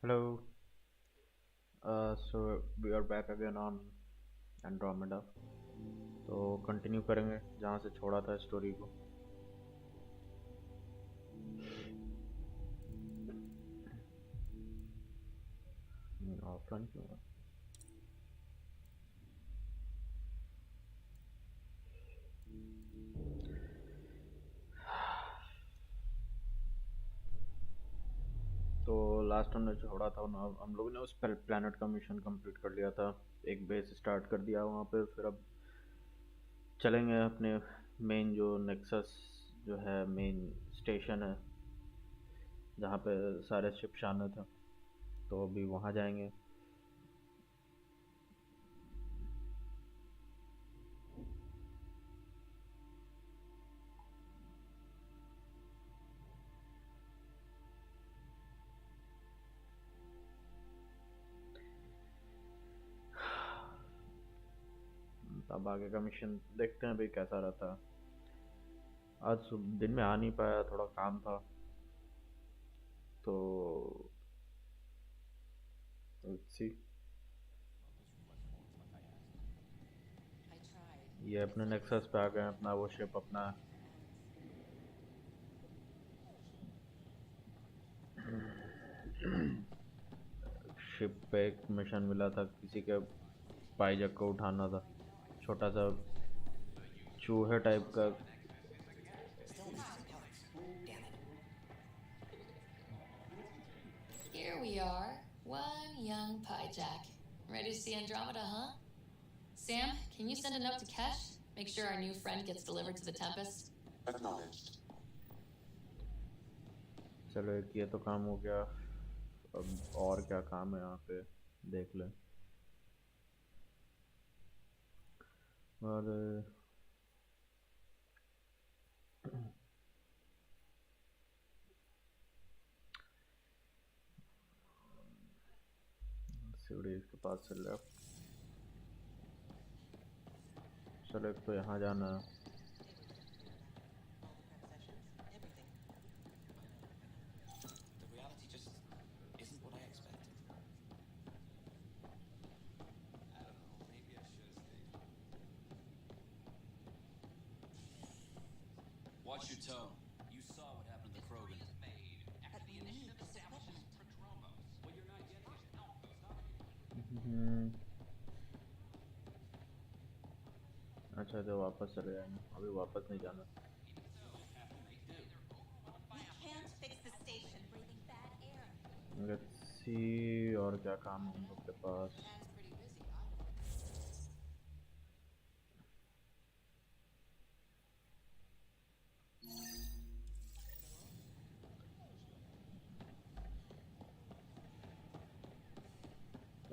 Hello. So we are back again on Andromeda. तो continue करेंगे जहाँ से छोड़ा था स्टोरी को. ऑफलाइन क्यों हुआ? तो लास्ट हमने छोड़ा था ना, हम लोगों ने उस प्लेनेट का मिशन कंप्लीट कर लिया था. एक बेस स्टार्ट कर दिया वहाँ पे. फिर अब चलेंगे अपने मेन जो नेक्सस जो है मेन स्टेशन है जहाँ पे सारे शिप आने थे. तो अभी वहाँ जाएंगे. तब आगे का मिशन देखते हैं भाई कैसा रहता है. आज दिन में आ नहीं पाया, थोड़ा काम था. तो let's see. ये अपने नेक्सस पे आ गए. अपना वो शिप अपना शिप पे एक मिशन मिला था, किसी के पाइजक को उठाना था. छोटा सा चूहे टाइप का. Here we are, one young pie jack. Ready to see Andromeda, huh? Sam, can you send a note to Kesh? Make sure our new friend gets delivered to the Tempest. Acknowledged. चलो एक ये तो काम हो गया. अब और क्या काम है यहाँ पे देख ले. और सीढ़ी के पास से लेफ्ट. चलो एक तो यहाँ जाना है. The reality just isn't what I expected. I don't know. Maybe I should have stayed. Watch your tone. You saw what happened to the Krogan. अच्छा तो वापस चले जाएंगे. अभी वापस नहीं जाना. लेट्स सी और क्या काम है हम लोग के पास.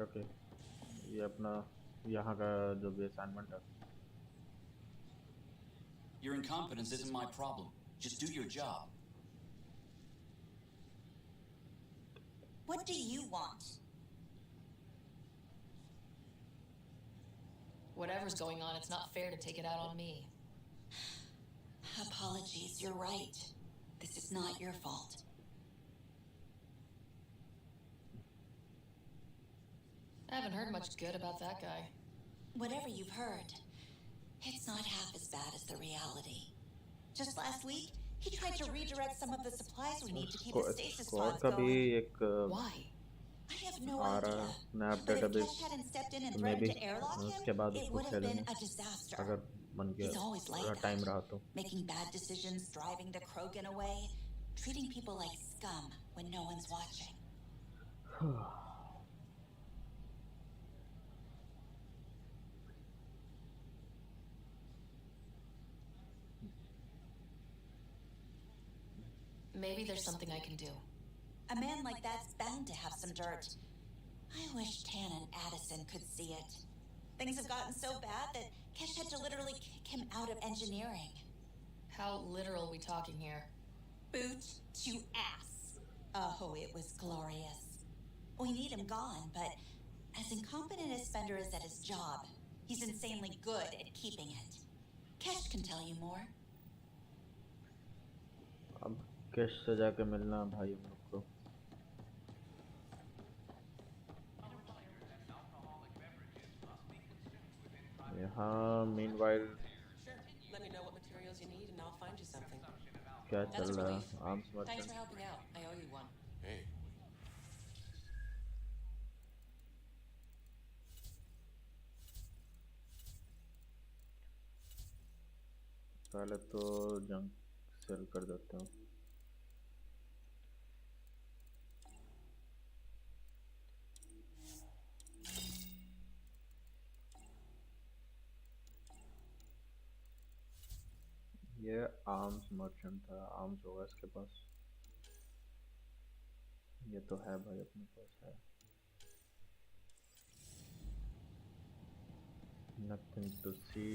ओके ये अपना यहाँ का जो भी असाइनमेंट है. Your incompetence isn't my problem. Just do your job. What do you want? Whatever's going on, it's not fair to take it out on me. Apologies, you're right. This is not your fault. I haven't heard much good about that guy. Whatever you've heard, it's not half as bad as the reality. Just last week, he tried to redirect some of the supplies we need to keep the stasis squad pods का भी going. एक Why? I have no uh idea. रहा नया But if database Kesh hadn't stepped in and में threatened भी. to airlock उसके him, बाद it उसको would have been खेलेंगे a disaster. अगर बन He's always गया like अगर टाइम that, रहा तो. making bad decisions, driving the Krogan away, treating people like scum when no one's watching. Maybe there's something I can do. A man like that's bound to have some dirt. I wish Tan and Addison could see it. Things have gotten so bad that Kesh had to literally kick him out of engineering. How literal are we talking here? Boot to ass. Oh, it was glorious. We need him gone, but as incompetent as Spender is at his job, he's insanely good at keeping it. Kesh can tell you more. अब cash से जाके मिलना भाई हम लोग को. यहाँ meanwhile Sure. Let me know what materials you need and I'll find you something. क्या That's चल a रहा relief. है? Arms Thanks for merchant. helping out. I owe you one. Hey. पहले तो जंक सेल कर देते हैं। ये आर्म्स मर्चेंट था, आर्म्स होगा इसके पास। ये तो है भाई, अपने पास है। Nothing to C.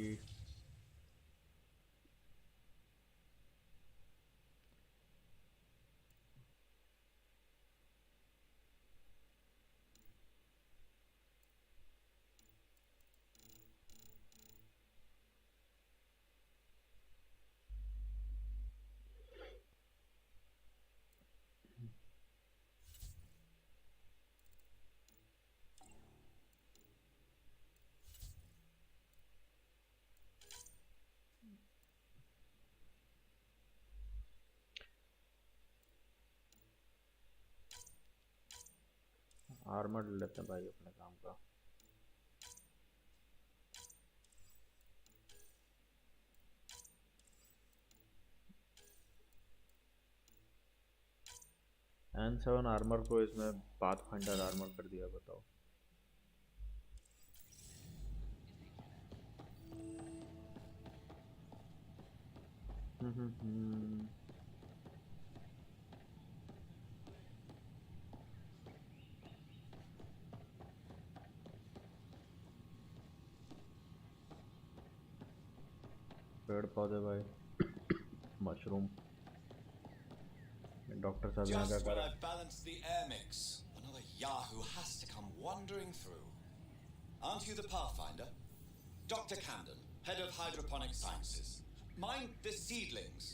आर्मर लेते हैं भाई अपने काम का। N7 आर्मर को इसमें पाथफाइंडर आर्मर कर दिया, बताओ। पेड़ पौधे भाई। मशरूम। डॉक्टर साहब यहाँ क्या Just कर when रहे I हैं? balanced the air mix, another Yahoo has to come wandering through. Aren't you the Pathfinder? Dr. Camden, head of hydroponic sciences. Mind the seedlings.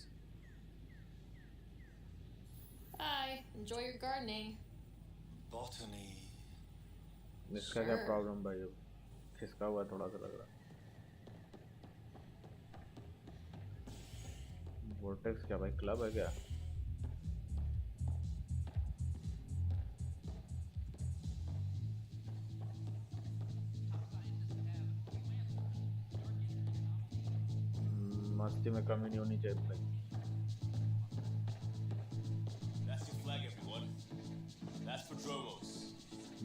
Hi. Enjoy your gardening. Botany. इसका क्या Sure. Problem भाई? खिसका हुआ थोड़ा सा लग रहा है। वोर्टेक्स क्या भाई, क्लब है क्या? मस्ती में कमी नहीं होनी चाहिए भाई। That's your flag, everyone. That's for Dromos.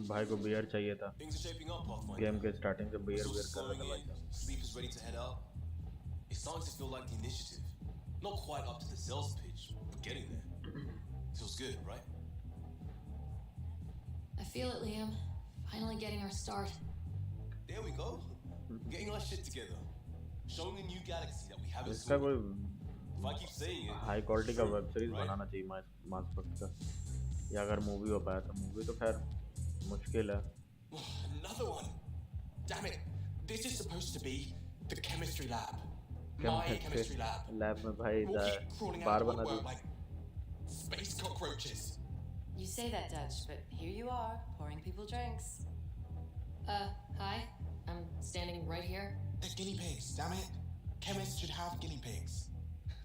भाई को बियर चाहिए था। Things are shaping up, Pathfinder. Game के स्टार्टिंग से बियर Missiles कर रहे flowing थे भाई in, साहब। sleepers ready to head out. It's starting to feel like the initiative. Not quite up to the sales pitch, but getting there. Feels good, right? I feel it, Liam. Finally getting our start. There we go. Getting our shit together. Showing a new galaxy that we haven't इसका seen. कोई If I keep saying it, high quality का web series right? बनाना चाहिए मास effect का। या अगर movie हो पाया तो मूवी तो खैर मुश्किल है। Another one. Damn it. This is supposed to be the chemistry lab. My chemistry lab. Lab में भाई We'll keep crawling bar out the बना दी। woodwork like space cockroaches. You say that, Dutch, but here you are, pouring people drinks. Hi. I'm standing right here. They're guinea pigs, damn it. Chemists should have guinea pigs.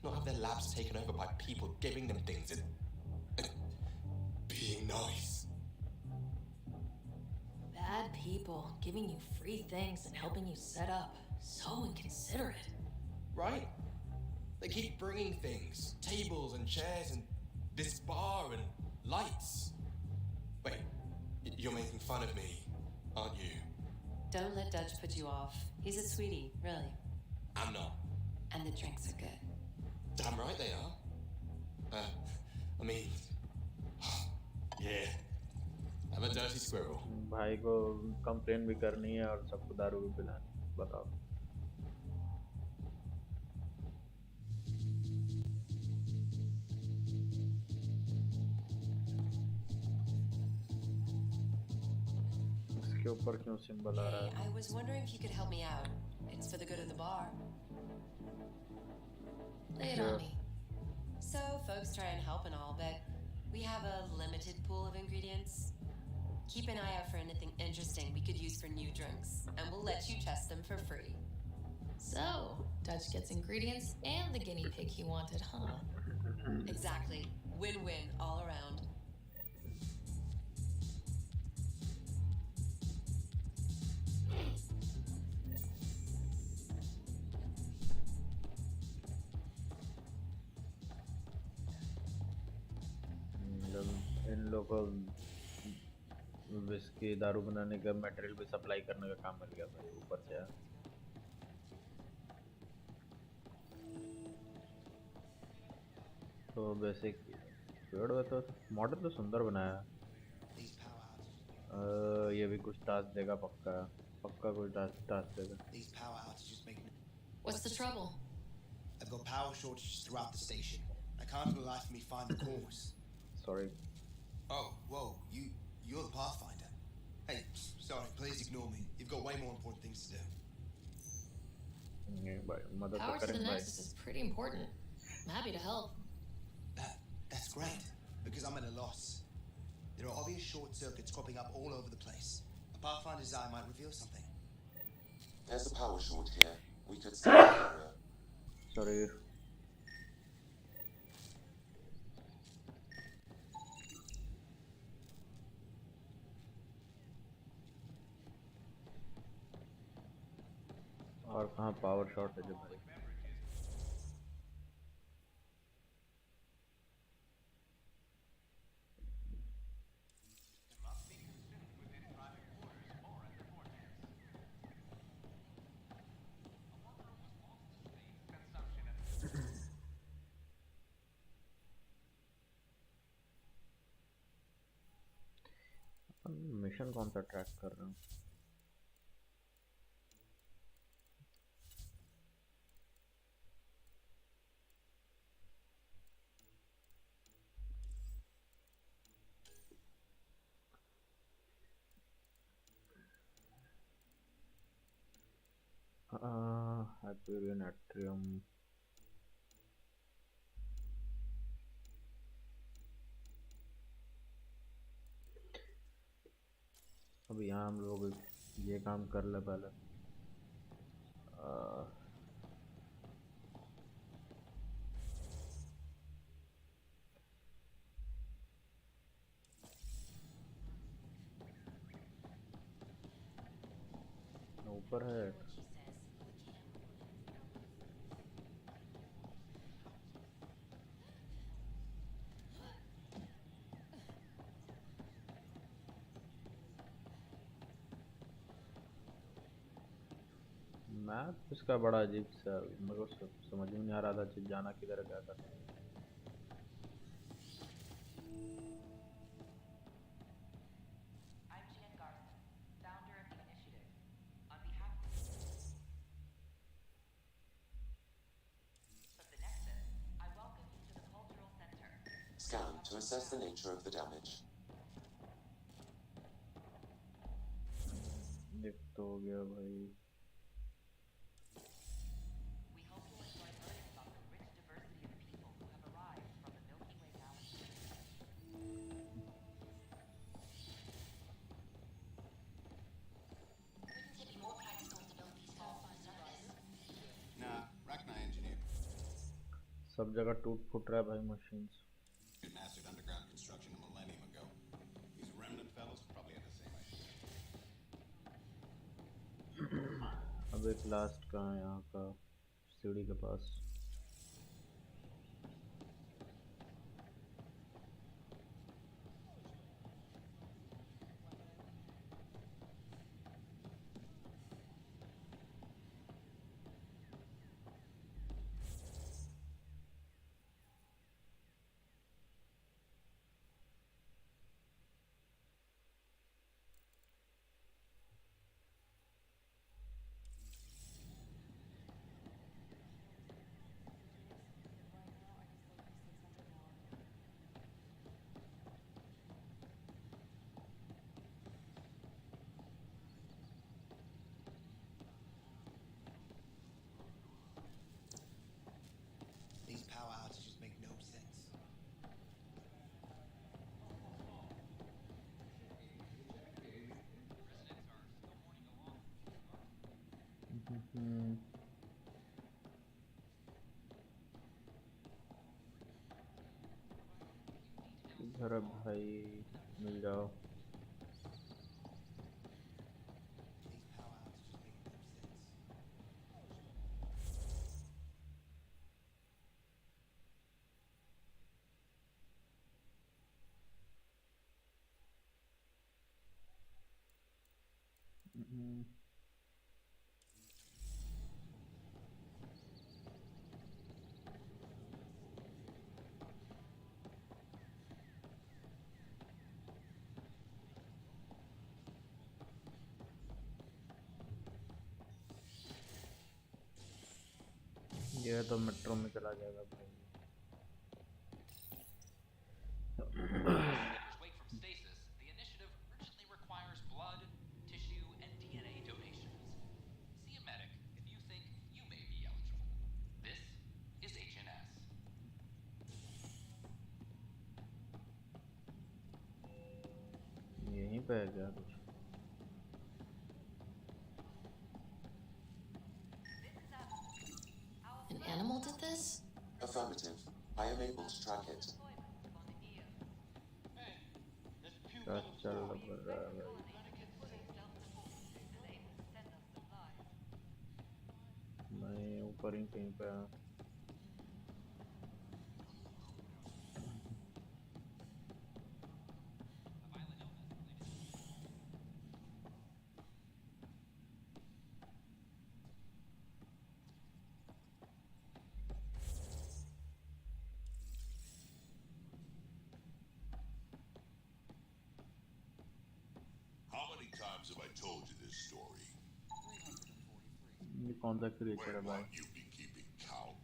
Not have their labs taken over by people giving them things and being nice. Bad people giving you free things and helping you set up. So inconsiderate. Right? They keep bringing things, tables and chairs and this bar and lights. Wait, you're making fun of me, aren't you? Don't let Dutch put you off. He's a sweetie, really. I'm not. And the drinks are good. Damn right they are. I mean, yeah. I'm a dirty squirrel. भाई को complain भी करनी है और सबको दारू भी पिलानी, बताओ। इसके ऊपर क्यों सिंबल आ रहा Hey, है? I was wondering if you could help me out. It's for the good of the bar. Lay it Sure. on me. So, folks try and help and all, but we have a limited pool of ingredients. Keep an eye out for anything interesting we could use for new drinks, and we'll let you test them for free. So, Dutch gets ingredients and the guinea pig he wanted, huh? Exactly. Win-win all around. मतलब इन लोगों को whisky दारू बनाने का material भी supply करने का काम मिल गया भाई ऊपर से यार। तो बेसिक पेड़ में तो मॉडल तो सुंदर बनाया है। These power outages. ये भी कुछ टास्क देगा पक्का। पक्का कोई टास्क देगा। These power outages make me. What's the trouble? I've got power shortages throughout the station. I can't for the life of me find the cause. Sorry. Oh, whoa, you're the Pathfinder. Hey, sorry, please ignore me. You've got way more important things to do. नहीं भाई मदद तो Power to the करेंगे भाई। Nexus is pretty important. I'm happy to help. That's great, because I'm at a loss. There are obvious short circuits cropping up all over the place. A Pathfinder's eye might reveal something. There's a power short here. We could scan the area. Sorry. और कहाँ power shortage है भाई। Mission कौन सा track कर रहा हूँ। Hyperion atrium अब यहाँ हम लोग ये काम कर ले पहले। ऊपर है मैप इसका बड़ा अजीब सा मेरे को समझ में नहीं आ रहा था जाना किधर है क्या करना है। Scan to assess the nature of the damage. देख तो हो गया भाई। We hope you'll enjoy learning about the rich diversity of people who have arrived from the Milky Way galaxy. Wouldn't it be more practical to build these Pathfinders on this? Nah, Rachni engineered. सब जगह टूट foot रहा है भाई machines. Mastered underground construction a millennium ago. These remnant fellows probably had the same idea. अब एक last कहाँ है यहाँ का सीढ़ी के पास। अरे भाई मिल जाओ। These power outages are making no sense. हम्म, ये तो मेट्रो में चला जाएगा भाई। Members wake from stasis, the initiative urgently requires blood, tissue, and DNA donations. See a medic if you think you may be eligible. This is HNS. यहीं पे है क्या कुछ? An animal did this? Affirmative. I am able to track it. क्या चल रहा है भाई? मैं ऊपर ही कहीं पे हूँ। How many times have I told you this story? ये कौन सा क्रिएचर है When भाई? won't you be keeping count?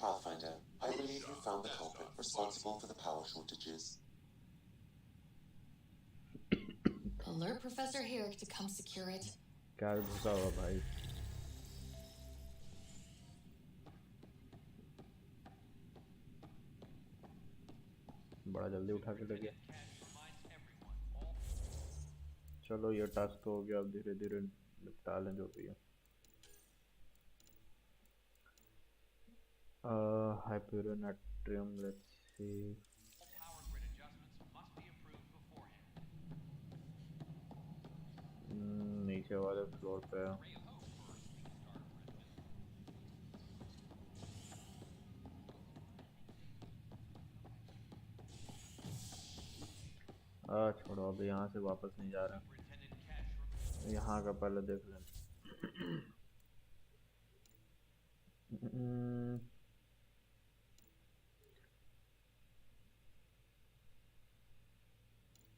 Pathfinder, I believe you found the culprit responsible for the power shortages. Alert Professor Herrick to come secure it. क्या घुसा हुआ भाई? बड़ा जल्दी उठा के ले गया। चलो ये टास्क तो हो गया, अब धीरे धीरे निपटा लें जो भी है। Hypernatrium, let's see. Power grid adjustments must be approved beforehand. नीचे वाले फ्लोर पे है। Ray of hope for New Star resident. छोड़ो, अब यहाँ से वापस नहीं जा रहे। Superintendent Cash removed. यहाँ का पहले देख लें।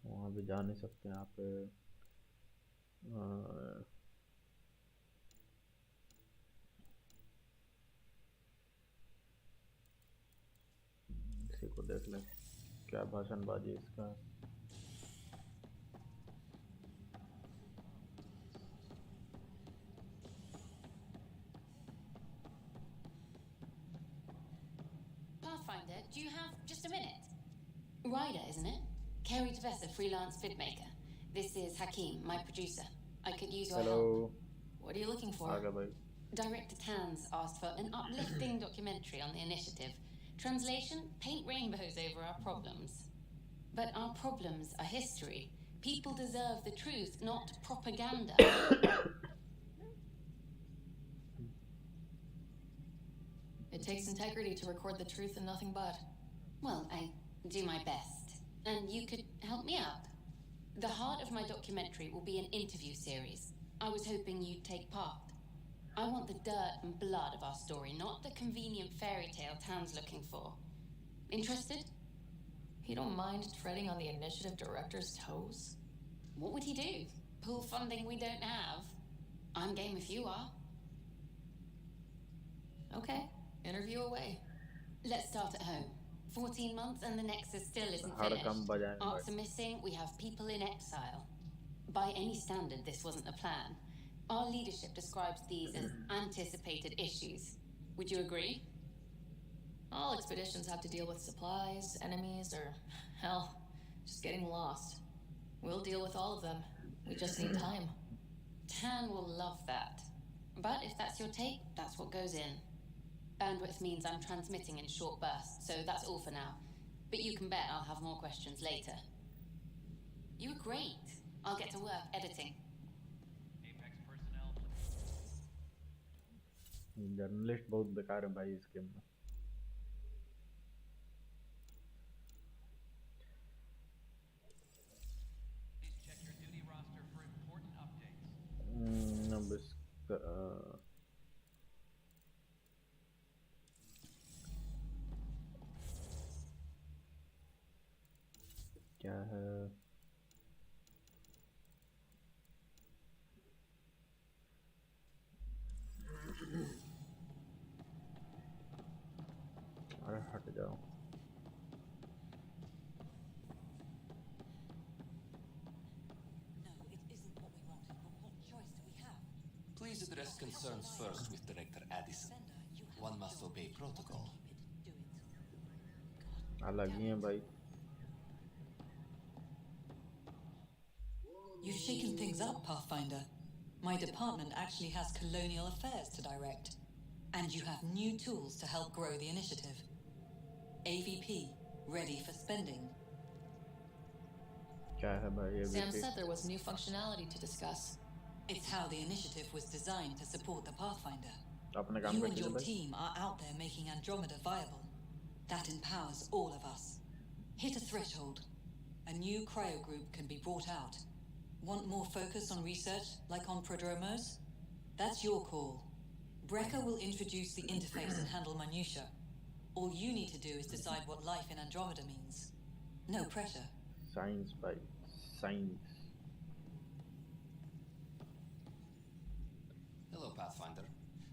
वहाँ भी जा नहीं सकते यहाँ पे। इसी को देख लें, क्या भाषणबाजी इसका। Pathfinder, do you have just a minute? Ryder, isn't it? Kerry Devessa, freelance vid maker. This is Hakeem, my producer. I could use your help. Hello, What are you looking for? आ गया भाई। Director Tans asked for an uplifting documentary on the initiative. Translation, paint rainbows over our problems. But our problems are history. People deserve the truth, not propaganda. It takes integrity to record the truth and nothing but. Well, I do my best. And you could help me out. The heart of my documentary will be an interview series. I was hoping you'd take part. I want the dirt and blood of our story, not the convenient fairy tale Tan's looking for. Interested? You don't mind treading on the initiative director's toes? What would he do? Pull funding we don't have? I'm game if you are. Okay, interview away. Let's start at home. 14 months and the Nexus still isn't her finished. काम बजाएंगे Arts भाई। are missing, we have people in exile. By any standard, this wasn't the plan. Our leadership describes these as anticipated issues. Would you agree? All expeditions have to deal with supplies, enemies, or, hell, just getting lost. We'll deal with all of them. We just need time. Tan will love that. But if that's your take, that's what goes in. Bandwidth means I'm transmitting in short bursts, so that's all for now. But you can bet I'll have more questions later. You were great. I'll get to work editing. Apex personnel. Journalist बहुत बेकार है भाई इस game में। Please check your duty roster for important updates. अब इसका क्या है? अरे हट जाओ। No, it isn't what we wanted, but what choice do we have? Please address concerns first with Director Addison. Spender, you have One a must job. obey protocol. Keep it. Do it. अलग ही है भाई। You've shaken things up, Pathfinder. My department actually has colonial affairs to direct. And you have new tools to help grow the initiative. AVP, ready for spending. क्या है भाई ये Sam भी? said there was new functionality to discuss. It's how the initiative was designed to support the Pathfinder. अपने काम You कर and your भाई। team are out there making Andromeda viable. That empowers all of us. Hit a threshold. A new cryo group can be brought out. Want more focus on research, like on prodromos? That's your call. Brecker will introduce the interface and handle minutiae. All you need to do is decide what life in Andromeda means. No pressure. Science भाई, science. Hello, Pathfinder.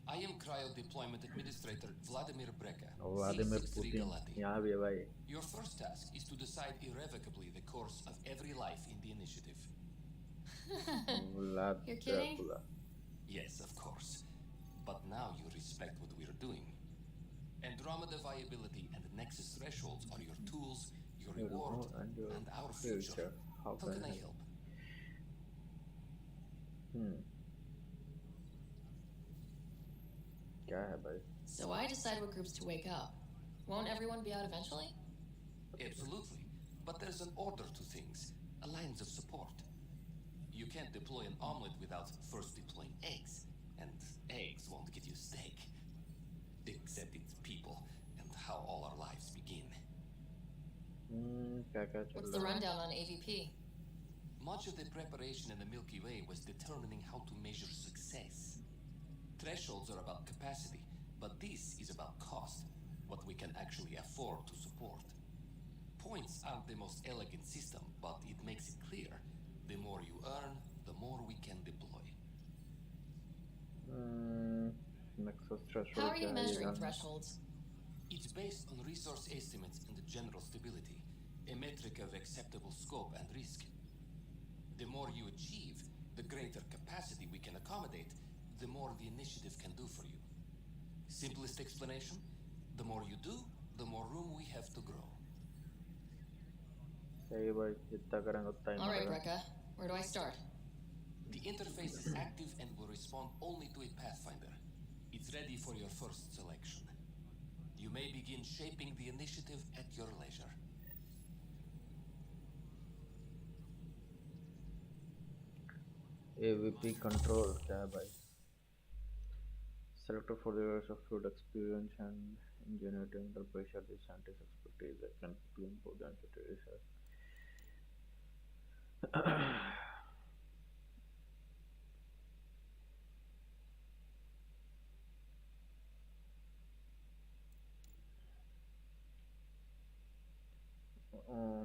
I am Cryo Deployment Administrator Vladimir Brecker, Vladimir C63 Putin Galati. यहाँ भी है भाई। Your first task is to decide irrevocably the course of every life in the initiative. You're kidding? Vladimir. Yes, of course. But now you respect what we're doing. Andromeda viability and Nexus thresholds are your tools, your reward, and your and our future. future. How How can I I help? क्या है भाई? So I decide what groups to wake up. Won't everyone be out eventually? Absolutely. But there's an order to things, a lines of support. You can't deploy an omelet without first deploying eggs, and eggs won't get you steak. Except it's people and how all our lives begin. क्या क्या चल What's the रहा है? rundown on AVP? Much of the preparation in the Milky Way was determining how to measure success. Thresholds are about capacity, but this is about cost, what we can actually afford to support. Points aren't the most elegant system, but it makes it clear. The more you earn, the more we can deploy. Nexus How threshold are क्या you है ये measuring जानना? thresholds? It's based on resource estimates and general stability, a metric of acceptable scope and risk. The more you achieve, the greater capacity we can accommodate, the more the initiative can do for you. Simplest explanation, the more you do, the more room we have to grow. सही भाई, जितना करेंगे उतना ही All right, मरेगा। Brecca. Where do I start? The interface is active and will respond only to a Pathfinder. It's ready for your first selection. You may begin shaping the initiative at your leisure. AVP control क्या है भाई? Selected for the years of field experience and ingenuity under pressure, the scientist expertise that can be important to research.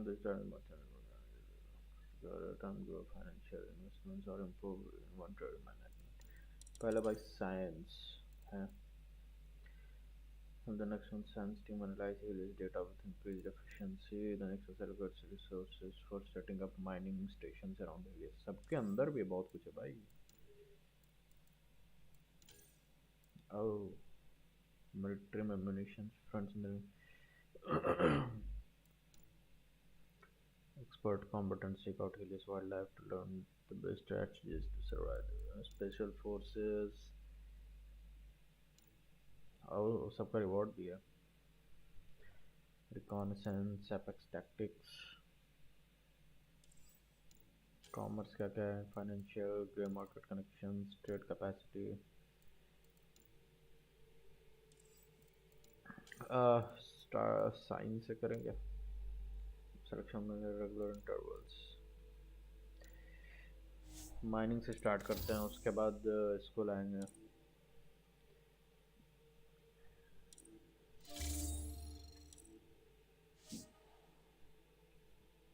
This doesn't matter. Your return grow financial investments or improve inventory management. पहले भाई science है. And the next one, science team analyze release data with increased efficiency. The next is allocates resources for setting up mining stations around the area. सबके अंदर भी बहुत कुछ है भाई. Oh, military munitions, fronts mill. Expert combatants seek out hilly wildlife to learn the best strategies to survive. Special forces. और सबका reward भी है। रिकॉनेसेंस, एपेक्स टैक्टिक्स, कॉमर्स क्या क्या है, financial, grey market connections, trade capacity, science से करेंगे, selection में रेगुलर इंटरवल्स, माइनिंग से स्टार्ट करते हैं, उसके बाद इसको लाएंगे।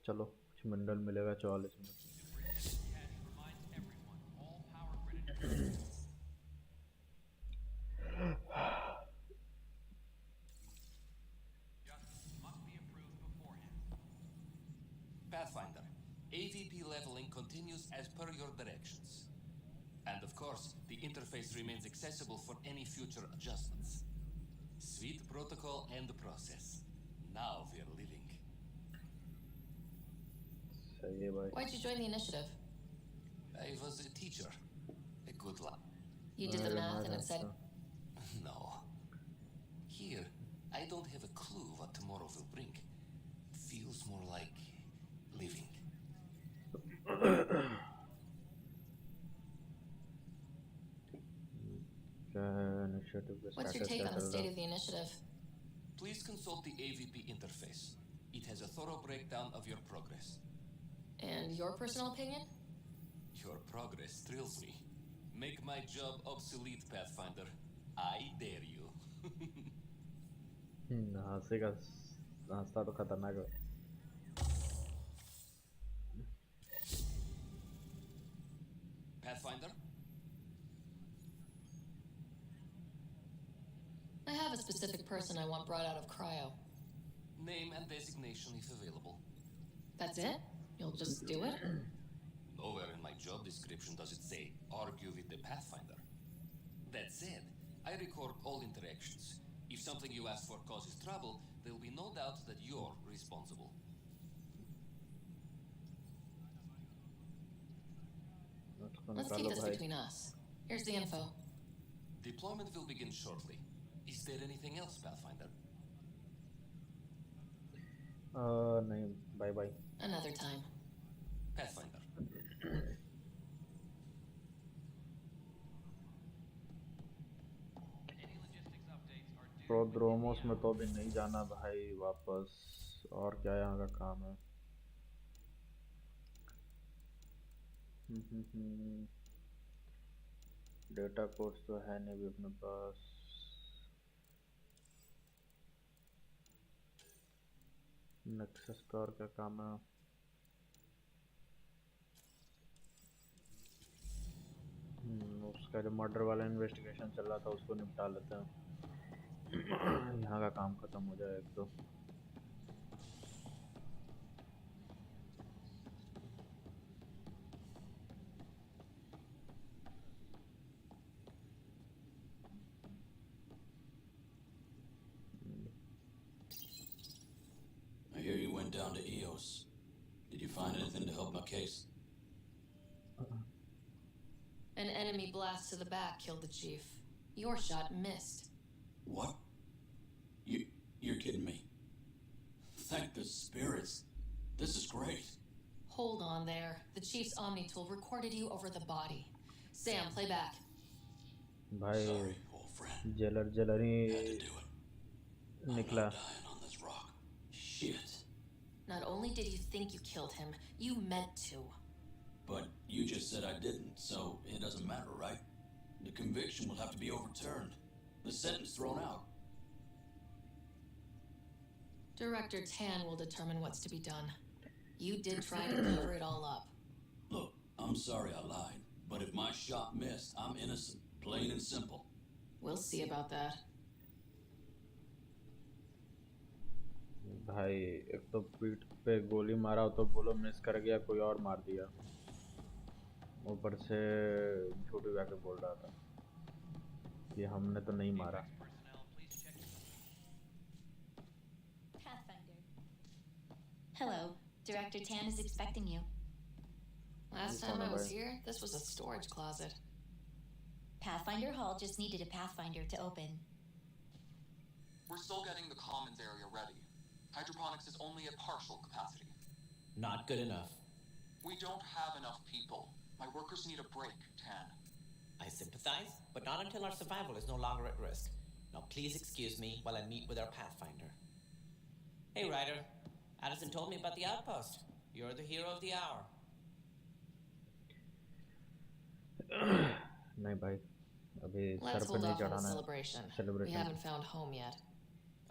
चलो कुछ मिनरल मिलेगा 44 मिनट में। Pathfinder, AVP leveling continues as per your directions. And of course, the interface remains accessible for any future adjustments. Sweet protocol and process. Now we're living. सही है भाई। Why'd you join the initiative? I was a teacher. A good luck. You did the math and it said... No. Here, I don't have a clue what tomorrow will bring. Feels more like living. What's your take on the state of the initiative? Please consult the AVP interface. It has a thorough breakdown of your progress. And your personal opinion? Your progress thrills me. Make my job obsolete, Pathfinder. I dare you. हंसेगा, हंसता तो खतरनाक है। Pathfinder? I have a specific person I want brought out of cryo. Name and designation if available. That's it? You'll just do it? Nowhere in my job description does it say, argue with the Pathfinder. That said, I record all interactions. If something you ask for causes trouble, there will be no doubt that you're responsible. Let's keep this between us. Here's the info. Deployment will begin shortly. Is there anything else, Pathfinder? नहीं, bye bye. Another time. Pathfinder. प्रोड्रोमोस में तो अभी नहीं जाना भाई वापस, और क्या यहाँ का काम है। डेटा कोड्स तो है नहीं भी अपने पास। नेक्सस का और क्या काम है। उसका जो मर्डर वाला इन्वेस्टिगेशन चल रहा था उसको निपटा लेते हैं। यहाँ का काम खत्म हो जाए एक तो। I hear you went down to EOS. Did you find anything to help my case? An enemy blast to the back killed the chief. Your shot missed. What? You're kidding me. Thank the spirits. This is great. Hold on there. The chief's Omni tool recorded you over the body. Sam, play back. भाई Sorry, old friend. Jailer he Had to do it. निकला। I'm not dying on this rock. Shit. Not only did you think you killed him, you meant to. But you just said I didn't, so it doesn't matter, right? The conviction will have to be overturned. The sentence thrown out. Director Tan will determine what's to be done. You did try to cover it all up. Look, I'm sorry I lied, but if my shot missed, I'm innocent. Plain and simple. We'll see about that. भाई एक तो पीठ पे गोली मारा तो बोलो miss कर गया, कोई और मार दिया। ऊपर से छोटू जाके बोल रहा था कि हमने तो नहीं मारा। Pathfinder. Hello. Director Tan is expecting you. Last time I was here, this was a storage closet. Pathfinder Hall just needed a Pathfinder to open. We're still getting the commons area ready. Hydroponics is only at partial capacity. Not good enough. We don't have enough people. My workers need a break, Tan. I sympathize, but not until our survival is no longer at risk. Now please excuse me while I meet with our Pathfinder. Hey, Ryder. Addison told me about the outpost. You're the hero of the hour. नहीं भाई, अभी sir Let's पे hold नहीं off on the चढ़ाना है celebration. We celebration. haven't found home yet.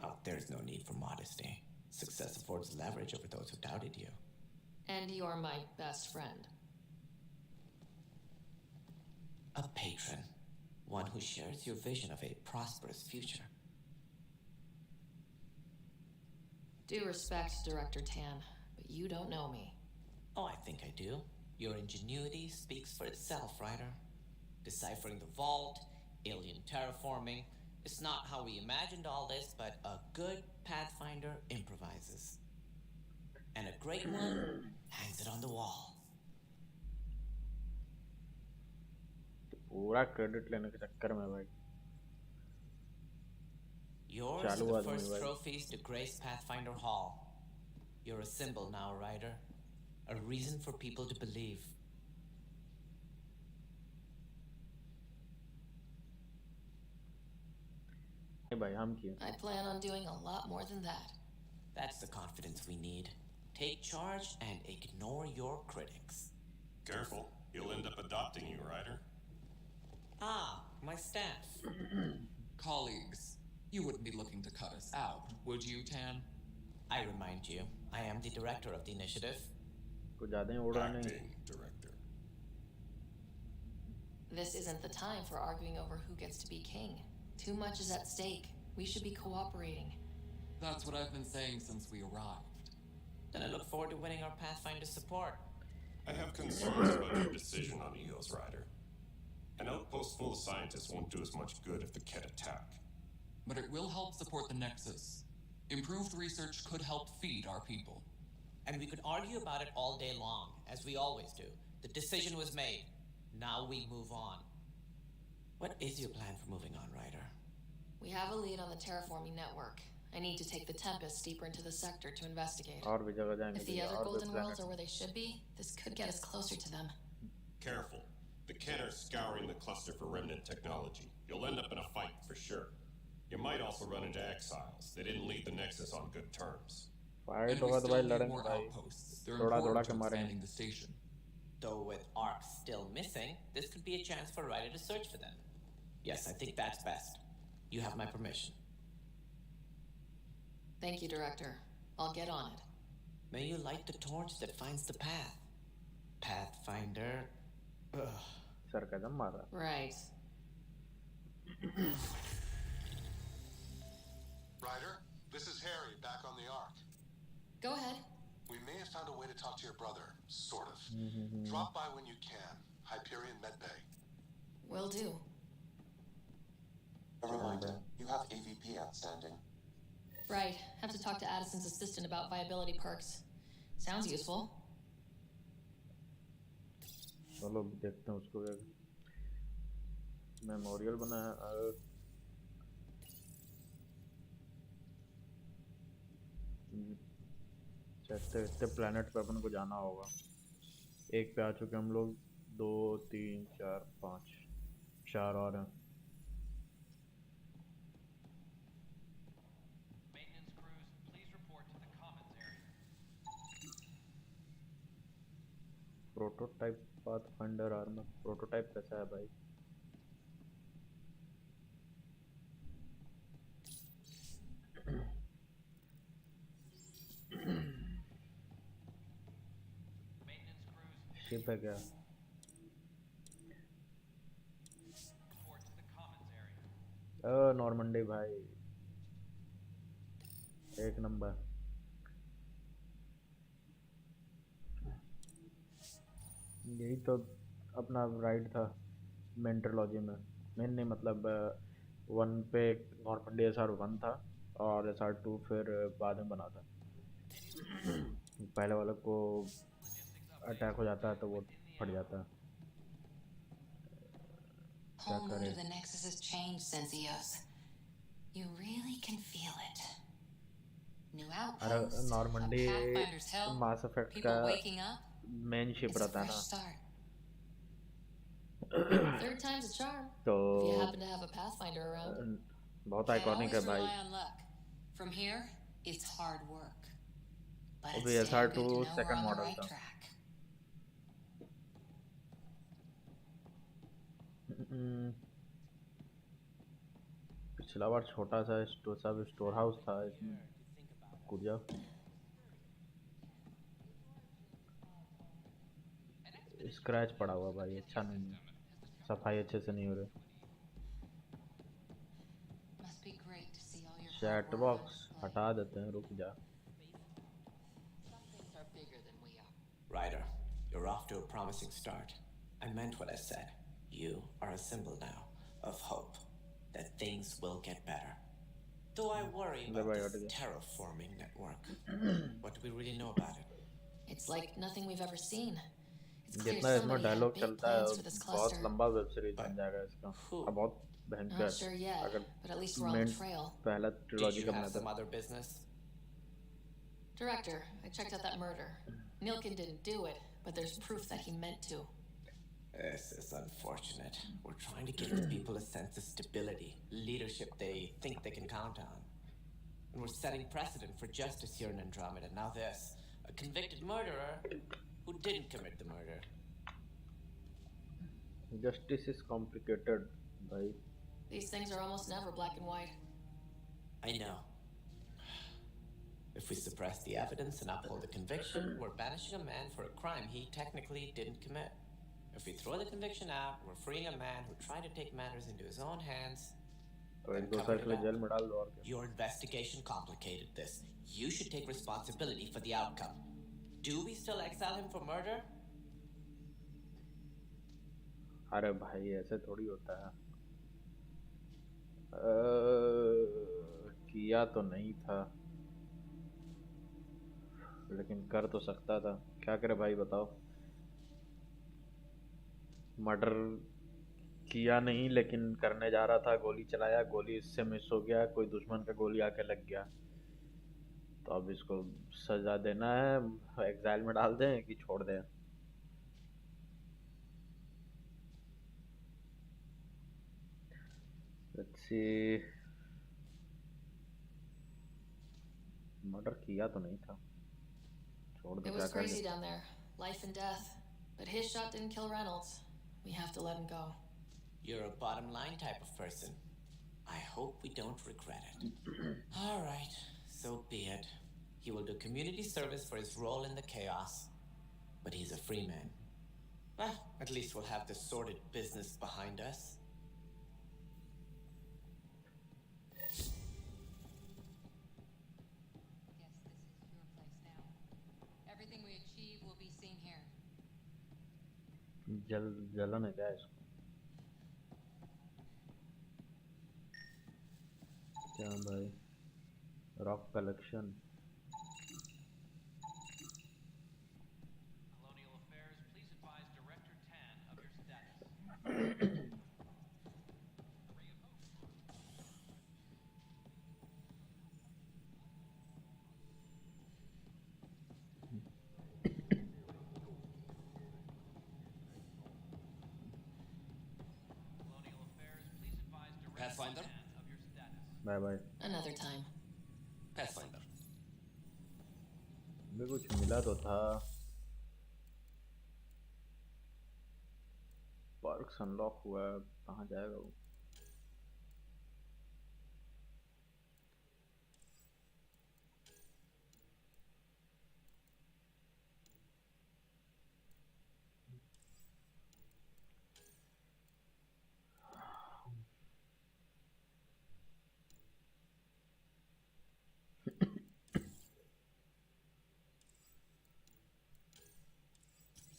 Oh, there's no need for modesty. Success affords leverage over those who doubted you. And you're my best friend. A patron. One who shares your vision of a prosperous future. Due respect, Director Tan, but you don't know me. Oh, I think I do. Your ingenuity speaks for itself, Ryder. Deciphering the vault, alien terraforming. It's not how we imagined all this, but a good Pathfinder improvises. And a great one hangs it on the wall. पूरा credit लेने के चक्कर में भाई Yours are the first trophies to grace Pathfinder Hall. You're a symbol now, Ryder. A reason for people to believe. Hey भाई हम क्यों? I plan on doing a lot more than that. That's the confidence we need. Take charge and ignore your critics. Careful, he'll end up adopting you, Ryder. Ah, my staff. Colleagues, you wouldn't be looking to cut us out, would you, Tan? I remind you, I am the director of the initiative. Acting director. This isn't the time for arguing over who gets to be king. Too much is at stake. We should be cooperating. That's what I've been saying since we arrived. Then I look forward to winning our Pathfinder support. I have concerns about your decision on Eos, Ryder. An outpost full of scientists won't do as much good if the Ket attack. But it will help support the Nexus. Improved research could help feed our people. And we could argue about it all day long, as we always do. The decision was made. Now we move on. What is your plan for moving on, Ryder? We have a lead on the terraforming network. I need to take the Tempest deeper into the sector to investigate. If the other Golden Worlds are where they should be, this could get us closer to them. Careful. The Ket are scouring the cluster for remnant technology. You'll end up in a fight for sure. You might also run into exiles. They didn't leave the Nexus on good terms. Fight होगा तो भाई लड़ेंगे भाई थोड़ा के मारेंगे the station. Though with ARC still missing, this could be a chance for Ryder to search for them. Yes, I think that's best. You have my permission. Thank you, Director. I'll get on it. May you light the torch that finds the path. Pathfinder. Ugh. Sarcasm मारा. Right. Ryder, this is Harry, back on the Ark. Go ahead. We may have found a way to talk to your brother, sort of. Drop by when you can. Hyperion Medbay. Will do. A reminder, you have AVP outstanding. Right. Have to talk to Addison's assistant about viability perks. Sounds useful. चलो देखते हैं उसको memorial बनाया इतने planet पे अपन को जाना होगा एक पे आ चुके हम लोग 2 3 4 5 4 और हैं प्रोटोटाइप पाथफाइंडर आर्मर प्रोटोटाइप कैसा है भाई शिप है क्या नॉर्मंडी भाई एक नंबर यही तो अपना राइड था मेंट्रोलॉजी में मेन नहीं मतलब 1 पे नॉर्मंडी SR1 था और SR2 फिर बाद में बना था पहले वाले को अटैक हो जाता है तो वो फट जाता है क्या Whole mood करें of the Nexus has changed since Eos. You really can feel it. New अरे outpost, a Normandy Pathfinder's hell. Mass effect का People waking up. Main ship It's a रहता है fresh ना, start. Third time's a charm. तो If you happen to have a Pathfinder around. बहुत Can't iconic always है भाई. rely on luck. From here, it's hard work. But वो it's भी damn SR2 good to know we're second on the model right था. track. पिछला बार छोटा सा store house था, इसमें कूद जाओ. स्क्रैच पड़ा हुआ भाई, अच्छा नहीं है, सफाई अच्छे से नहीं हो रही. Must be great to see all your hard chat work. Box हटा देते हैं, रुक जा. Some things are bigger than we are. Ryder, you're off to a promising start. I meant what I said. You are a symbol now of hope that things will get better. Though I worry about this terraforming network. What do we really know about it? It's like nothing we've ever seen. It's clear जितना इसमें somebody had dialogue big चलता है, plans for this बहुत cluster. लंबा web series बन जाएगा इसका. बहुत भयंकर. Not sure yet, अगर but at least we're on main the trail. पहला Did ट्रिलॉजी you का have बना some था. other business? Director, I checked out that murder. Nilkin didn't do it, but there's proof that he meant to. This is unfortunate. We're trying to give the people a sense of stability, leadership they think they can count on. And we're setting precedent for justice here in Andromeda. Now this, a convicted murderer who didn't commit the murder. Justice is complicated, भाई. These things are almost never black and white. I know. If we suppress the evidence and uphold the conviction, we're banishing a man for a crime he technically didn't commit. If we throw the conviction out, we're freeing a man who tried to take matters into his own hands. एक दो साल के लिए jail में डाल दो और क्या. Your investigation complicated this. You should take responsibility for the outcome. Do we still exile him for murder? अरे भाई ऐसे थोड़ी होता है. किया तो नहीं था, लेकिन कर तो सकता था. क्या करे भाई बताओ. मर्डर किया नहीं, लेकिन करने जा रहा था, गोली चलाया, गोली इससे मिस हो गया, कोई दुश्मन का गोली आके लग गया, तो अब इसको सजा देना है, एग्जाइल में डाल दें कि छोड़ दें. Let's see. मर्डर किया तो नहीं था, छोड़ दो. It was crazy down there, life and death. But his shot didn't kill Reynolds. We have to let him go. You're a bottom line type of person. I hope we don't regret it. All right, so be it. He will do community service for his role in the chaos. But he's a free man. Well, at least we'll have the sordid business behind us. Guess this is your place now. Everything we achieve will be seen here. जलन है क्या इसको? क्या भाई? Rock collection. Colonial Affairs, please advise Director Tan of your status. Colonial Affairs, please advise Director Pathfinder? Tan of your status. Bye bye. Another time. Pathfinder. मुझे कुछ मिला तो था. पर्क्स अनलॉक हुआ है, कहाँ जाएगा वो?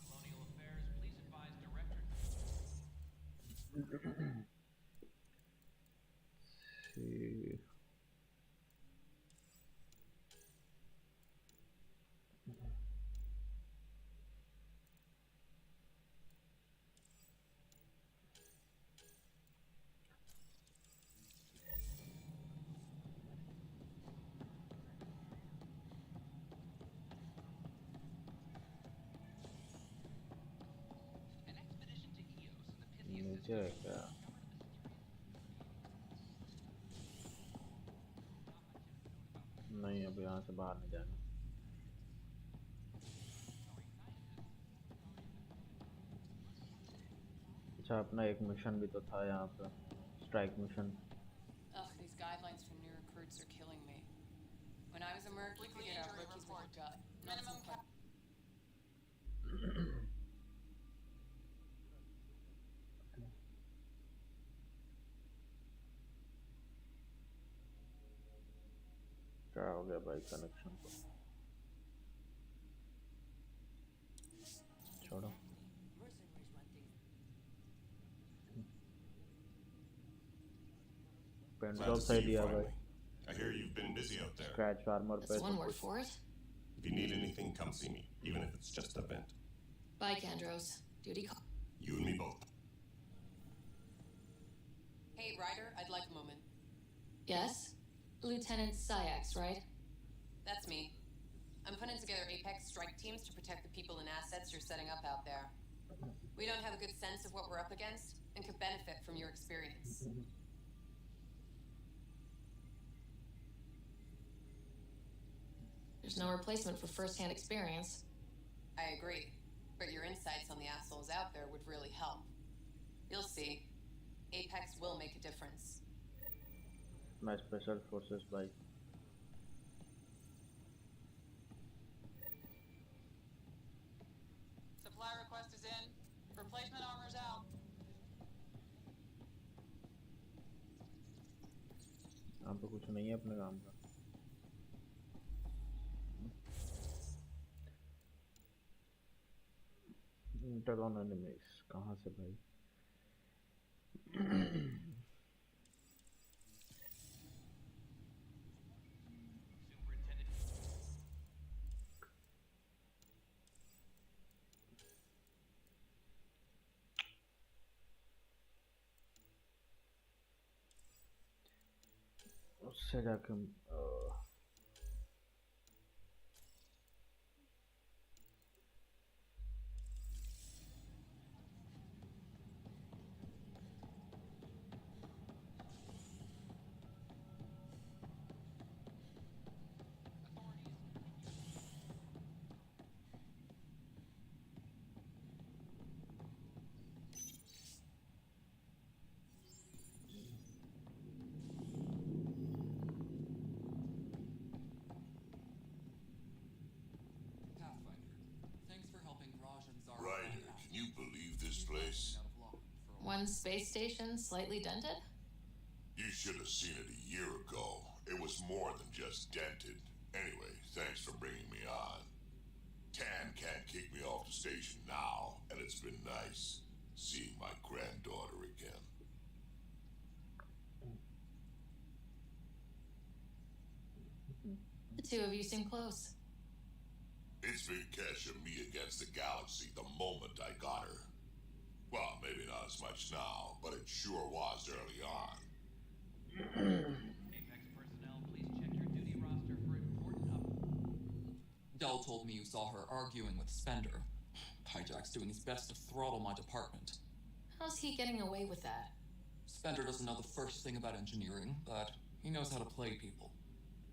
Colonial Affairs, please advise Director See. नीचे है क्या? नहीं, अब यहाँ से बाहर नहीं जाना। अच्छा, अपना एक मिशन भी तो था यहाँ पे, strike mission. Ugh, these guidelines for new recruits are killing me. When I was a merc, we figured out rookies with a gut. Not some क्या हो गया भाई कनेक्शन को? छोड़ो। पेंट Glad जॉब to सही see you दिया भाई। finally. I hear you've been busy out there. Scratch armour पे That's one सब word कुछ। for it. If you need anything, come see me, even if it's just a vent. Bye, Kandros. Duty call. You and me both. Hey, Ryder, I'd like a moment. Yes? Lieutenant Syax, right? That's me. I'm putting together Apex strike teams to protect the people and assets you're setting up out there. We don't have a good sense of what we're up against and could benefit from your experience. There's no replacement for first-hand experience. I agree, but your insights on the assholes out there would really help. You'll see. Apex will make a difference. My special forces भाई। Supply request is in. Replacement armor's out. यहाँ पे कुछ नहीं है अपने काम का। Intel on enemies कहाँ से भाई? उससे जाके Ryder, can you believe this place? One space station slightly dented? You should have seen it a year ago. It was more than just dented. Anyway, thanks for bringing me on. Tan can't kick me off the station now, and it's been nice seeing my granddaughter again. The two of you seem close. It's been Kesha and me against the galaxy the moment I got her. Well, maybe not as much now, but it sure was early on. Apex personnel, please check your duty roster for important Dell told me you saw her arguing with Spender. Hijack's doing his best to throttle my department. How's he getting away with that? Spender doesn't know the first thing about engineering, but he knows how to play people.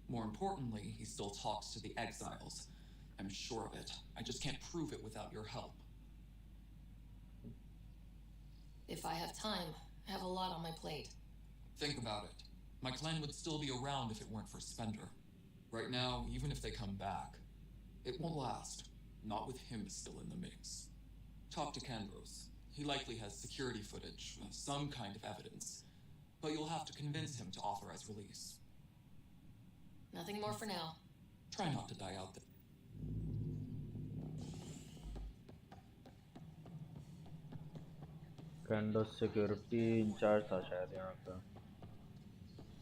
More importantly, he still talks to the exiles. I'm sure of it. I just can't prove it without your help. If I have time, I have a lot on my plate. Think about it. My clan would still be around if it weren't for Spender. Right now, even if they come back, it won't last. Not with him still in the mix. Talk to Kandros. He likely has security footage, some kind of evidence. But you'll have to convince him to authorize release. Nothing more for now. Try not to die out there. कैंडोस security in charge था शायद यहाँ का।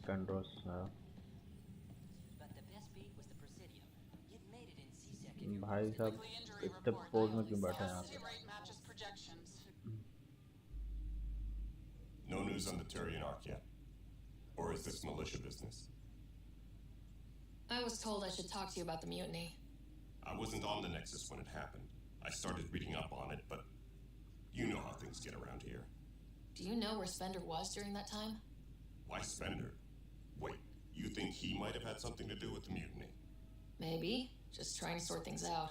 कैंडोस भाई साहब इतने pose में क्यों बैठे हैं यहाँ पे? No news on the Turian Arc yet? Or is this militia business? I was told I should talk to you about the mutiny. I wasn't on the Nexus when it happened. I started reading up on it, but you know how things get around here. Do you know where Spender was during that time? Why Spender? Wait, you think he might have had something to do with the mutiny? Maybe. Just trying to sort things out.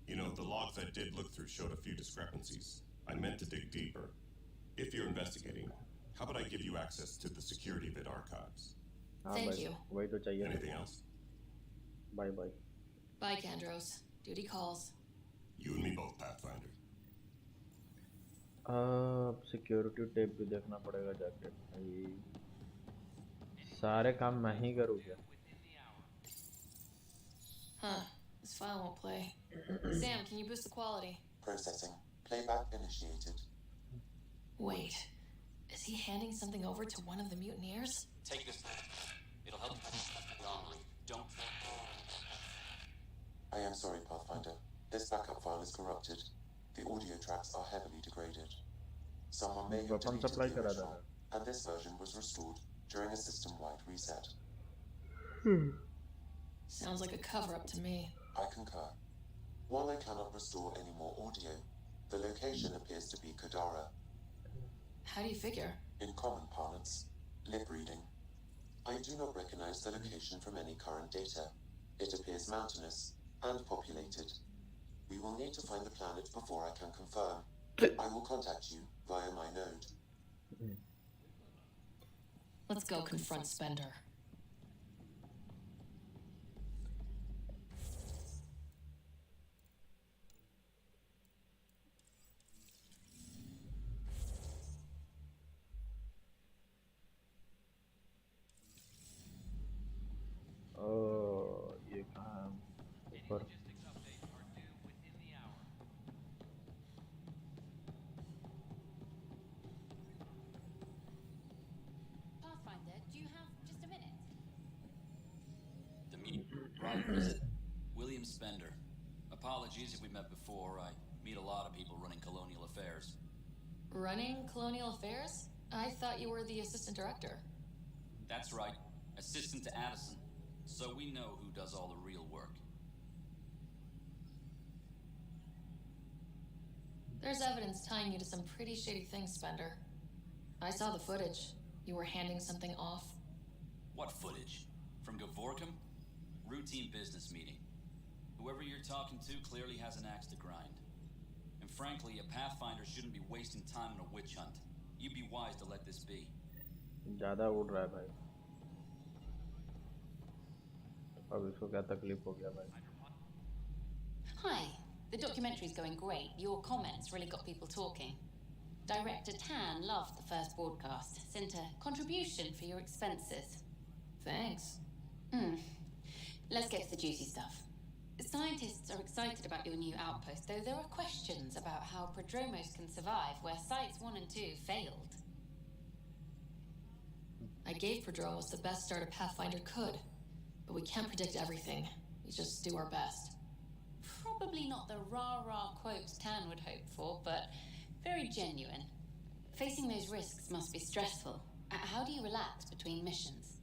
You know, the logs I did look through showed a few discrepancies. I meant to dig deeper. If you're investigating, how about I give you access to the security bit archives? Thank you. वही तो चाहिए. Anything else? Bye bye. Bye, Kandros. Duty calls. You and me both, Pathfinder. अब security tape भी देखना पड़ेगा जाके भाई. सारे काम मैं ही करूँ क्या? Huh. This file won't play. Sam, can you boost the quality? Processing. Playback initiated. Wait. Is he handing something over to one of the mutineers? Take this. It'll help you. Wrongly. Don't. I am sorry, Pathfinder. This backup file is corrupted. The audio tracks are heavily degraded. Someone may have deleted the original, and this version was restored during a system-wide reset. Sounds like a cover-up to me. I concur. While I cannot restore any more audio, the location appears to be Kadara. How do you figure? In common parlance, lip reading. I do not recognize the location from any current data. It appears mountainous and populated. We will need to find the planet before I can confirm. I will contact you via my node. Let's go confront Spender. ये कहाँ है? ऊपर. Pathfinder, do you have just a minute? Right, is it? William Spender. Apologies if we met before. I meet a lot of people running colonial affairs. Running Colonial Affairs? I thought you were the assistant director. That's right. Assistant to Addison. So we know who does all the real work. There's evidence tying you to some pretty shady things, Spender. I saw the footage. You were handing something off. What footage? From Gavorkum? Routine business meeting. Whoever you're talking to clearly has an axe to grind. And frankly, a Pathfinder shouldn't be wasting time on a witch hunt. You'd be wise to let this be. ज़्यादा उड़ रहा है भाई. अब इसको क्या तकलीफ हो गया भाई? Hi. The documentary's going great. Your comments really got people talking. Director Tan loved the first broadcast. Sent a contribution for your expenses. Thanks. Let's get to the juicy stuff. Scientists are excited about your new outpost, though there are questions about how Prodromos can survive where Sites 1 and 2 failed. I gave Prodromos the best start a Pathfinder could, but we can't predict everything. We just do our best. Probably not the rah-rah quotes Tan would hope for, but very genuine. Facing those risks must be stressful. How do you relax between missions?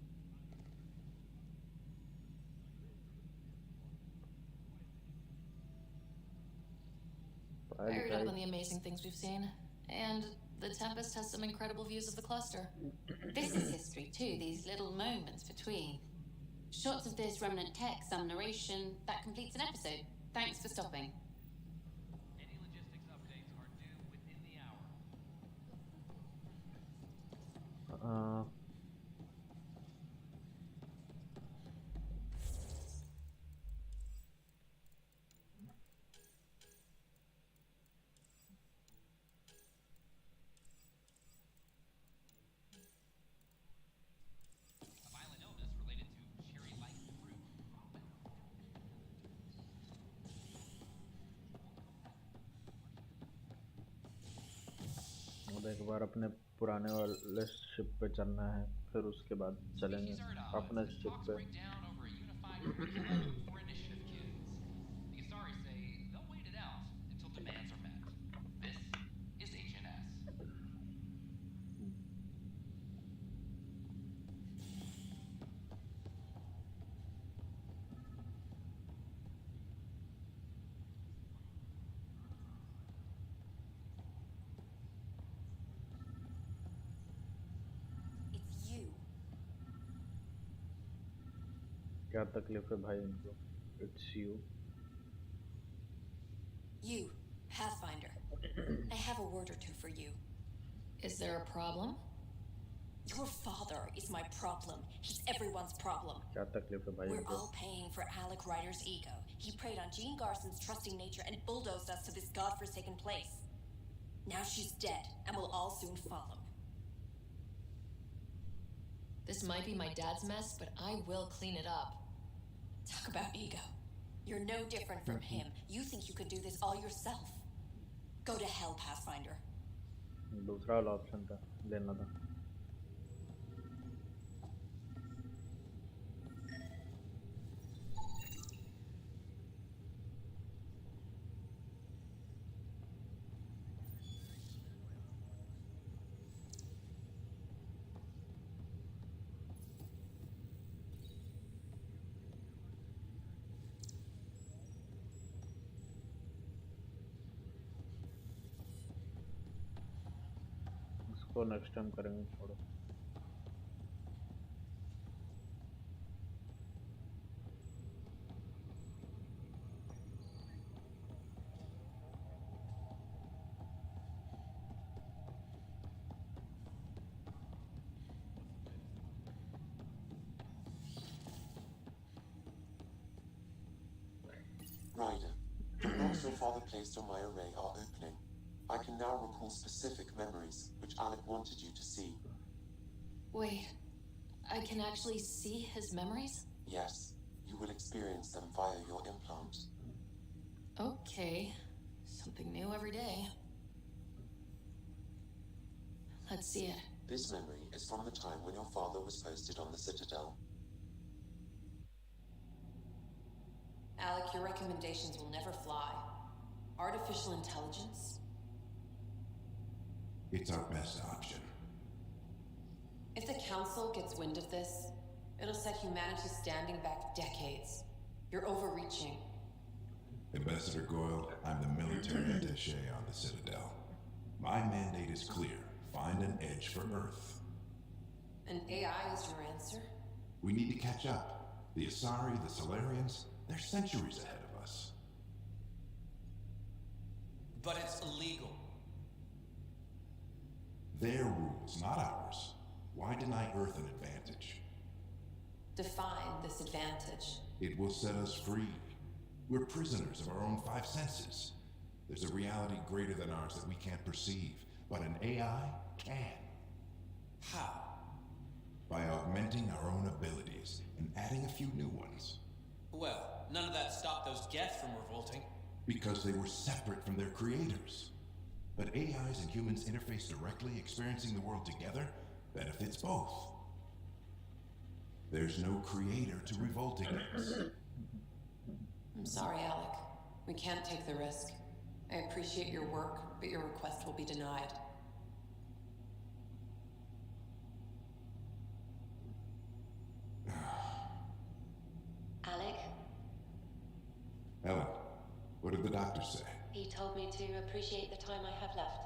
I read up on the amazing things we've seen, and the Tempest has some incredible views of the cluster. This is history too, these little moments between. Shots of this remnant tech, some narration, that completes an episode. Thanks for stopping. Any logistics updates are due within the hour. A violent illness related to cherry-like fruit. और एक बार अपने पुराने वाले ship पे चलना है, फिर उसके बाद चलेंगे अपने शिप पे. For initiative, kids. The Asari say they'll wait it out until demands are met. This is HNS. क्या तकलीफ है भाई इनको? It's you. You, Pathfinder. I have a word or two for you. Is there a problem? Your father is my problem. He's everyone's problem. क्या तकलीफ है भाई We're इनको? all paying for Alec Ryder's ego. He preyed on Jean Garson's trusting nature and bulldozed us to this godforsaken place. Now she's dead, and we'll all soon follow. This might be my dad's mess, but I will clean it up. Talk about ego. You're no different from him. You think you could do this all yourself. Go to hell, Pathfinder. दूसरा वाला option था, लेना था. इसको next time करेंगे, छोड़ो. Ryder, the blocks your father placed on my array are opening. I can now recall specific memories, which Alec wanted you to see. Wait, I can actually see his memories? Yes, you will experience them via your implant. Okay, something new every day. Let's see it. This memory is from the time when your father was posted on the Citadel. Alec, your recommendations will never fly. Artificial intelligence? It's our best option. If the Council gets wind of this, it'll set humanity standing back decades. You're overreaching. Ambassador Goyle, I'm the military attaché on the Citadel. My mandate is clear. Find an edge for Earth. And AI is your answer? We need to catch up. The Asari, the Solarians, they're centuries ahead of us. But it's illegal. Their rules, not ours. Why deny Earth an advantage? Define this advantage. It will set us free. We're prisoners of our own five senses. There's a reality greater than ours that we can't perceive, but an AI can. How? By augmenting our own abilities and adding a few new ones. Well, none of that stopped those Geth from revolting. Because they were separate from their creators. But AIs and humans interface directly, experiencing the world together benefits both. There's no creator to revolt against. I'm sorry, Alec. We can't take the risk. I appreciate your work, but your request will be denied. Alec? Ellen, what did the doctor say? He told me to appreciate the time I have left.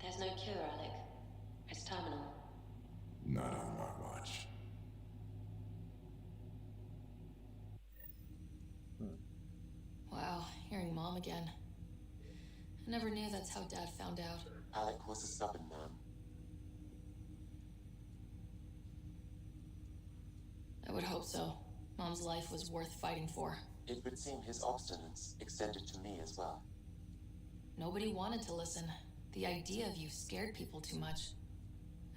There's no cure, Alec. It's terminal. Not on my watch. Wow, hearing Mom again. I never knew that's how Dad found out. Alec was a stubborn man. I would hope so. Mom's life was worth fighting for. It would seem his obstinance extended to me as well. Nobody wanted to listen. The idea of you scared people too much.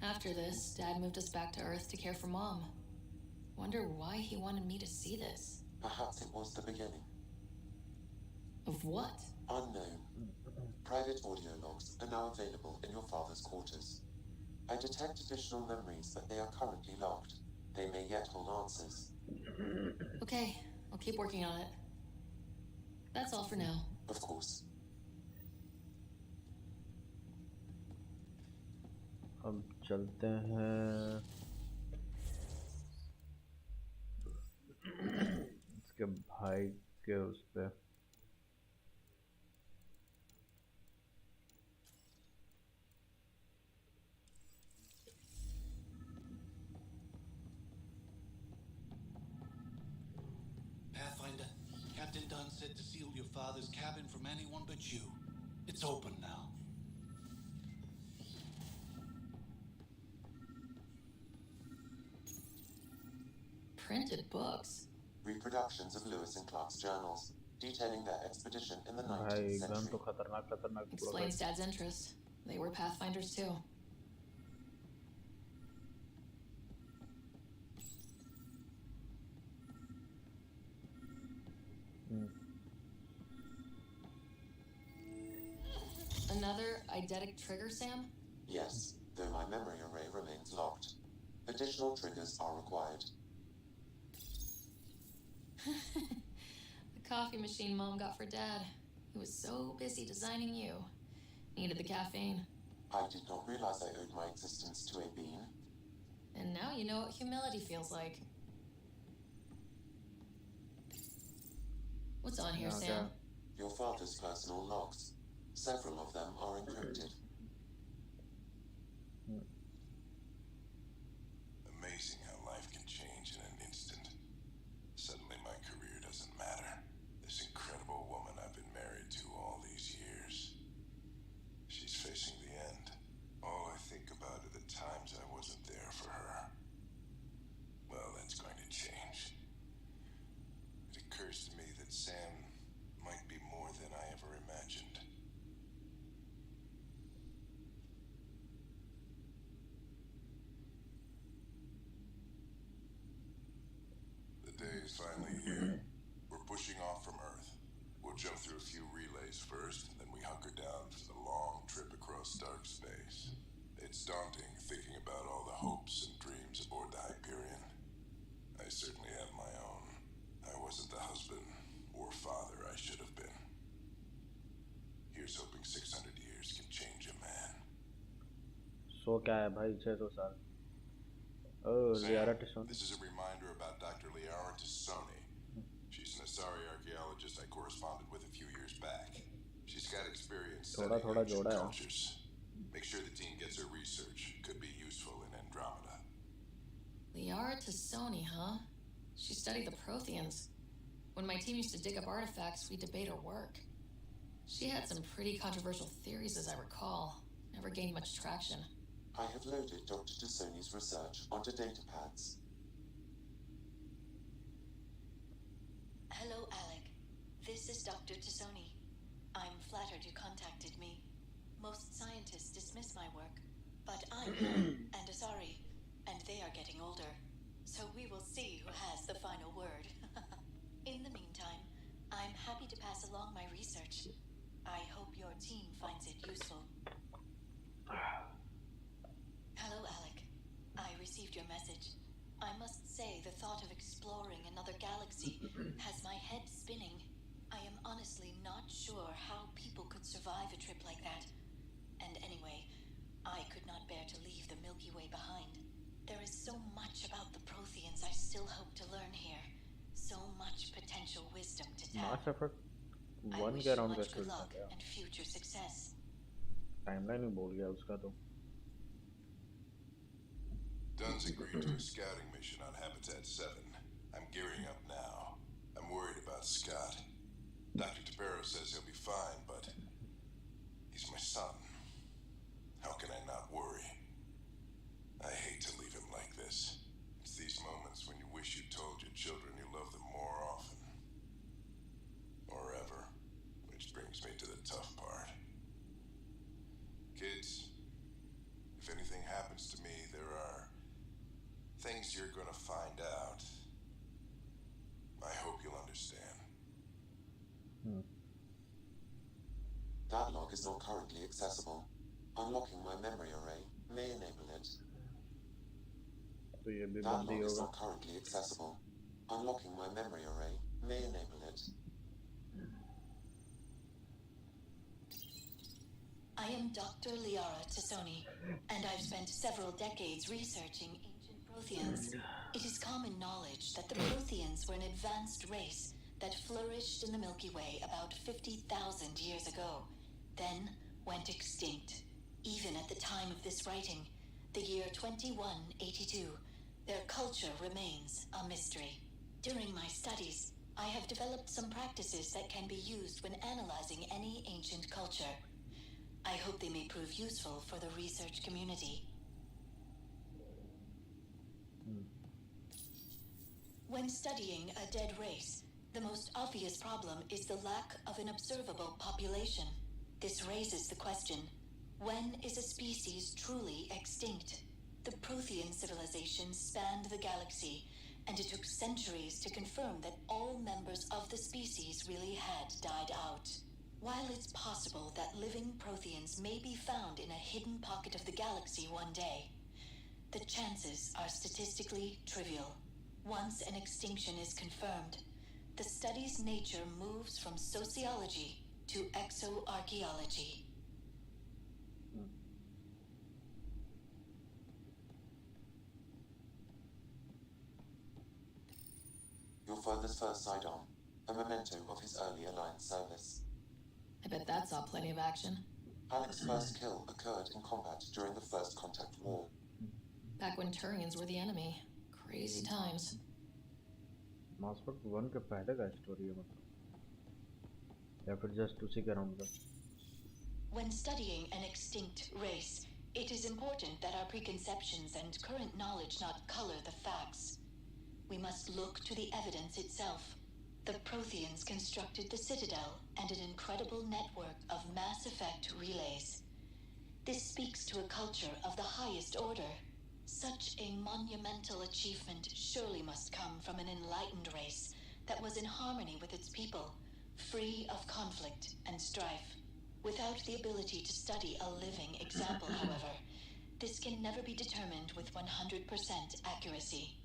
After this, Dad moved us back to Earth to care for Mom. Wonder why he wanted me to see this. Perhaps it was the beginning. Of what? Unknown. Private audio logs are now available in your father's quarters. I detect additional memories, but they are currently locked. They may yet hold answers. Okay, I'll keep working on it. That's all for now. Of course. अब चलते हैं इसके भाई के उस पे. said to seal your father's cabin from anyone but you. It's open now. Printed books. Reproductions of Lewis and Clark's journals, detailing their expedition in the 19th भाई gun तो century. खतरनाक Explains Dad's interest. They were Pathfinders too. Another eidetic trigger, Sam? Yes, though my memory array remains locked. Additional triggers are required. The coffee machine Mom got for Dad. He was so busy designing you. Needed the caffeine. I did not realize I owed my existence to a bean. And now you know what humility feels like. What's on here, Sam? Your father's personal logs. Several of them are encrypted. Amazing how life can change in an instant. Suddenly my career doesn't matter. This incredible woman I've been married to all these years. She's facing the end. All I think about are the times I wasn't there for her. Well, that's going to change. It occurs to me that Sam might be more than I ever imagined. The day is finally here. We're pushing off from Earth. We'll jump through a few relays first, and then we hunker down for the long trip across dark space. It's daunting thinking about all the hopes and dreams aboard the Hyperion. I certainly have my own. I wasn't the husband or father I should have been. Here's hoping 600 years can change a man. सो क्या है भाई 600 साल? Oh, Liara Tishon. This is a reminder about Dr. Liara Tissoni. She's an Asari archaeologist I corresponded with a few years back. She's got experience studying ancient cultures. Make sure the team gets her research. Could be useful in Andromeda. Liara Tissoni, huh? She studied the Protheans. When my team used to dig up artifacts, we'd debate her work. She had some pretty controversial theories, as I recall. Never gained much traction. I have loaded Dr. Tissoni's research onto datapads. Hello, Alec. This is Dr. Tissoni. I'm flattered you contacted me. Most scientists dismiss my work, but I'm young and Asari, and they are getting older. So we will see who has the final word. In the meantime, I'm happy to pass along my research. I hope your team finds it useful. Hello, Alec. I received your message. I must say the thought of exploring another galaxy has my head spinning. I am honestly not sure how people could survive a trip like that. And anyway, I could not bear to leave the Milky Way behind. There is so much about the Protheans I still hope to learn here. So much potential wisdom to tap. Mass Effect I 1 wish के you around much का good story था luck क्या? and future success. Timeline ही बोल गया उसका तो. Dunn's agreed to a scouting mission on Habitat 7. I'm gearing up now. I'm worried about Scott. Dr. Tapero says he'll be fine, but he's my son. How can I not worry? I hate to leave him like this. It's these moments when you wish you told your children you love them more often. Or ever. Which brings me to the tough part. Kids, if anything happens to me, there are things you're gonna find out. I hope you'll understand. That log is not currently accessible. Unlocking my memory array may enable it. तो ये भी That बंदी log is होगा. not currently accessible. Unlocking my memory array may enable it. I am Dr. Liara Tissoni, and I've spent several decades researching ancient Protheans. It is common knowledge that the Protheans were an advanced race that flourished in the Milky Way about 50,000 years ago, then went extinct. Even at the time of this writing, the year 2182, their culture remains a mystery. During my studies, I have developed some practices that can be used when analyzing any ancient culture. I hope they may prove useful for the research community. When studying a dead race, the most obvious problem is the lack of an observable population. This raises the question, when is a species truly extinct? The Prothean civilization spanned the galaxy, and it took centuries to confirm that all members of the species really had died out. While it's possible that living Protheans may be found in a hidden pocket of the galaxy one day, the chances are statistically trivial. Once an extinction is confirmed, the study's nature moves from sociology to exoarchaeology. Your father's first Sidon, a memento of his early Alliance service. I bet that saw plenty of action. Alec's first kill occurred in combat during the First Contact War. Back when Turians were the enemy. Crazy times. Mass effect 1 के पहले का story है मतलब या फिर just उसी के around का. When studying an extinct race, it is important that our preconceptions and current knowledge not color the facts. We must look to the evidence itself. The Protheans constructed the Citadel and an incredible network of mass effect relays. This speaks to a culture of the highest order. Such a monumental achievement surely must come from an enlightened race that was in harmony with its people, free of conflict and strife. Without the ability to study a living example, however, this can never be determined with 100% accuracy.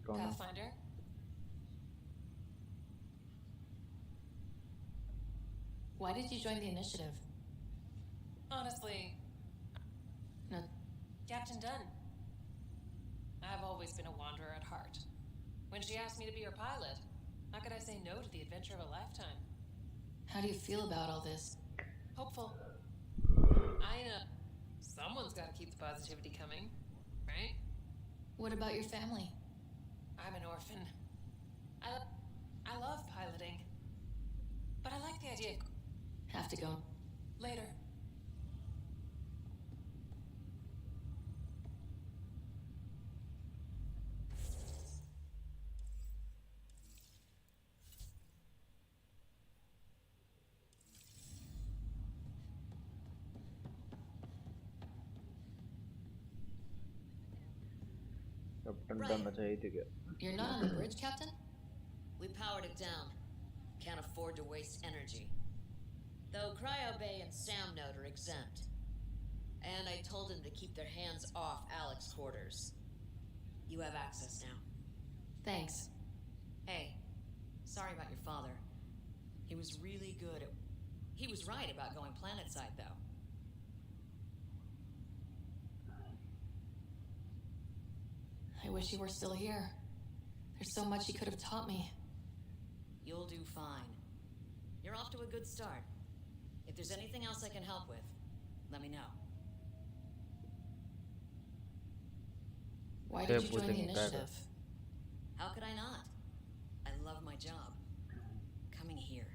Pathfinder? Why did you join the initiative? Honestly, No. Captain Dunn. I've always been a wanderer at heart. When she asked me to be her pilot, how could I say no to the adventure of a lifetime? How do you feel about all this? Hopeful. I know. Someone's got to keep the positivity coming, right? What about your family? I'm an orphan. I love piloting. But I like the idea of... Have to go. Later. You're not on the bridge, Captain? We powered it down. Can't afford to waste energy. Though Cryo Bay and Sam Note are exempt. And I told them to keep their hands off Alec's quarters. You have access now. Thanks. Hey, sorry about your father. He was really good at... He was right about going planetside, though. I wish you were still here. There's so much you could have taught me. You'll do fine. You're off to a good start. If there's anything else I can help with, let me know. Why did you join the initiative? How could I not? I love my job. Coming here.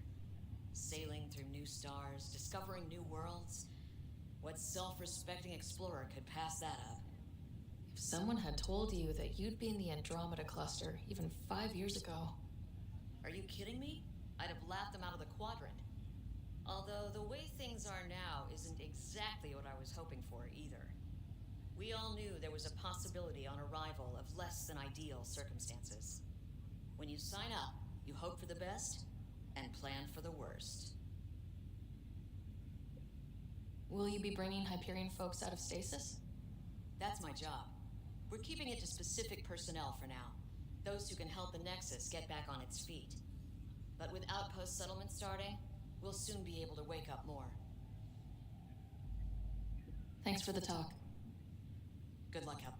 Sailing through new stars, discovering new worlds. What self-respecting explorer could pass that up? If someone had told you that you'd be in the Andromeda cluster even 5 years ago... Are you kidding me? I'd have laughed them out of the quadrant. Although the way things are now isn't exactly what I was hoping for either. We all knew there was a possibility on arrival of less than ideal circumstances. When you sign up, you hope for the best and plan for the worst. Will you be bringing Hyperion folks out of stasis? That's my job. We're keeping it to specific personnel for now. Those who can help the Nexus get back on its feet. But with outpost settlement starting, we'll soon be able to wake up more. Thanks Thanks for the talk. Good luck out.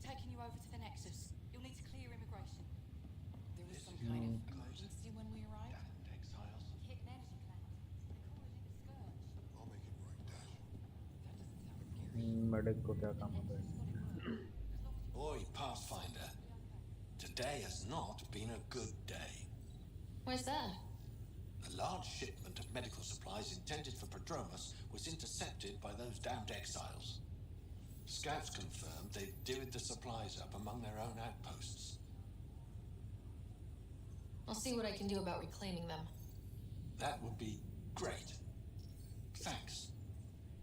Taking you over to the Nexus. You'll need to clear immigration. There was some kind of emergency when we arrived. Exiles. Hit an energy plant. They're calling it a scourge. I'll make it right, Dash. Medic को क्या काम होता है? Boy, Pathfinder. Today has not been a good day. Why's that? A large shipment of medical supplies intended for Prodromus was intercepted by those damned exiles. Scouts confirmed they'd divvied the supplies up among their own outposts. I'll see what I can do about reclaiming them. That would be great. Thanks.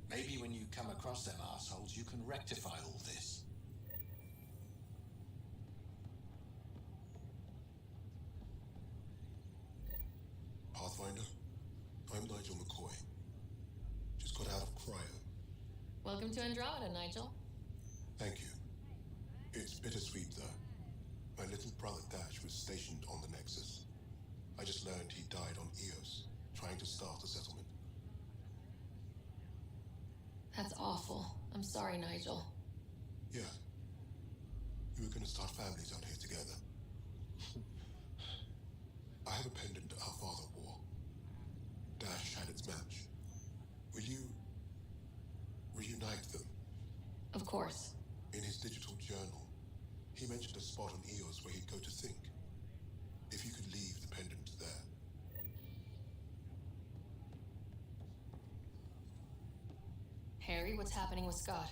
Maybe when you come across them assholes, you can rectify all this. Pathfinder, I'm Nigel McCoy. Just got out of cryo. Welcome to Andromeda, Nigel. Thank you. It's bittersweet, though. My little brother Dash was stationed on the Nexus. I just learned he died on Eos, trying to start a settlement. That's awful. I'm sorry, Nigel. Yeah. We were gonna start families out here together. I have a pendant our father wore. Dash had its match. Will you reunite them? Of course. In his digital journal, he mentioned a spot on Eos where he'd go to think. If you could leave the pendant there. Harry, what's happening with Scott?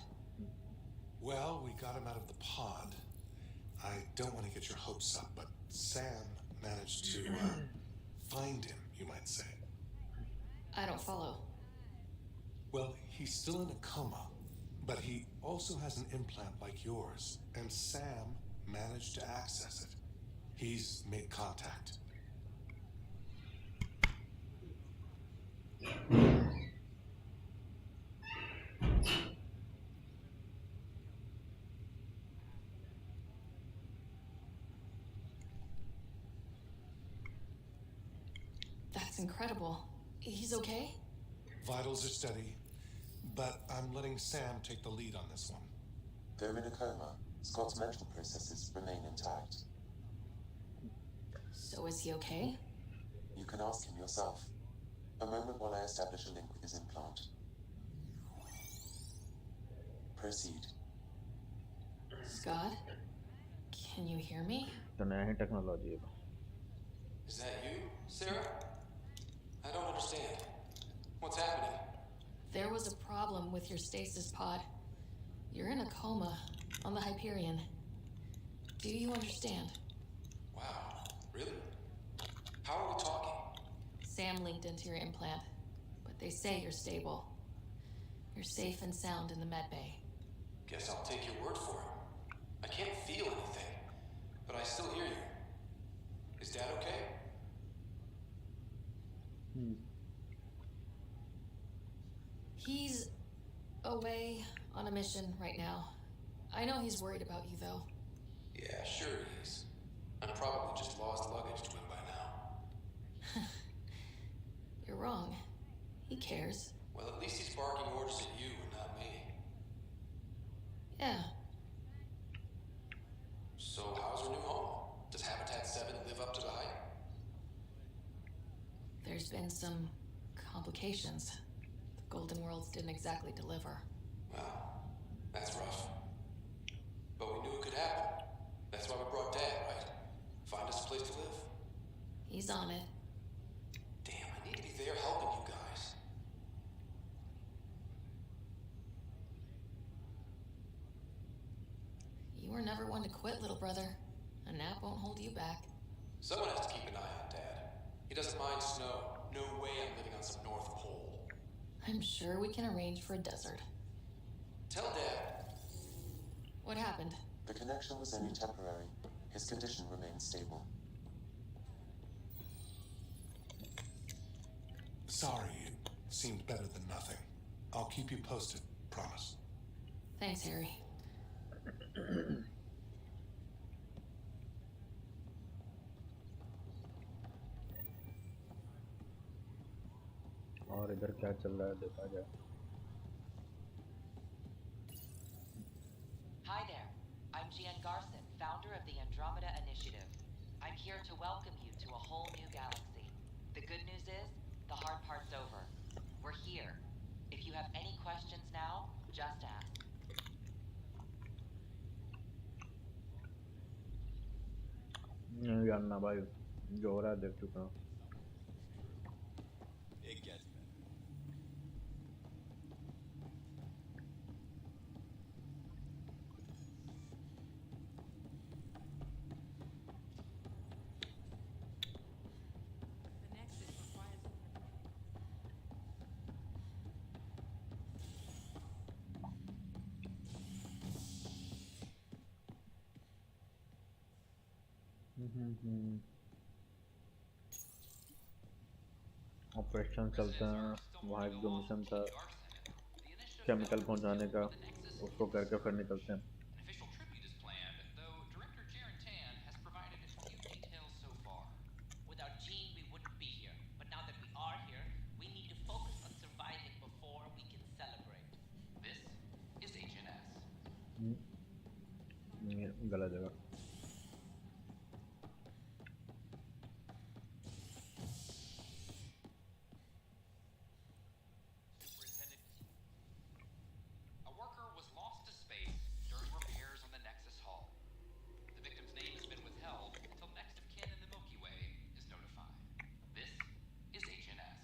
Well, we got him out of the pod. I don't want to get your hopes up, but Sam managed to find him, you might say. I don't follow. Well, he's still in a coma, but he also has an implant like yours, and Sam managed to access it. He's made contact. That's incredible. He's okay? Vitals are steady, but I'm letting Sam take the lead on this one. Though in a coma, Scott's mental processes remain intact. So is he okay? You can ask him yourself. A moment while I establish a link with his implant. Proceed. Scott? Can you hear me? तो नया ही technology है. Is that you, Sarah? I don't understand. What's happening? There was a problem with your stasis pod. You're in a coma on the Hyperion. Do you understand? Wow, really? How are we talking? Sam linked into your implant, but they say you're stable. You're safe and sound in the medbay. Guess I'll take your word for it. I can't feel anything, but I still hear you. Is Dad okay? He's away on a mission right now. I know he's worried about you, though. Yeah, sure he is. I'm probably just lost luggage to him by now. You're wrong. He cares. Well, at least he's barking orders at you and not me. Yeah. So how's her new home? Does Habitat 7 live up to the hype? There's been some complications. The Golden Worlds didn't exactly deliver. Well, that's rough. But we knew it could happen. That's why we brought Dad, right? Find us a place to live. He's on it. Damn, I need to be there helping you guys. You were never one to quit, little brother. A nap won't hold you back. Someone has to keep an eye on Dad. He doesn't mind snow. No way I'm living on some North Pole. I'm sure we can arrange for a desert. Tell Dad. What happened? The connection was only temporary. His condition remains stable. Sorry, it seemed better than nothing. I'll keep you posted, promise. Thanks, Harry. और इधर क्या चल रहा है देखा जाए. Hi there. I'm Jan Garson, founder of the Andromeda Initiative. I'm here to welcome you to a whole new galaxy. The good news is, the hard part's over. We're here. If you have any questions now, just ask. नहीं जानना भाई, जो हो रहा है देख चुका हूँ. It gets better. The Nexus requires operation चलते हैं. वहाँ एक जो मिशन था केमिकल पहुँचाने का, उसको करके फिर निकलते हैं. An official tribute is planned, though director Jaren Tan has provided few details so far. Without Jean, we wouldn't be here. But now that we are here, we need to focus on surviving before we can celebrate. This is HNS. गलत जगह. A worker was lost to space during repairs on the Nexus hull. The victim's name has been withheld until next of kin in the Milky Way is notified. This is HNS.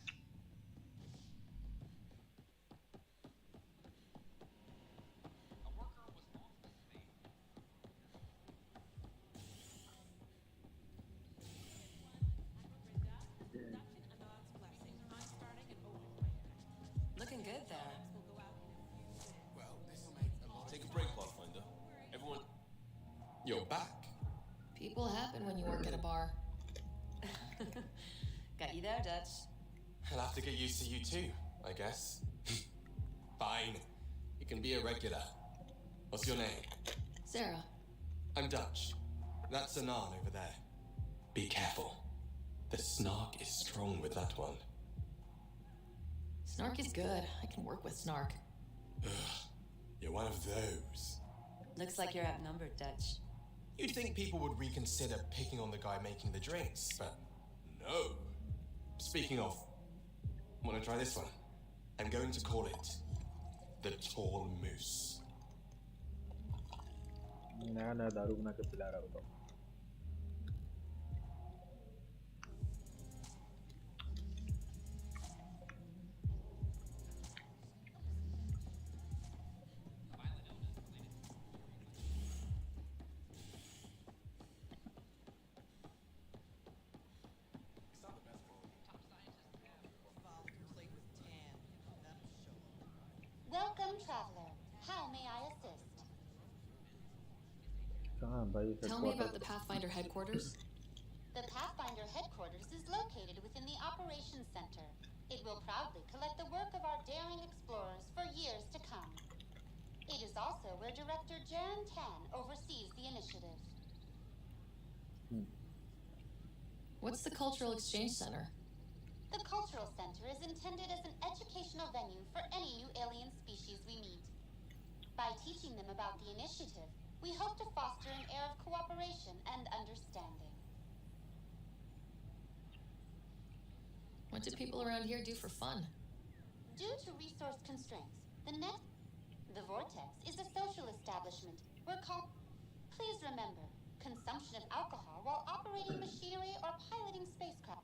A worker was lost to space. Looking good there. Well, this'll make a lot. Take a break, Pathfinder. Everyone... You're back. People happen when you work at a bar. Got you there, Dutch. I'll have to get used to you too, I guess. Fine. You can be a regular. What's your name? Sarah. I'm Dutch. That's Anan over there. Be careful. The snark is strong with that one. Snark is good. I can work with Snark. Ugh, you're one of those. Looks like you're outnumbered, Dutch. You'd think people would reconsider picking on the guy making the drinks, but no. Speaking of, wanna try this one? I'm going to call it the Tall Moose. नया नया दारू बना के पिला रहा होता. Welcome, traveler. How may I assist? कहाँ भाई? Tell me about the Pathfinder headquarters. The Pathfinder headquarters is located within the Operations Center. It will proudly collect the work of our daring explorers for years to come. It is also where Director Jaren Tan oversees the initiative. What's the Cultural Exchange Center? The Cultural Center is intended as an educational venue for any new alien species we meet. By teaching them about the initiative, we hope to foster an air of cooperation and understanding. What do people around here do for fun? Due to resource constraints, the Vortex is a social establishment. Please remember, consumption of alcohol while operating machinery or piloting spacecraft.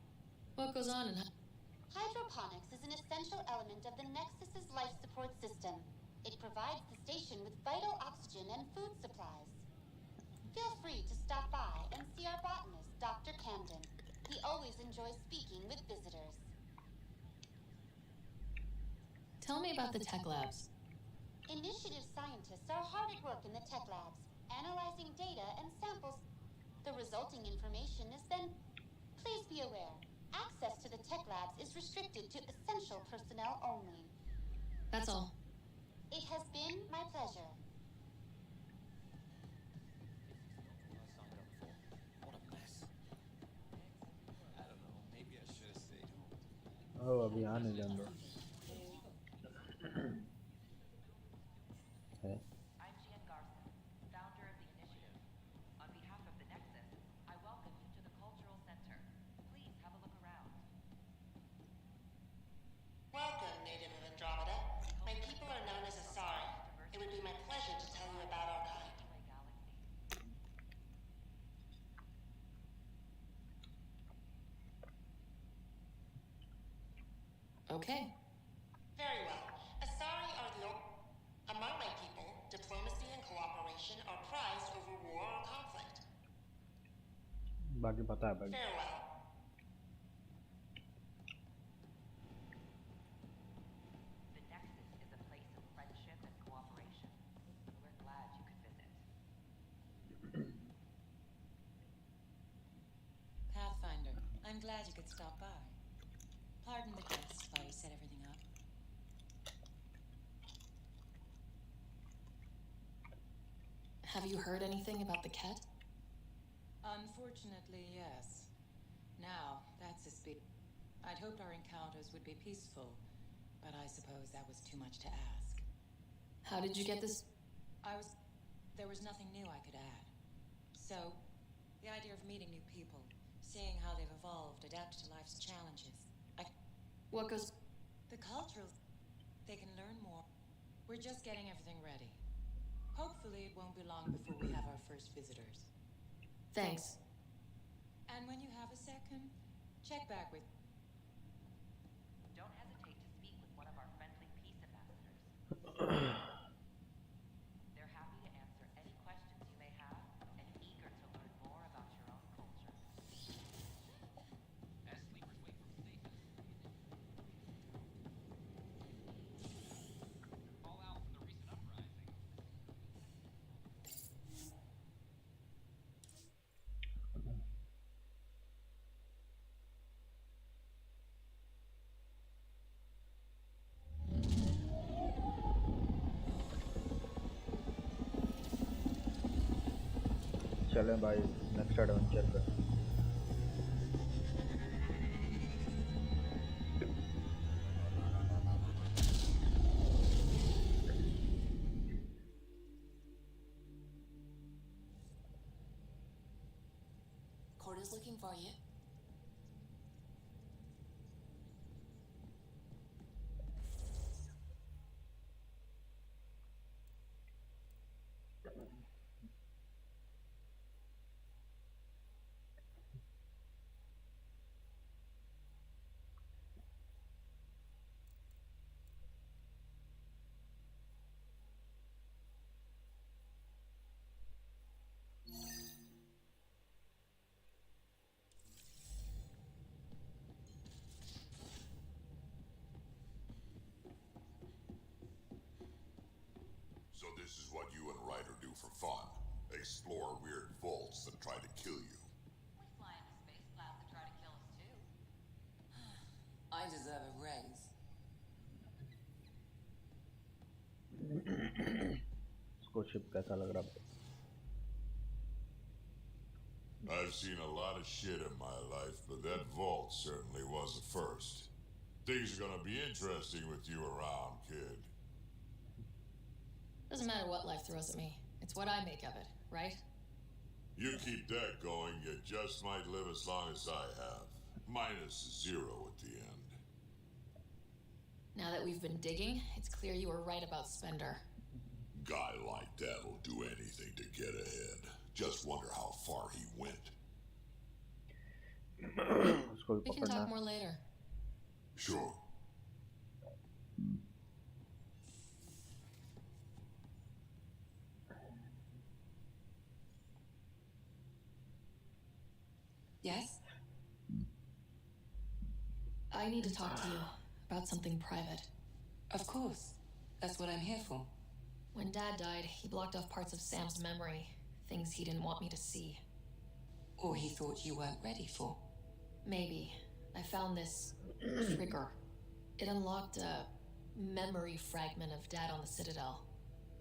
What goes on in... Hydroponics is an essential element of the Nexus's life support system. It provides the station with vital oxygen and food supplies. Feel free to stop by and see our botanist, Dr. Camden. He always enjoys speaking with visitors. Tell me about the tech labs. Initiative scientists are hard at work in the tech labs, analyzing data and samples. The resulting information is then... Please be aware, access to the tech labs is restricted to essential personnel only. That's all. It has been my pleasure. What a mess. I don't know, maybe I should have stayed home. Oh, अभी आने जाऊंगा. है. I'm Gian Garson, founder of the initiative. On behalf of the Nexus, I welcome you to the Cultural Center. Please have a look around. Welcome, native of Andromeda. My people are known as Asari. It would be my pleasure to tell you about our kind. Okay. Very well. Asari are among my people, diplomacy and cooperation are prized over war or conflict. बाकी पता है बाकी. Farewell. The Nexus is a place of friendship and cooperation. We're glad you could visit. Pathfinder, I'm glad you could stop by. Pardon the guest while we set everything up. Have you heard anything about the Ket? Unfortunately, yes. Now, that's a speed. I'd hoped our encounters would be peaceful, but I suppose that was too much to ask. How did you get this? There was nothing new I could add. So, the idea of meeting new people, seeing how they've evolved, adapted to life's challenges. What goes... The cultural... They can learn more. We're just getting everything ready. Hopefully it won't be long before we have our first visitors. Thanks. And when you have a second, check back with... Don't hesitate to speak with one of our friendly peace ambassadors. They're happy to answer any questions you may have and eager to learn more about your own culture. As sleepers wait for station. Fallout from the recent uprising. चलें भाई next adventure पे. Corda's looking for you. So this is what you and Ryder do for fun. Explore weird vaults that try to kill you. We fly into space clouds that try to kill us too. I deserve a raise. इसको ship कैसा लग रहा है? I've seen a lot of shit in my life, but that vault certainly was a first. Things are gonna be interesting with you around, kid. Doesn't matter what life throws at me. It's what I make of it, right? You keep that going, you just might live as long as I have. Minus 0 at the end. Now that we've been digging, it's clear you were right about Spender. Guy like that'll do anything to get ahead. Just wonder how far he went. We can talk more later. Sure. Yes? I need to talk to you about something private. Of course. That's what I'm here for. When Dad died, he blocked off parts of Sam's memory, things he didn't want me to see. Or he thought you weren't ready for. Maybe. I found this trigger. It unlocked a memory fragment of Dad on the Citadel.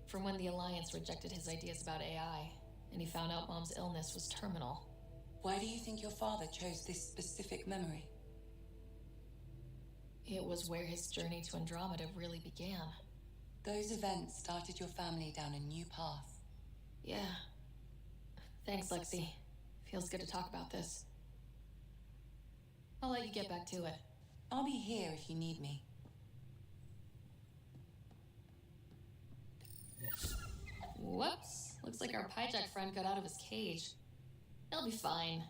From when the Alliance rejected his ideas about AI, and he found out Mom's illness was terminal. Why do you think your father chose this specific memory? It was where his journey to Andromeda really began. Those events started your family down a new path. Yeah. Thanks, Lexi. Feels good to talk about this. I'll let you get back to it. I'll be here if you need me. Whoops. Looks like our hijack friend got out of his cage. He'll be fine.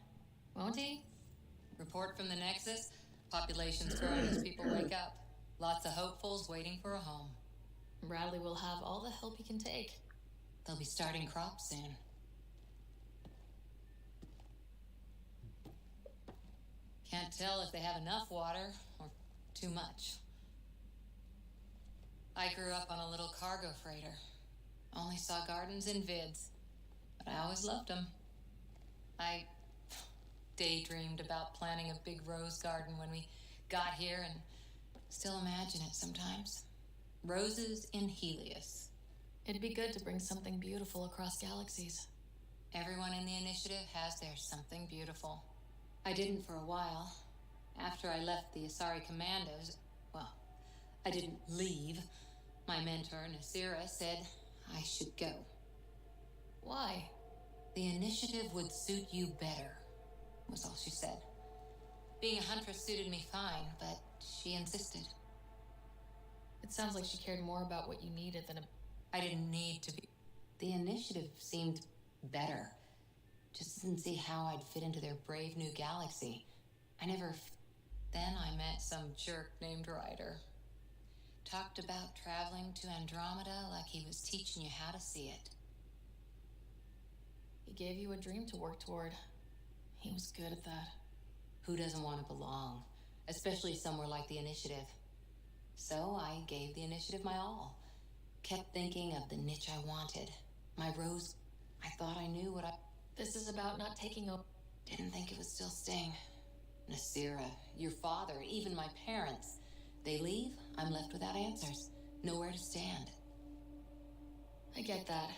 Won't he? Report from the Nexus. Population's growing as people wake up. Lots of hopefuls waiting for a home. Bradley will have all the help he can take. They'll be starting crops soon. Can't tell if they have enough water or too much. I grew up on a little cargo freighter. Only saw gardens in vids, but I always loved them. I daydreamed about planting a big rose garden when we got here and still imagine it sometimes. Roses in Helios. It'd be good to bring something beautiful across galaxies. Everyone in the initiative has their something beautiful. I didn't for a while. After I left the Asari Commandos, well, I didn't leave. My mentor, Nasira, said I should go. Why? The initiative would suit you better, was all she said. Being a huntress suited me fine, but she insisted. It sounds like she cared more about what you needed than I didn't need to be. The initiative seemed better. Just didn't see how I'd fit into their brave new galaxy. Then I met some jerk named Ryder. Talked about traveling to Andromeda like he was teaching you how to see it. He gave you a dream to work toward. He was good at that. Who doesn't want to belong? Especially somewhere like the Initiative. So I gave the Initiative my all. Kept thinking of the niche I wanted. My rose. I thought I knew what I... This is about not taking a... Didn't think it would still sting. Nasira, your father, even my parents. They leave, I'm left without answers. Nowhere to stand. I get that.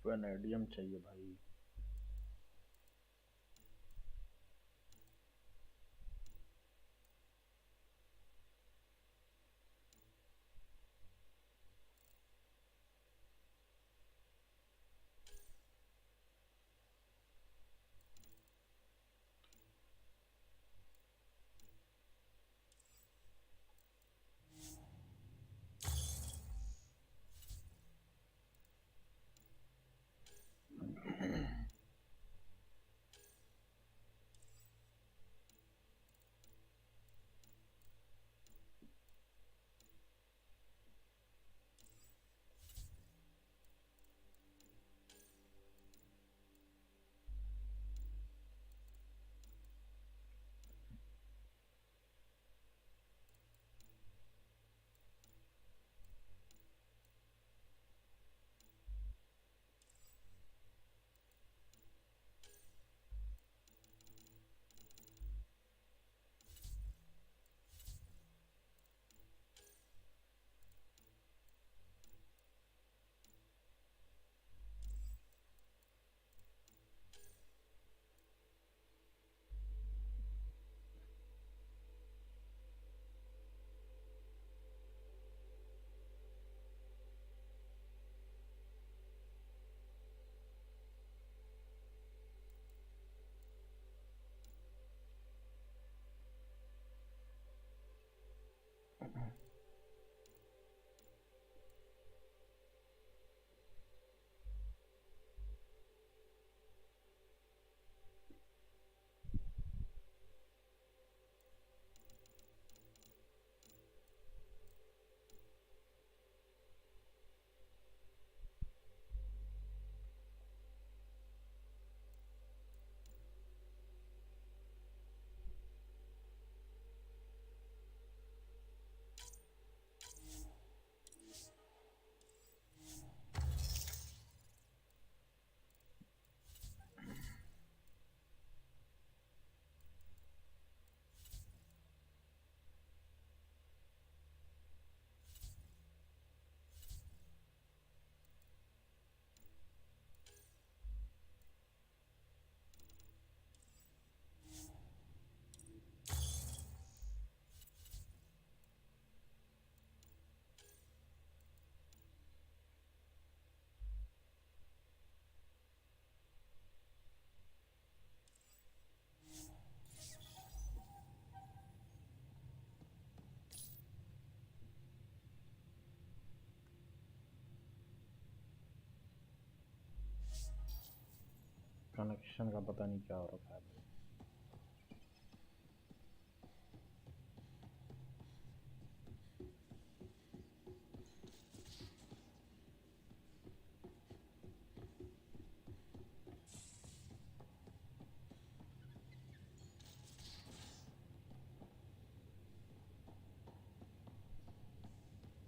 Vanadium चाहिए भाई। Connection का पता नहीं क्या हो रखा है भाई।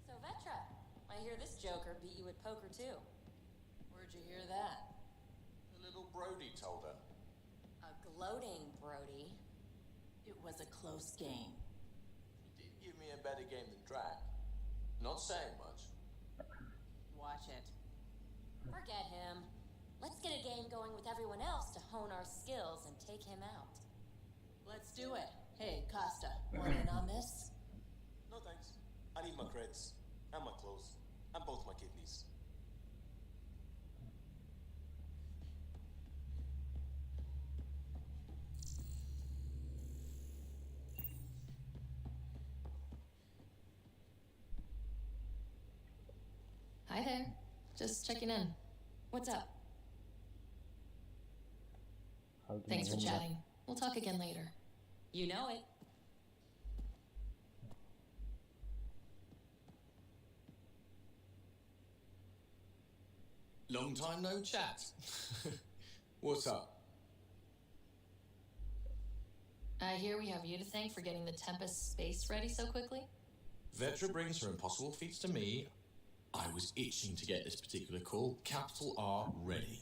So, Vetra, I hear this joker beat you at poker too. Where'd you hear that? The little Brody told her. A gloating Brody. It was a close game. He did give me a better game than Drac. Not saying much. Watch it. Forget him. Let's get a game going with everyone else to hone our skills and take him out. Let's do it. Hey, Costa, want in on this? No thanks. I need my creds. And my clothes. And both my kidneys. Hi there. Just checking in. What's up? Thanks for chatting. We'll talk again later. You know it. Long time no chat. What's up? I hear we have you to thank for getting the Tempest space ready so quickly. Vetra brings her impossible feats to me. I was itching to get this particular call. Capital R ready.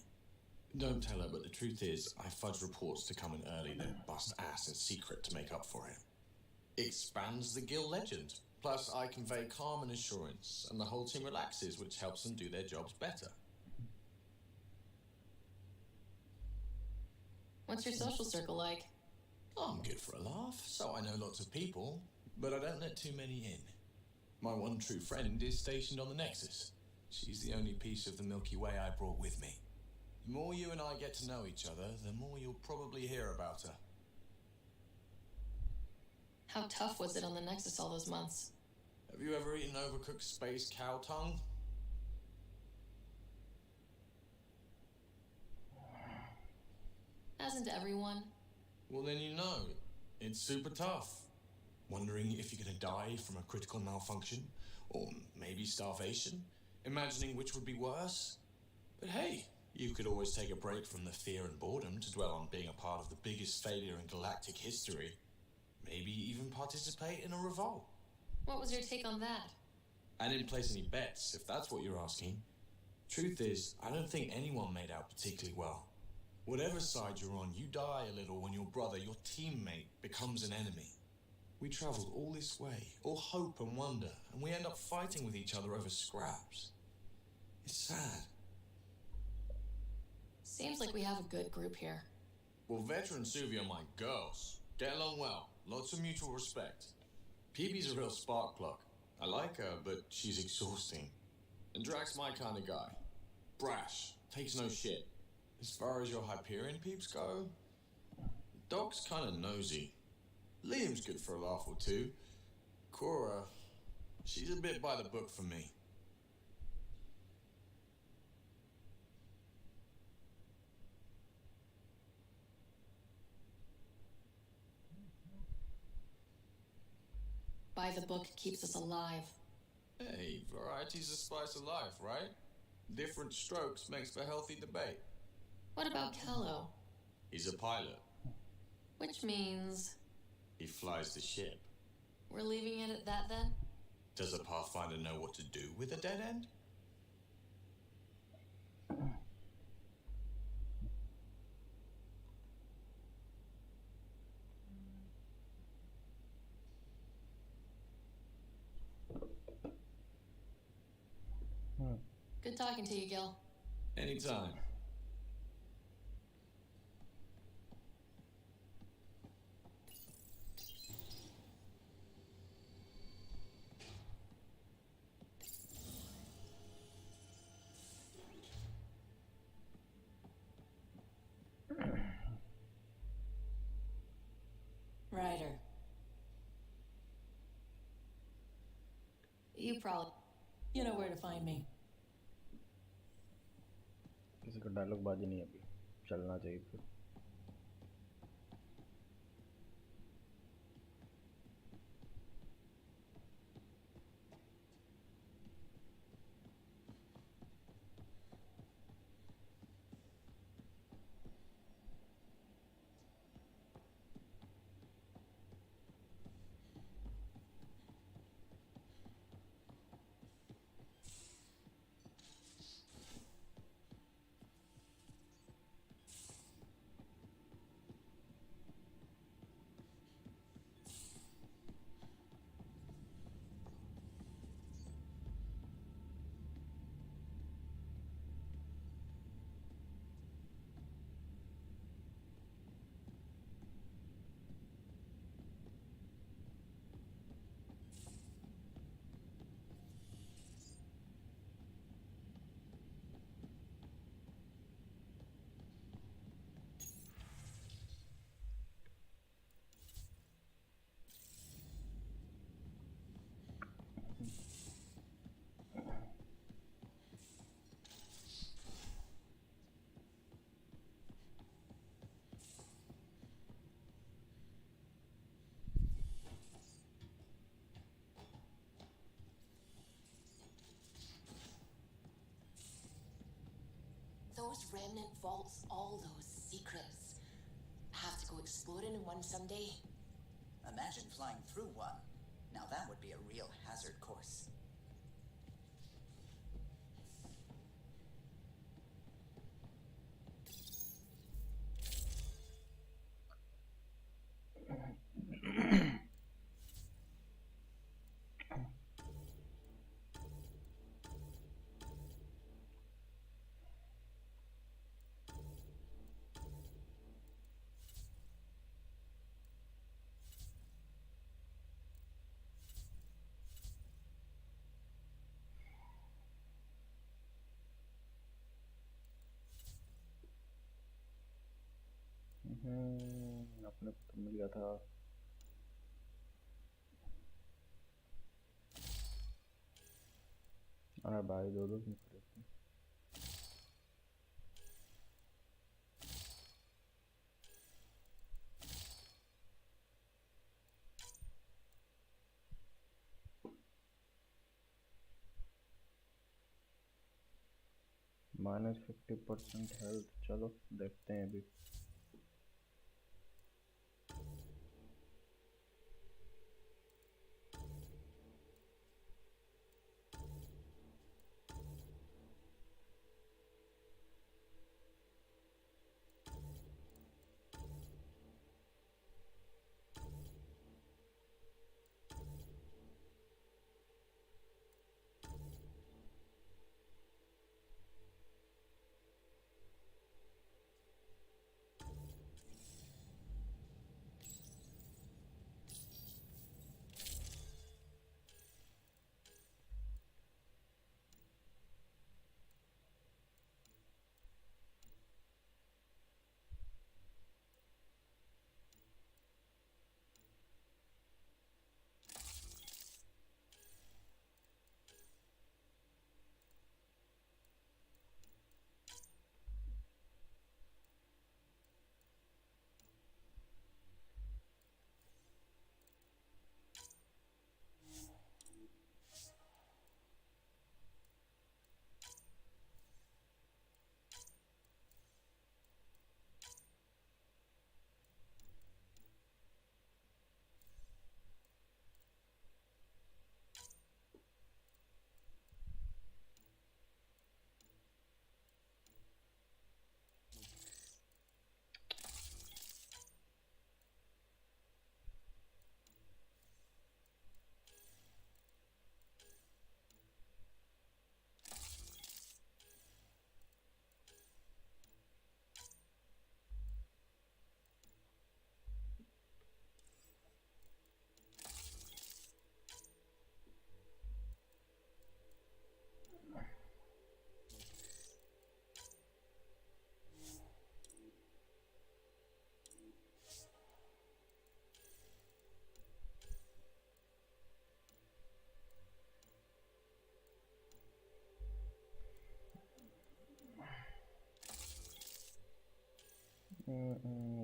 Don't tell her, but the truth is, I fudge reports to come in early, then bust ass in secret to make up for it. Expands the guild legend. Plus, I convey calm and assurance, and the whole team relaxes, which helps them do their jobs better. What's your social circle like? I'm good for a laugh, so I know lots of people, but I don't let too many in. My one true friend is stationed on the Nexus. She's the only piece of the Milky Way I brought with me. The more you and I get to know each other, the more you'll probably hear about her. How tough was it on the Nexus all those months? Have you ever eaten overcooked space cow tongue? Hasn't everyone? Well, then you know. It's super tough. Wondering if you're gonna die from a critical malfunction, or maybe starvation, imagining which would be worse. But hey, you could always take a break from the fear and boredom to dwell on being a part of the biggest failure in galactic history. Maybe even participate in a revolt. What was your take on that? I didn't place any bets, if that's what you're asking. Truth is, I don't think anyone made out particularly well. Whatever side you're on, you die a little when your brother, your teammate, becomes an enemy. We traveled all this way, all hope and wonder, and we end up fighting with each other over scraps. It's sad. Seems like we have a good group here. Well, Veteran and Suvi are my girls. Get along well. Lots of mutual respect. PB's a real spark plug. I like her, but she's exhausting. And Drax's my kind of guy. Brash. Takes no shit. As far as your Hyperion peeps go, Doc's kind of nosy. Liam's good for a laugh or two. Cora, she's a bit by the book for me. By the book keeps us alive. Hey, variety's the spice of life, right? Different strokes makes for healthy debate. What about Kello? He's a pilot. Which means... He flies the ship. We're leaving it at that then? Does a Pathfinder know what to do with a dead end? Good talking to you, Gil. Anytime. Ryder. You probably... You know where to find me. किसी का dialogue बाजी नहीं अभी चलना चाहिए फिर Those remnant vaults, all those secrets. Have to go exploring in one someday. Imagine flying through one. Now that would be a real hazard course. अपने को तो मिल गया था। अरे भाई दो दो क्यों खरीद थे? -50% हेल्थ, चलो देखते हैं अभी।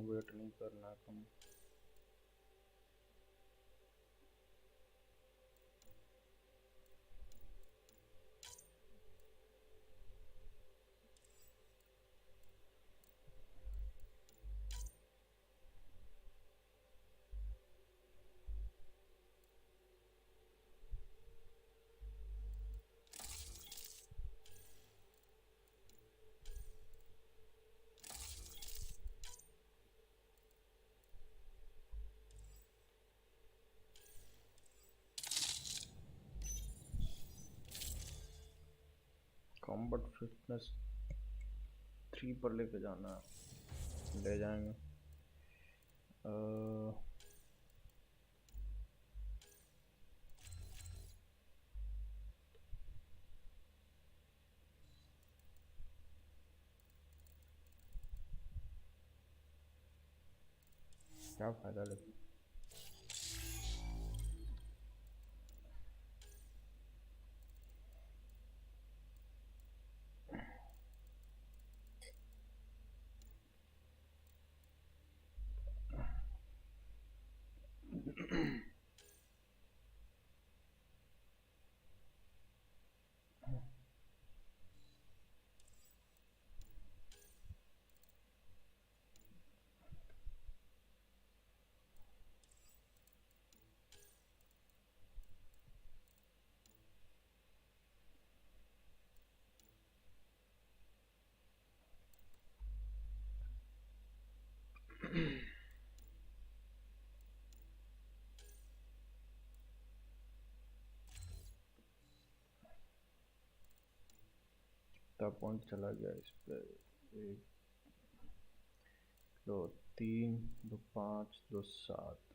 वेट नहीं करना कम। कॉम्बैट फिटनेस 3 पर लेके जाना है, ले जाएंगे। क्या फायदा लेकिन। कितना पॉइंट चला गया इस पे? 1 2 3 2 5 2 7।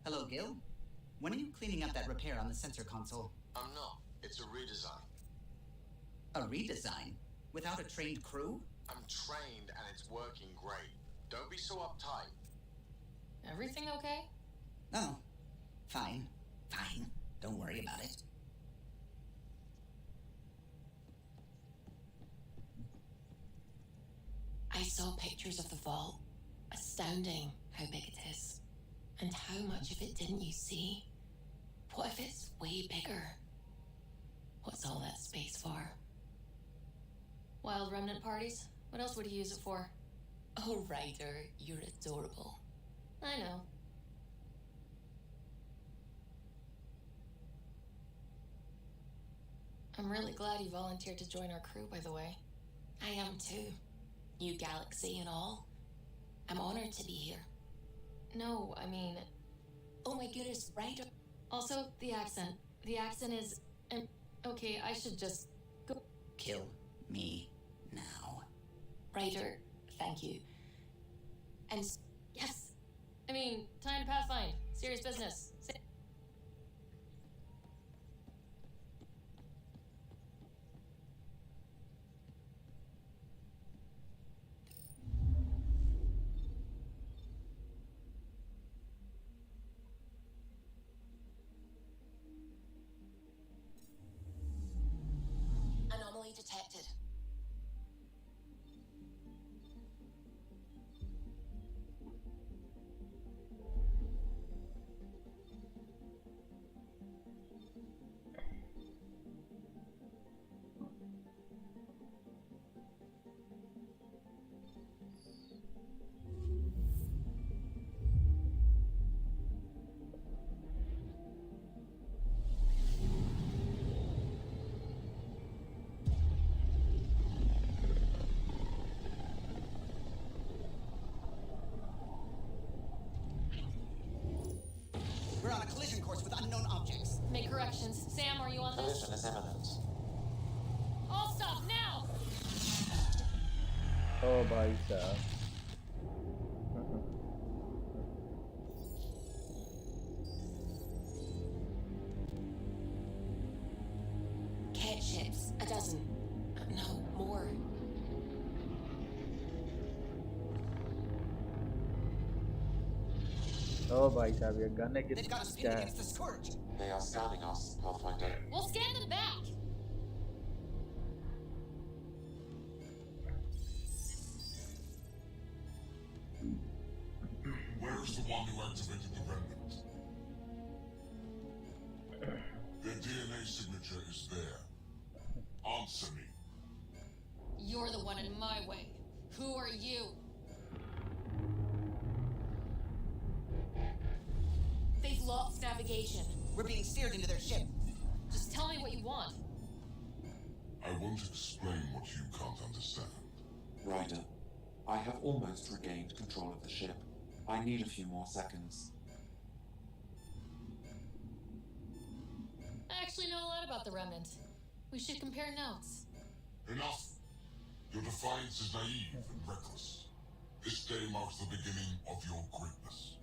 Hello, Gil. When are you cleaning up that repair on the sensor console? I'm not. It's a redesign. A redesign? Without a trained crew? I'm trained and it's working great. Don't be so uptight. Everything okay? Oh, fine. Fine. Don't worry about it. I saw pictures of the vault. Astounding how big it is. And how much of it didn't you see? What if it's way bigger? What's all that space for? Wild remnant parties? What else would you use it for? Oh, Ryder, you're adorable. I know. I'm really glad you volunteered to join our crew, by the way. I am too. New galaxy and all. I'm honored to be here. No, I mean... Oh my goodness, Ryder. Also, the accent. The accent is... okay, I should just... go... Kill me now. Ryder, thank you. And... Yes! I mean, time to pathfind. Serious business. Anomaly detected. We're on a collision course with unknown objects. Make corrections. Sam, are you on this? Collision is imminent. All stop now! Oh, भाई साहब. Cat ships, a dozen. No, more. Oh, भाई साहब, ये gun है They've got us pinned against the scourge. They are scanning us, Pathfinder. We'll scan them back! Where's the one who activated the remnant? Their DNA signature is there. Answer me. You're the one in my way. Who are you? They've lost navigation. We're being steered into their ship. Just tell me what you want. I won't explain what you can't understand. Ryder, I have almost regained control of the ship. I need a few more seconds. I actually know a lot about the Remnant. We should compare notes. Enough! Your defiance is naive and reckless. This day marks the beginning of your greatness.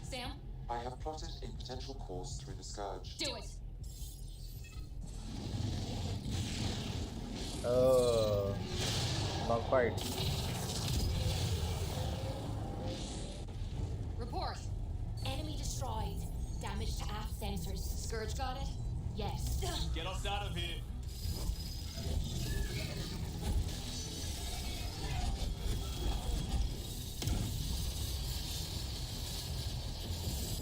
Sam? I have plotted a potential course through the Scourge. Do it! Oh, long fight. Report! Enemy destroyed. Damage to aft sensors. Scourge got it? Yes. Get us out of here.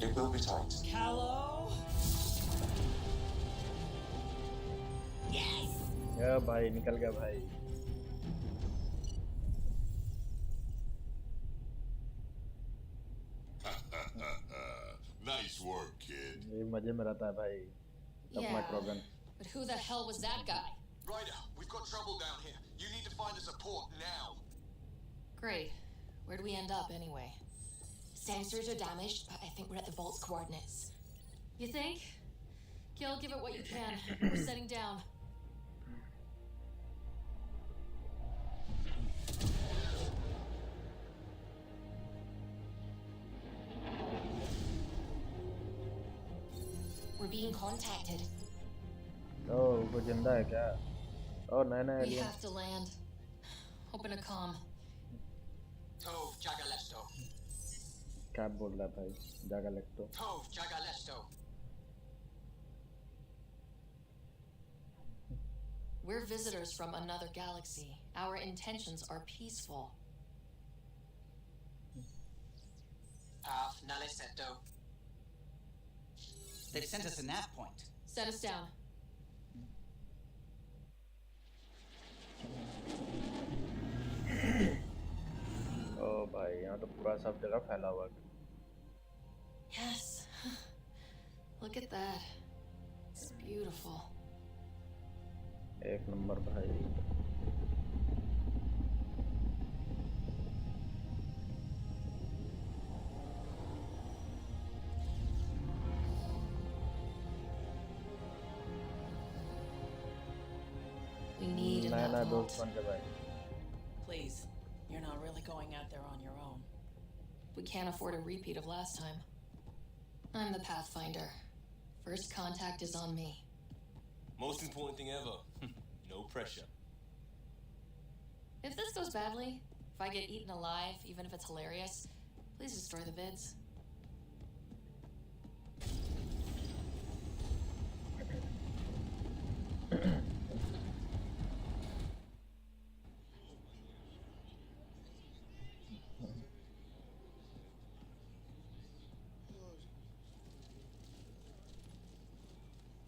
It will be tight. Callow? Yes! या भाई निकल गया भाई. ये मजे में रहता है भाई अपना Yeah, trogon but who the hell was that guy? Ryder, we've got trouble down here. You need to find us a port now. Great. Where do we end up anyway? Sensors are damaged, but I think we're at the vault's coordinates. You think? Gil, give it what you can. We're setting down. We're being contacted. ओह वो जिंदा है क्या और नया We alien have to land. Open a comm. Tove Jagalesto. क्या बोल रहा है भाई जागा लग तो Tove Jagalesto. We're visitors from another galaxy. Our intentions are peaceful. Path Naliseto. They've sent us a nav point. Set us down. ओ भाई यहाँ तो पूरा सब जगह फैला हुआ है Yes. Look at that. It's beautiful. एक नंबर भाई We need नया enough नया vault. दोस्त बन के भाई Please, you're not really going out there on your own. We can't afford a repeat of last time. I'm the Pathfinder. First contact is on me. Most important thing ever. No pressure. If this goes badly, if I get eaten alive, even if it's hilarious, please destroy the vids.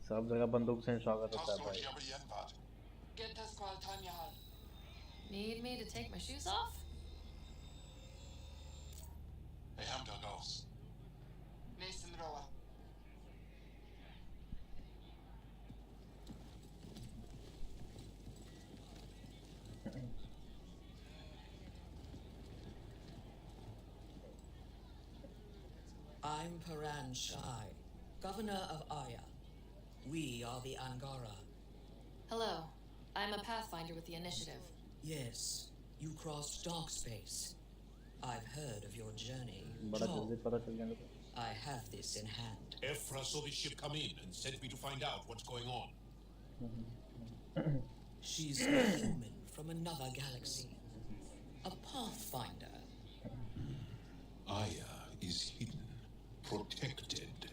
सब जगह बंदूक से स्वागत होता है भाई Need me to take my shoes off? I'm Paran Shai, Governor of Aya. We are the Angara. Hello. I'm a Pathfinder with the Initiative. Yes, you crossed dark space. I've heard of your journey. बड़ा Job, जल्दी पता चल गया I have this in hand. Ephra saw the ship come in and sent me to find out what's going on. She's a human from another galaxy. A Pathfinder. Aya is hidden, protected.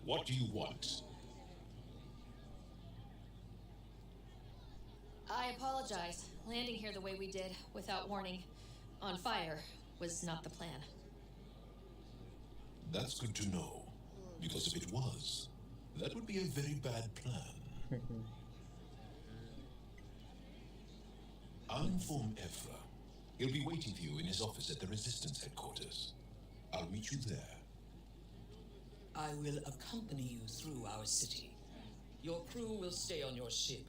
What do you want? I apologize. Landing here the way we did, without warning, on fire, was not the plan. That's good to know. Because if it was, that would be a very bad plan. I'll inform Ephra. He'll be waiting for you in his office at the Resistance headquarters. I'll meet you there. I will accompany you through our city. Your crew will stay on your ship.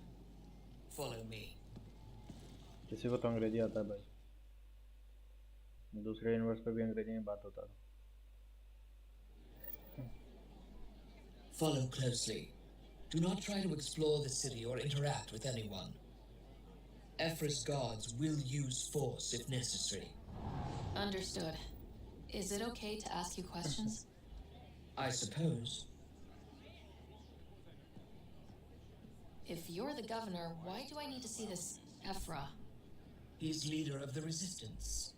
Follow me. किसी को तो अंग्रेजी आता है भाई दूसरे universe पे भी अंग्रेजी में बात होता है Follow closely. Do not try to explore the city or interact with anyone. Ephra's guards will use force if necessary. Understood. Is it okay to ask you questions? I suppose. If you're the governor, why do I need to see this Ephra? He's leader of the Resistance.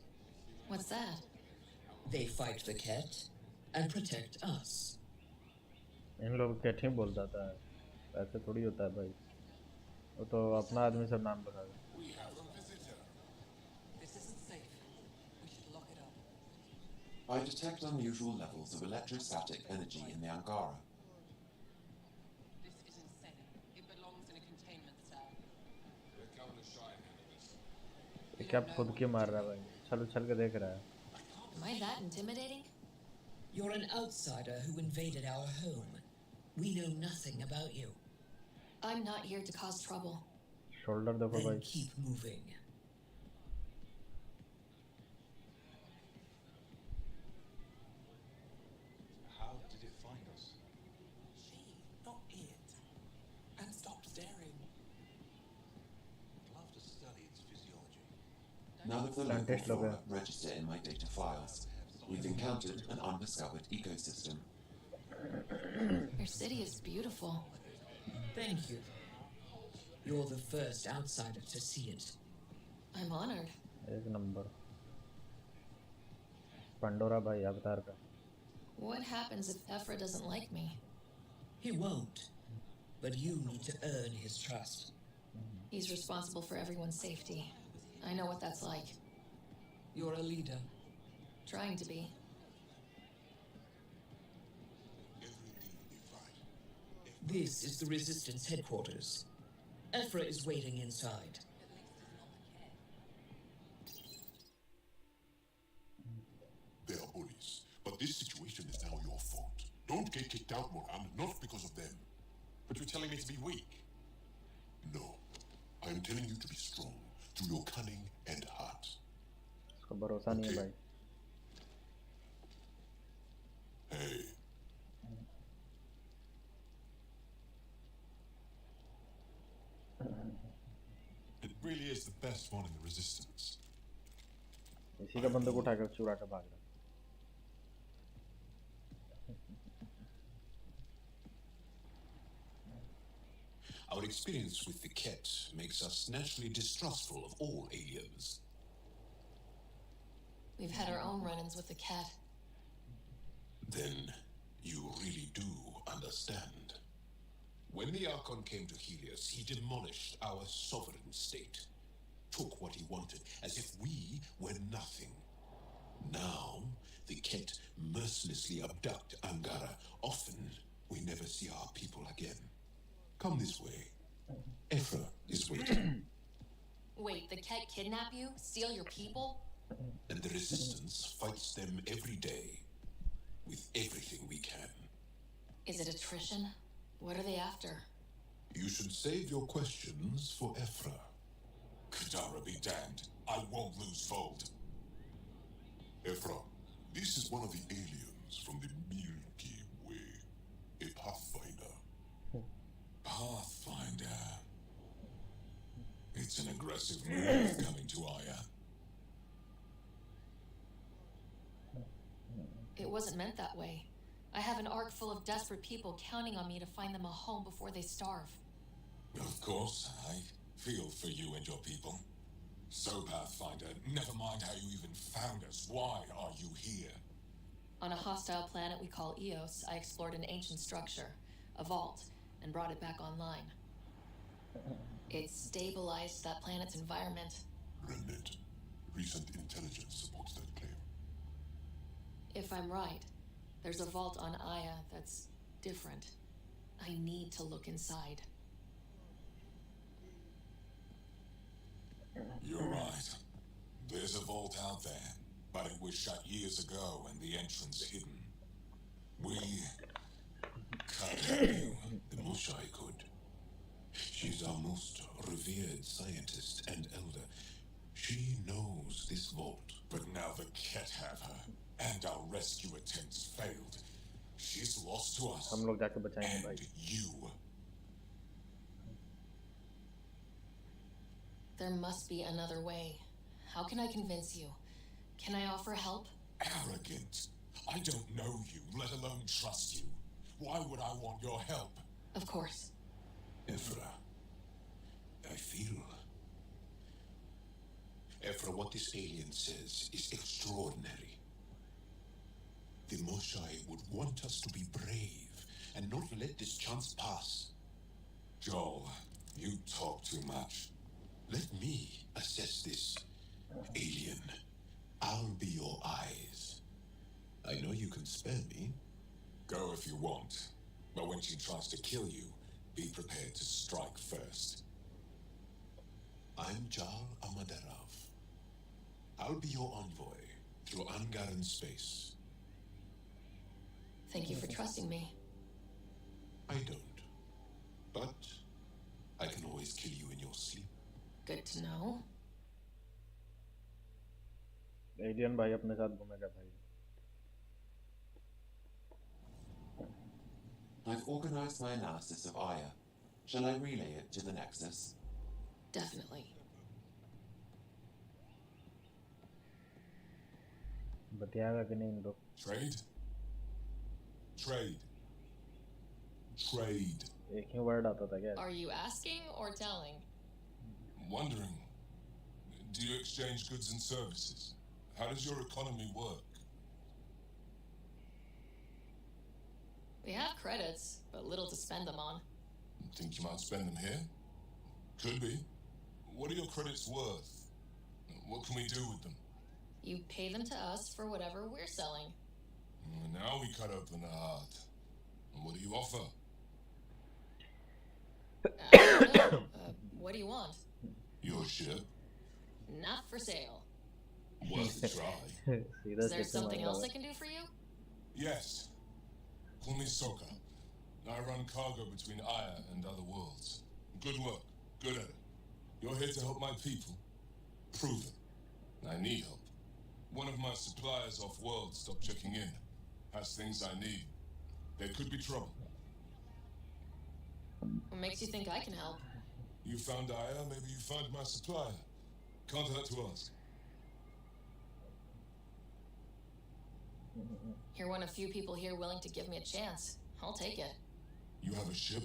What's that? They fight the Ket and protect us. इन लोग कैठे बोल जाता है ऐसे थोड़ी होता है भाई वो तो अपना आदमी सब नाम बता दे This isn't safe. We should lock it up. I detect unusual levels of electrostatic energy in the Angara. This is insane. It belongs in a containment cell. ये क्या खुद के मार रहा है भाई छल छल के देख रहा है Am I that intimidating? You're an outsider who invaded our home. We know nothing about you. I'm not here to cause trouble. Shoulder देखो Then भाई. keep moving. How did it find us? She, not it. And stop staring. I'd love to study its physiology. None of the local flora register in my data files. We've encountered an undiscovered ecosystem. Your city is beautiful. Thank you. You're the first outsider to see it. I'm honored. एक number. Pandora भाई अवतार का. What happens if Ephra doesn't like me? He won't. But you need to earn his trust. He's responsible for everyone's safety. I know what that's like. You're a leader. Trying to be. This is the Resistance headquarters. Ephra is waiting inside. They are bullies, but this situation is now your fault. Don't get kicked out, Moran, not because of them. But you're telling me to be weak. No, I am telling you to be strong through your cunning and heart. उसका भरोसा नहीं है भाई. Hey. It really is the best one in the Resistance. इसी का बंदूक उठाकर चुरा के भाग रहा. Our experience with the Ket makes us naturally distrustful of all aliens. We've had our own run-ins with the cat. Then you really do understand. When the Archon came to Helios, he demolished our sovereign state, took what he wanted, as if we were nothing. Now, the Ket mercilessly abduct Angara. Often, we never see our people again. Come this way. Ephra is waiting. Wait, the cat kidnap you? Steal your people? And the Resistance fights them every day, with everything we can. Is it attrition? What are they after? You should save your questions for Ephra. Kadara be damned. I won't lose Fold. Ephra, this is one of the aliens from the Milky Way. A Pathfinder. Pathfinder. It's an aggressive move coming to Aya. It wasn't meant that way. I have an ark full of desperate people counting on me to find them a home before they starve. Of course, I feel for you and your people. So, Pathfinder, never mind how you even found us. Why are you here? On a hostile planet we call Eos, I explored an ancient structure, a vault, and brought it back online. It stabilized that planet's environment. Remnant. Recent intelligence supports that claim. If I'm right, there's a vault on Aya that's different. I need to look inside. You're right. There's a vault out there, but it was shut years ago and the entrance hidden. We can't help you. The Mushai could. She's our most revered scientist and elder. She knows this vault. But now the Ket have her, and our rescue attempts failed. She's lost to us. हम लोग जाके बचाएंगे भाई. You. There must be another way. How can I convince you? Can I offer help? Arrogant. I don't know you, let alone trust you. Why would I want your help? Of course. Ephra, I feel. Ephra, what this alien says is extraordinary. The Moshai would want us to be brave and not let this chance pass. Joel, you talk too much. Let me assess this alien. I'll be your eyes. I know you can spare me. Go if you want. But when she tries to kill you, be prepared to strike first. I'm Jal Amaderov. I'll be your envoy through Angaran space. Thank you for trusting me. I don't. But I can always kill you in your sleep. Good to know. Alien भाई अपने साथ घूमेगा भाई. I've organized my analysis of Aya. Shall I relay it to the Nexus? Definitely. बतियागा कि नहीं इन लोग? Trade? Trade. Trade. एक ही word आता था क्या? Are you asking or telling? Wondering, do you exchange goods and services? How does your economy work? We have credits, but little to spend them on. Think you might spend them here? Could be. What are your credits worth? What can we do with them? You pay them to us for whatever we're selling. Now we cut open the heart. What do you offer? I don't know. What do you want? Your ship. Not for sale. Worth a try. Is there something else I can do for you? Yes. Call me Soka. I run cargo between Aya and other worlds. Good work. Good at it. You're here to help my people. Prove it. I need help. One of my suppliers off-world stopped checking in. Has things I need. There could be trouble. What makes you think I can help? You found Aya, maybe you find my supplier. Can't hurt to ask. You're one of few people here willing to give me a chance. I'll take it. You have a ship?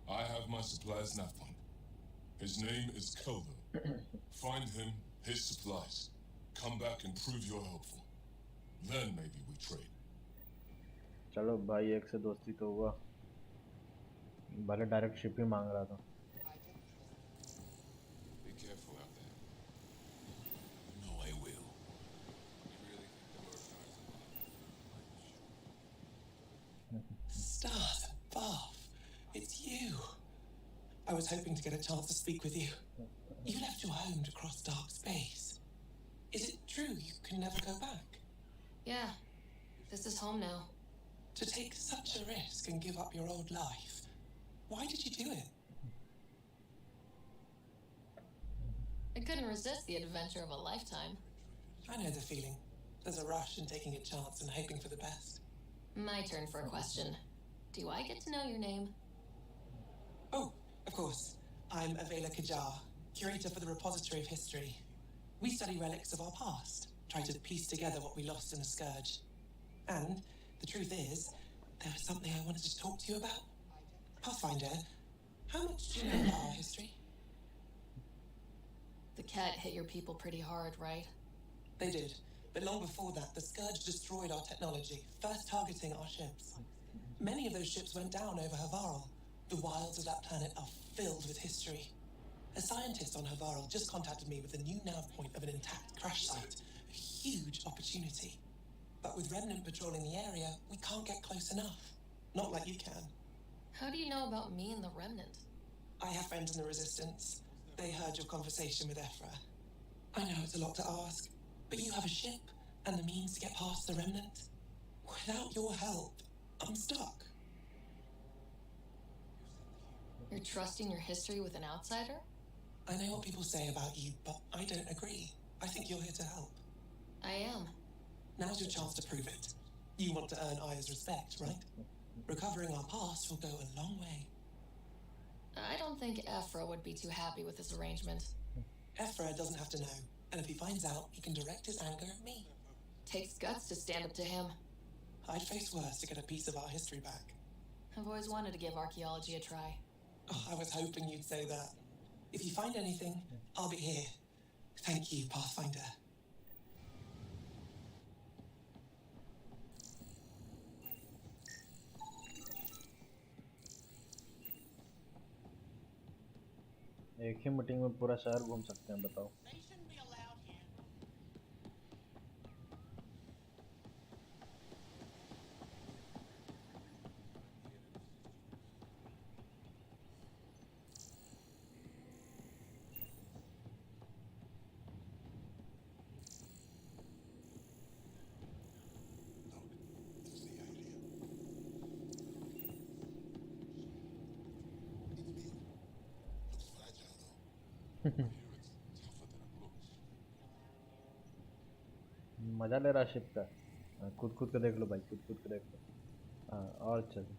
I have my supplier's nav point. His name is Kelvin. Find him, his supplies. Come back and prove you're helpful. Then maybe we trade. चलो भाई एक से दोस्ती तो हुआ. भले direct ship ही मांग रहा था. Be careful out there. No, I will. You really think the Stars above. It's you. I was hoping to get a chance to speak with you. You left your home to cross dark space. Is it true you can never go back? Yeah. This is home now. To take such a risk and give up your old life. Why did you do it? I couldn't resist the adventure of a lifetime. I know the feeling. There's a rush in taking a chance and hoping for the best. My turn for a question. Do I get to know your name? Oh, of course. I'm Avela Kajar, curator for the Repository of History. We study relics of our past, try to piece together what we lost in the Scourge. And the truth is, there was something I wanted to talk to you about. Pathfinder, how much do you know about our history? The cat hit your people pretty hard, right? They did. But long before that, the Scourge destroyed our technology, first targeting our ships. Many of those ships went down over Havarl. The wilds of that planet are filled with history. A scientist on Havarl just contacted me with a new nav point of an intact crash site. A huge opportunity. But with Remnant patrolling the area, we can't get close enough. Not like you can. How do you know about me and the Remnant? I have friends in the Resistance. They heard your conversation with Ephra. I know it's a lot to ask, but you have a ship and the means to get past the Remnant. Without your help, I'm stuck. You're trusting your history with an outsider? I know what people say about you, but I don't agree. I think you're here to help. I am. Now's your chance to prove it. You want to earn Aya's respect, right? Recovering our past will go a long way. I don't think Ephra would be too happy with this arrangement. Ephra doesn't have to know, and if he finds out, he can direct his anger at me. Takes guts to stand up to him. I'd face worse to get a piece of our history back. I've always wanted to give archaeology a try. Oh, I was hoping you'd say that. If you find anything, I'll be here. Thank you, Pathfinder. एक ही meeting में पूरा शहर घूम सकते हैं, बताओ. मजा ले रहा शिप का। कूद कूद के देख लो भाई, कूद कूद के देख लो। हाँ, और चलो।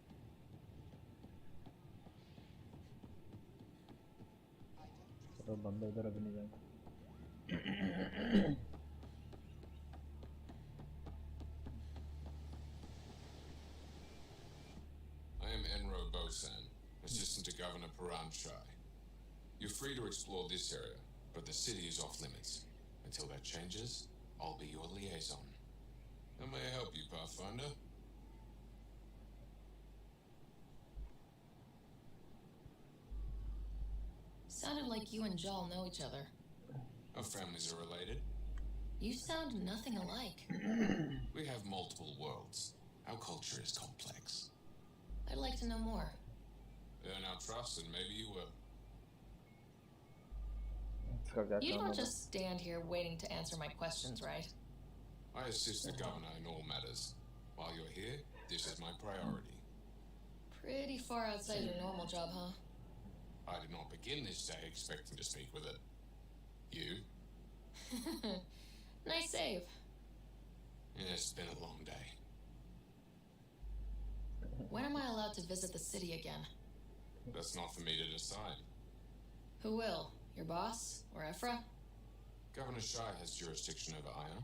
चलो बंदे उधर अभी नहीं जाएंगे। I am Enro Bosan, assistant to Governor Paran Shai. You're free to explore this area, but the city is off limits. Until that changes, I'll be your liaison. How may I help you, Pathfinder? Sounded like you and Jal know each other. Our families are related. You sound nothing alike. We have multiple worlds. Our culture is complex. I'd like to know more. Earn our trust and maybe you will. You don't just stand here waiting to answer my questions, right? I assist the governor in all matters. While you're here, this is my priority. Pretty far outside your normal job, huh? I did not begin this day expecting to speak with it. You? Nice save. Yeah, it's been a long day. When am I allowed to visit the city again? That's not for me to decide. Who will? Your boss? Or Ephra? Governor Shai has jurisdiction over Aya.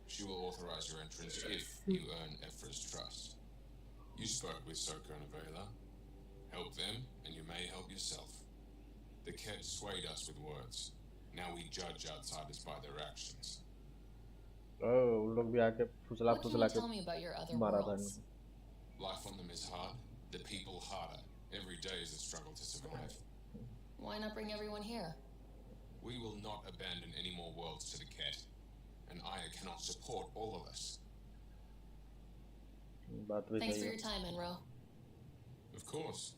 She will authorize your entrance if you earn Ephra's trust. You spoke with Soko and Avela. Help them, and you may help yourself. The Ket swayed us with words. Now we judge outsiders by their actions. Oh, उन लोग भी आके फुसला What can फुसला you के tell me about your other मारा था worlds? इनको। Life on them is hard, the people harder. Every day is a struggle to survive. Why not bring everyone here? We will not abandon any more worlds to the Ket, and Aya cannot support all of us. बात भी Thanks सही for है। your time, Enro. Of course.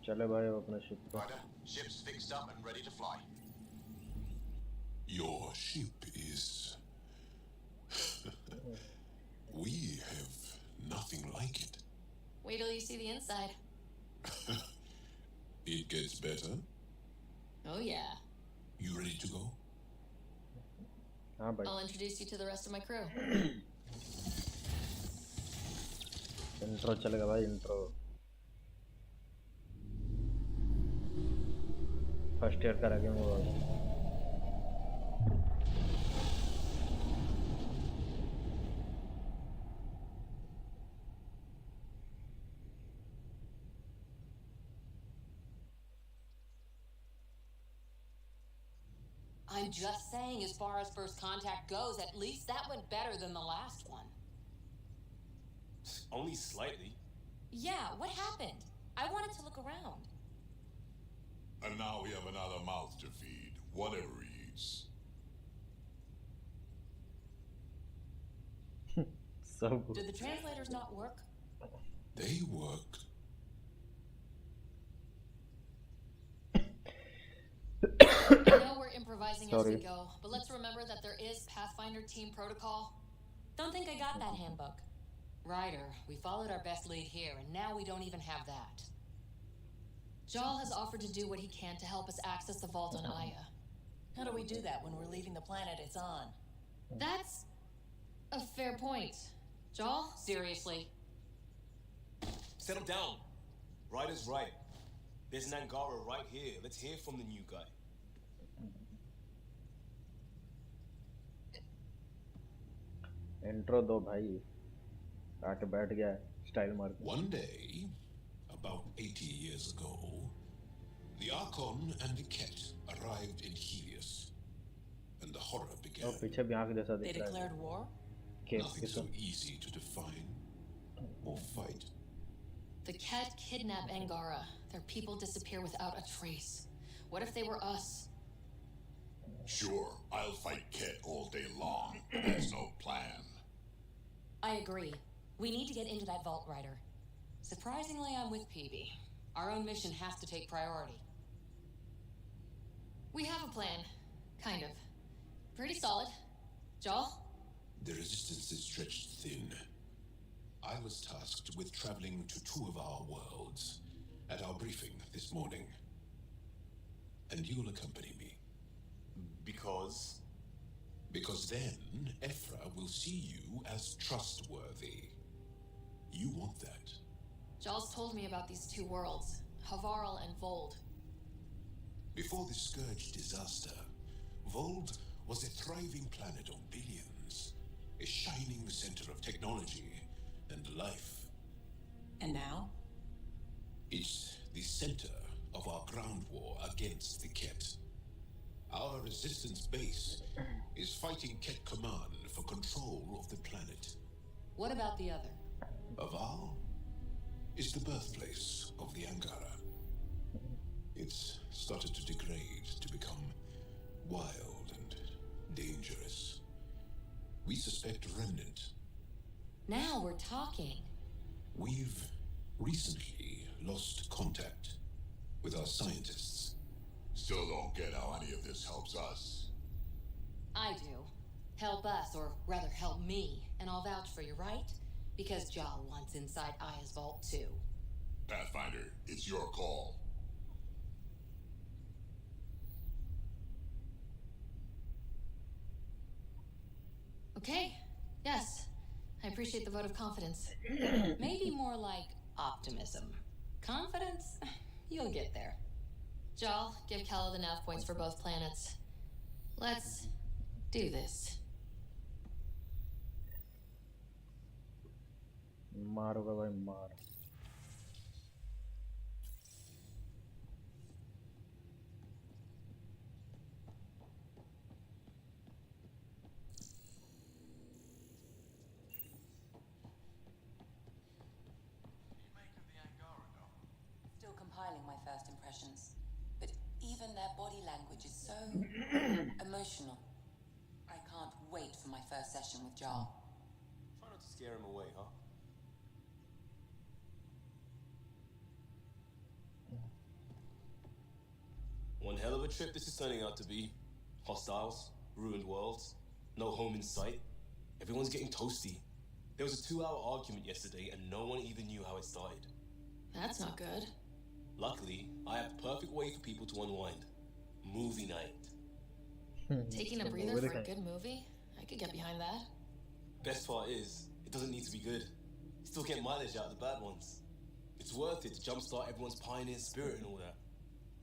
चले भाई अपना ship पे। Ryder, ship's fixed up and ready to fly. Your ship is... We have nothing like it. Wait till you see the inside. It gets better. Oh, yeah. You ready to go? हाँ भाई। I'll introduce you to the rest of my crew. Intro चलेगा भाई, intro. First year करेंगे वो। I'm just saying, as far as first contact goes, at least that went better than the last one. Only slightly. Yeah, what happened? I wanted to look around. And now we have another mouth to feed, whatever he eats. So good. Did the translators not work? They work. I know we're improvising as we Sorry. go, but let's remember that there is Pathfinder team protocol. Don't think I got that handbook. Ryder, we followed our best lead here, and now we don't even have that. Jal has offered to do what he can to help us access the vault on Aya. How do we do that when we're leaving the planet it's on? That's a fair point. Jal, seriously. Settle down. Ryder's right. There's an Angara right here. Let's hear from the new guy. Intro दो भाई। आके बैठ गया style मार के। One day, about 80 years ago, the Archon and the Ket arrived in Helios, and the horror और began. पीछे भी आँख जैसा They दिख रहा है। declared war? केस Nothing के so साथ। easy to define or fight. The Ket kidnap Angara. Their people disappear without a trace. What if they were us? Sure, I'll fight Ket all day long, but that's no plan. I agree. We need to get into that vault, Ryder. Surprisingly, I'm with PB. Our own mission has to take priority. We have a plan. Kind of. Pretty solid. Jal? The resistance is stretched thin. I was tasked with traveling to two of our worlds at our briefing this morning. and you'll accompany me. Because? Because then Ephra will see you as trustworthy. You want that. Jaws told me about these two worlds, Havarl and Vold. Before the Scourge disaster, Vold was a thriving planet of billions, a shining center of technology and life. And now? It's the center of our ground war against the Ket. Our resistance base is fighting Ket Command for control of the planet. What about the other? Aval is the birthplace of the Angara. It's started to degrade, to become wild and dangerous. We suspect Remnant. Now we're talking. We've recently lost contact with our scientists. Still don't get how any of this helps us. I do. Help us, or rather help me, and I'll vouch for you, right? Because Jal wants inside Aya's vault too. Pathfinder, it's your call. Okay, yes. I appreciate the vote of confidence. Maybe more like optimism. Confidence? You'll get there. Jal, give Kala the nav points for both planets. Let's do this. मारोगा भाई मार. Still compiling my first impressions. But even their body language is so emotional. I can't wait for my first session with Jarl. Try not to scare him away, huh? One hell of a trip this is turning out to be. Hostiles, ruined worlds, no home in sight. Everyone's getting toasty. There was a 2-hour argument yesterday and no one even knew how it started. That's not good. Luckily, I have the perfect way for people to unwind. Movie night. Taking a breather for a good movie? I could get behind that. Best part is, it doesn't need to be good. You still get mileage out of the bad ones. It's worth it to jumpstart everyone's pioneer spirit and all that.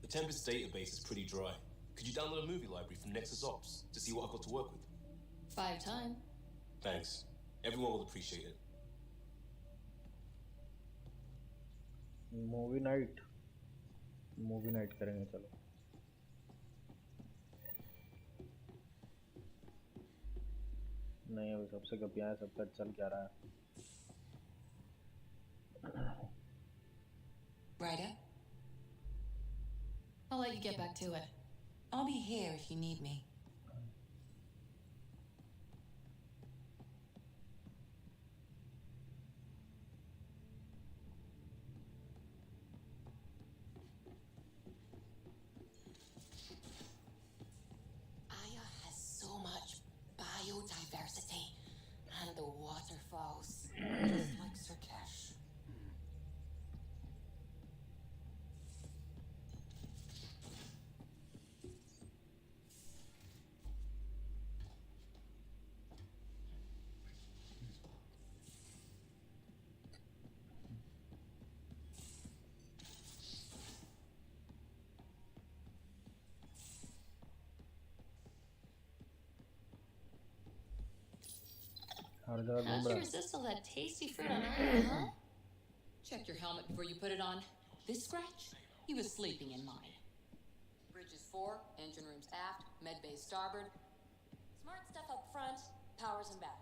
The Tempest database is pretty dry. Could you download a movie library from Nexus Ops to see what I've got to work with? 5 time. Thanks. Everyone will appreciate it. Movie night करेंगे चलो. नहीं अभी सबसे गपियाँ सबका चल क्या रहा है. Ryder? I'll let you get back to it. I'll be here if you need me. Aya has so much biodiversity and the waterfalls. Just like Sirkesh. हर जगह How'd घूम you रहा है. resist all that tasty fruit on Aya, huh? Check your helmet before you put it on. This scratch? He was sleeping in mine. Bridges 4, engine rooms aft, med bay starboard. Smart stuff up front, powers in back.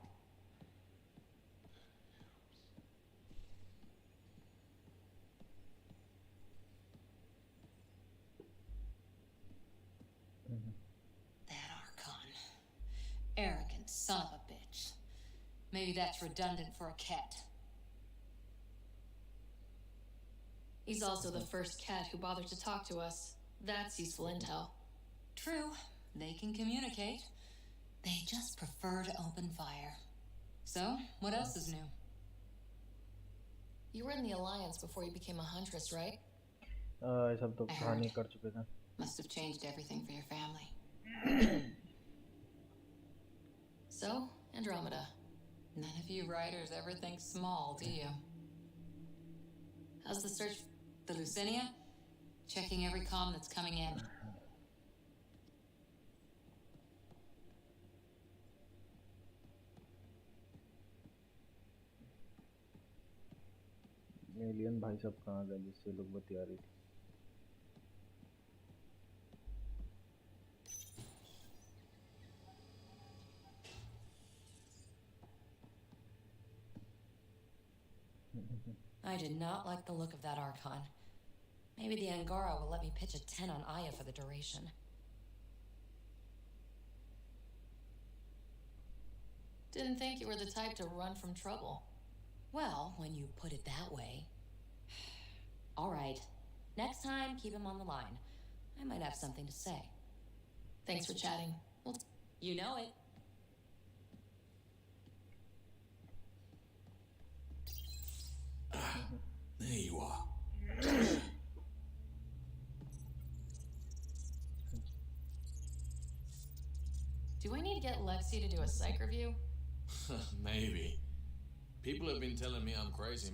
That Archon. Arrogant son of a bitch. Maybe that's redundant for a cat. He's also the first cat who bothered to talk to us. That's useful intel. True, they can communicate. They just prefer to open fire. So, what else is new? You were in the Alliance before you became a huntress, right? ये सब तो कहानी कर चुके थे. Must have changed everything for your family. So, Andromeda. None of you writers ever think small, do you? How's the search? The Lucinia? Checking every comm that's coming in. Alien भाई सब कहाँ गए जिससे लोग बतिया रही थी? I did not like the look of that Archon. Maybe the Angara will let me pitch a 10 on Aya for the duration. Didn't think you were the type to run from trouble. Well, when you put it that way. All right. Next time, keep him on the line. I might have something to say. Thanks for chatting. You know it. There you are. Do I need to get Lexi to do a psych review? Maybe. People have been telling me I'm crazy.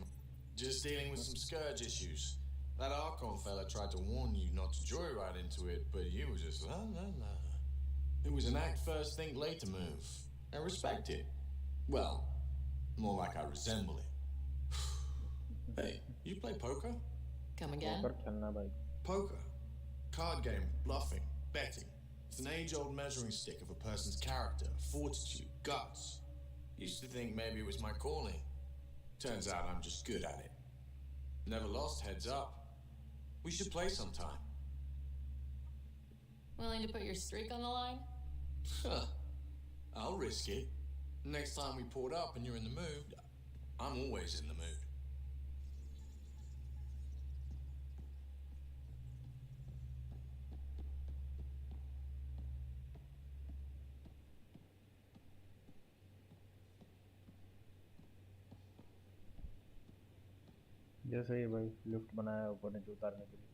Just dealing with some scourge issues. That Archon fella tried to warn you not to joyride into it, but you were just la la la. It was an act first, think later move. I respect it. Well, more like I resemble it. Hey, you play poker? Come again? Poker. Card game, bluffing, betting. It's an age-old measuring stick of a person's character, fortitude, guts. Used to think maybe it was my calling. Turns out I'm just good at it. Never lost, heads up. We should play sometime. Willing to put your streak on the line? Huh. I'll risk it. Next time we port up and you're in the mood, I'm always in the mood. जैसे ही भाई lift बनाया ऊपर नीचे उतारने के लिए.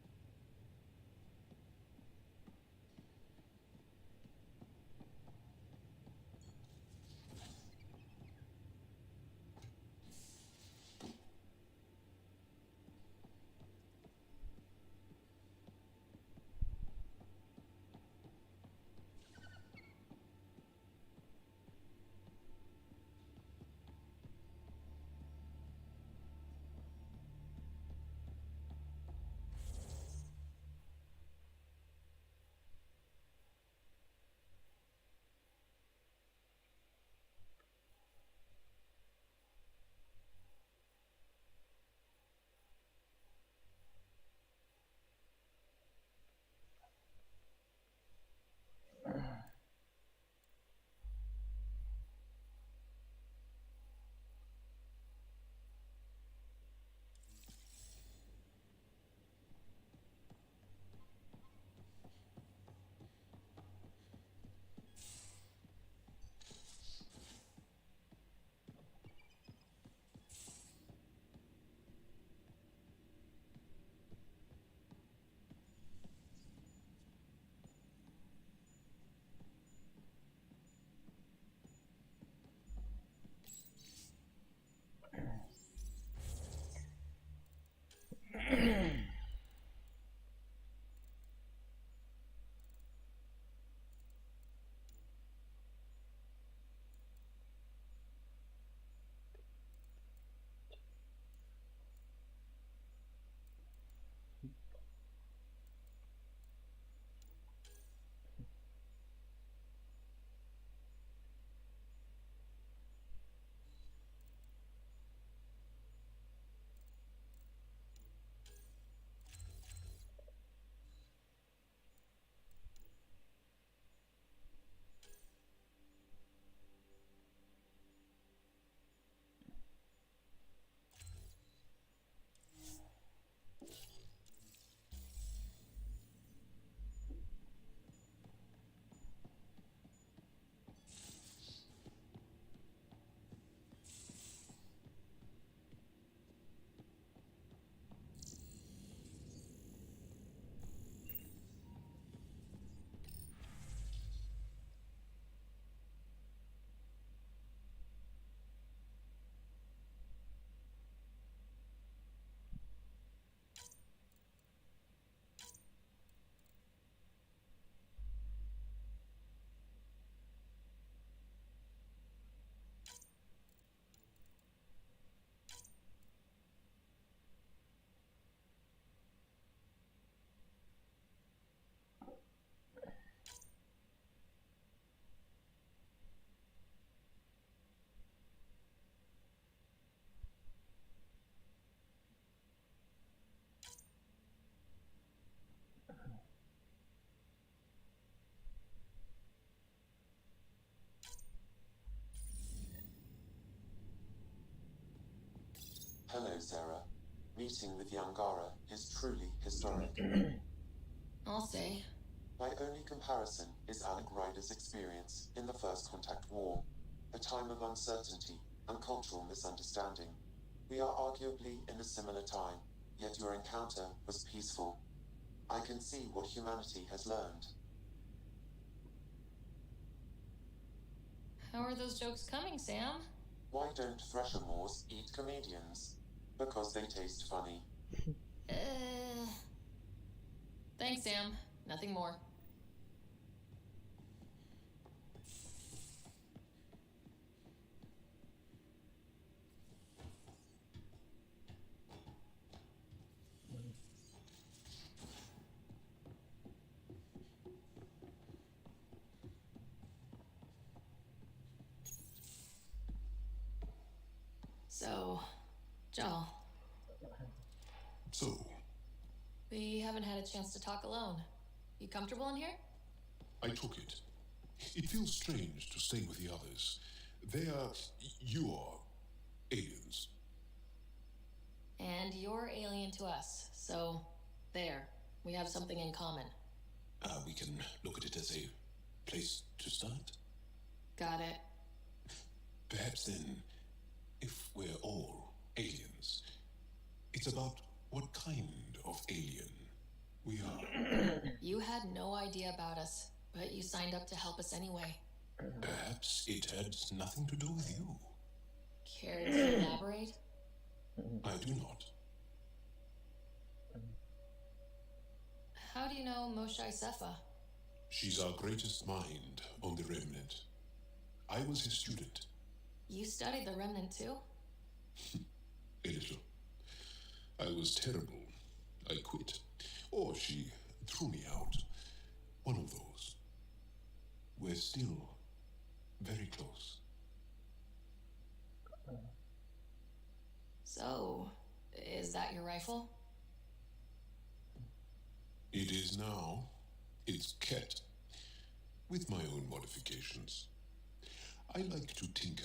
Sarah. Meeting with Yangara is truly historic. I'll say. My only comparison is Alec Ryder's experience in the First Contact War, a time of uncertainty and cultural misunderstanding. We are arguably in a similar time, yet your encounter was peaceful. I can see what humanity has learned. How are those jokes coming, Sam? Why don't Threshermoors eat comedians? Because they taste funny. Thanks, Sam. Nothing more. So, Joel. So, We haven't had a chance to talk alone. You comfortable in here? I took it. It feels strange to stay with the others. You are aliens. And you're alien to us, so there. We have something in common. We can look at it as a place to start. Got it. Perhaps then, if we're all aliens, it's about what kind of alien we are. You had no idea about us, but you signed up to help us anyway. Perhaps it had nothing to do with you. Care to elaborate? I do not. How do you know Moshae Sefa? She's our greatest mind on the Remnant. I was his student. You studied the Remnant too? A little. I was terrible. I quit. Or she threw me out. One of those. We're still very close. So, is that your rifle? It is now. It's Ket. With my own modifications. I like to tinker,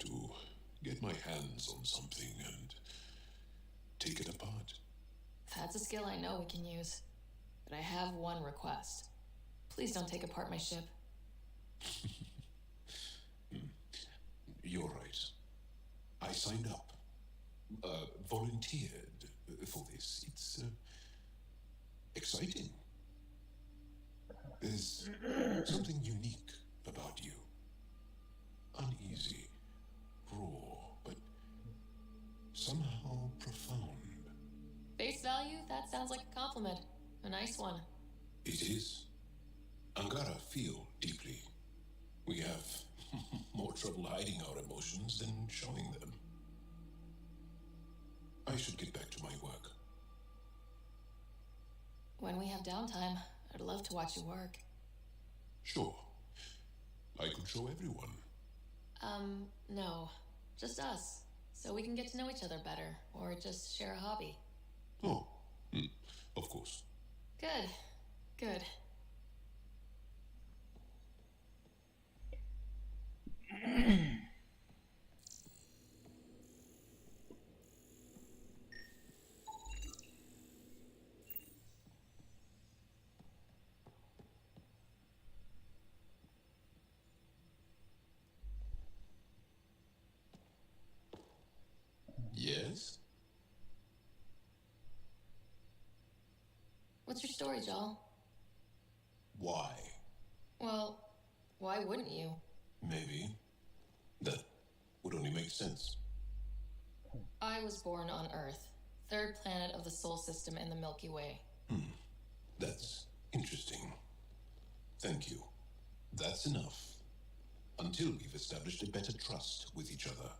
to get my hands on something and take it apart. That's a skill I know we can use. But I have one request. Please don't take apart my ship. You're right. I signed up. Volunteered for this. It's exciting. There's something unique about you. Uneasy, raw, but somehow profound. Face value? That sounds like a compliment. A nice one. It is. Angara feel deeply. We have more trouble hiding our emotions than showing them. I should get back to my work. When we have downtime, I'd love to watch you work. Sure. I could show everyone. No. Just us. So we can get to know each other better, or just share a hobby. Oh, of course. Good. Good. Yes? What's your story, Joel? Why? Well, why wouldn't you? Maybe. That would only make sense. I was born on Earth, third planet of the Sol system in the Milky Way. That's interesting. Thank you. That's enough. Until we've established a better trust with each other.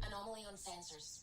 Anomaly on sensors.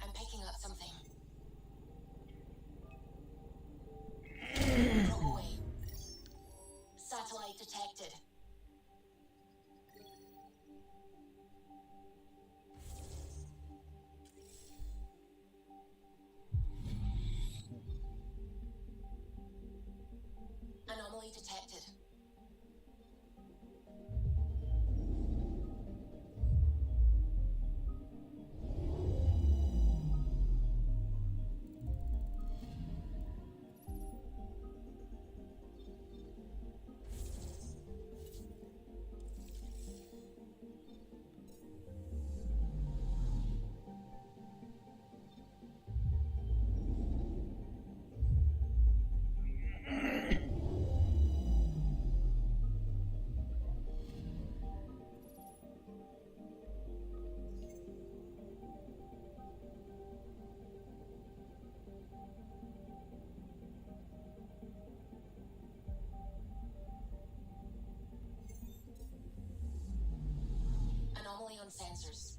I'm picking up something. Probe away. Satellite detected. Anomaly detected. Anomaly on sensors.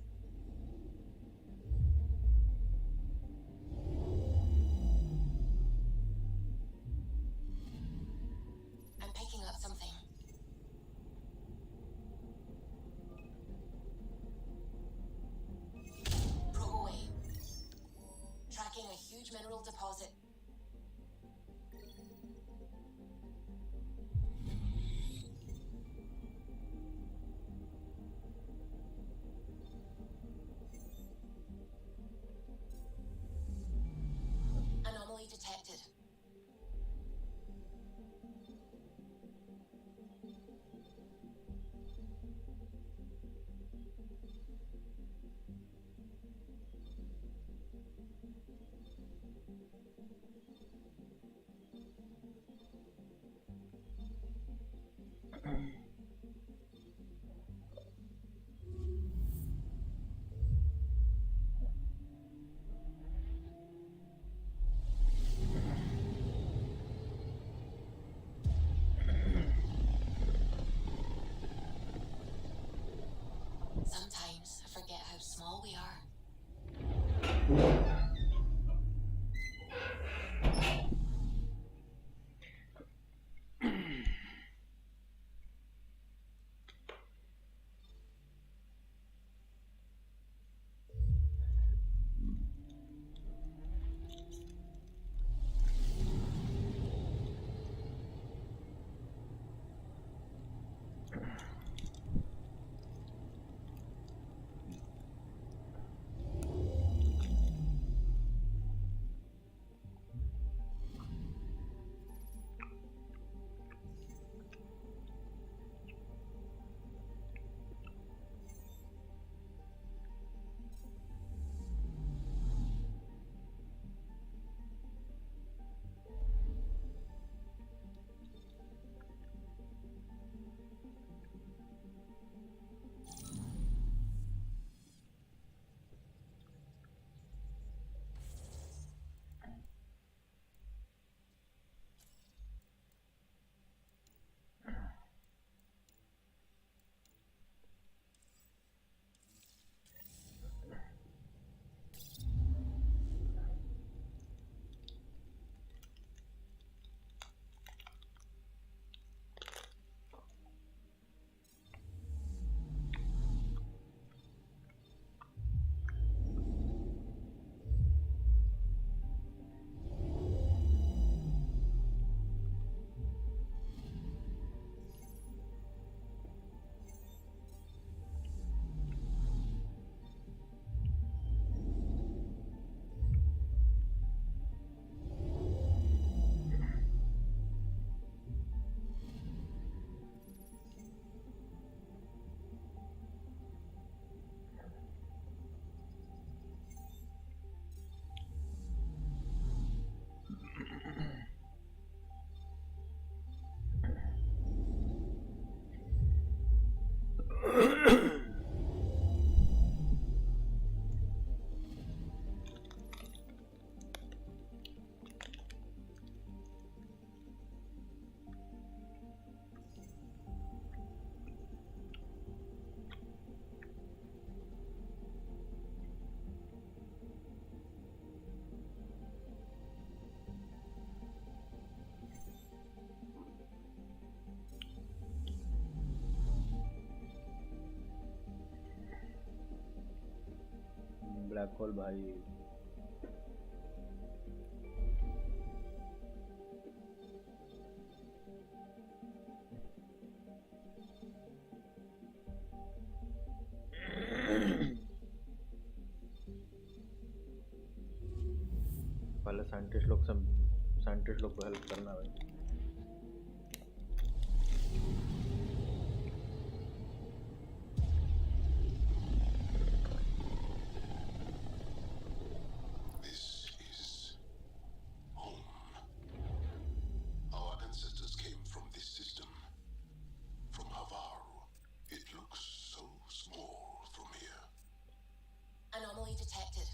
I'm picking up something. Probe away. Tracking a huge mineral deposit. Anomaly detected. Sometimes I forget how small we are. Black hole भाई। पहले scientist लोग को help करना भाई। This is home. Our ancestors came from this system. From Havaru. It looks so small from here. Anomaly detected.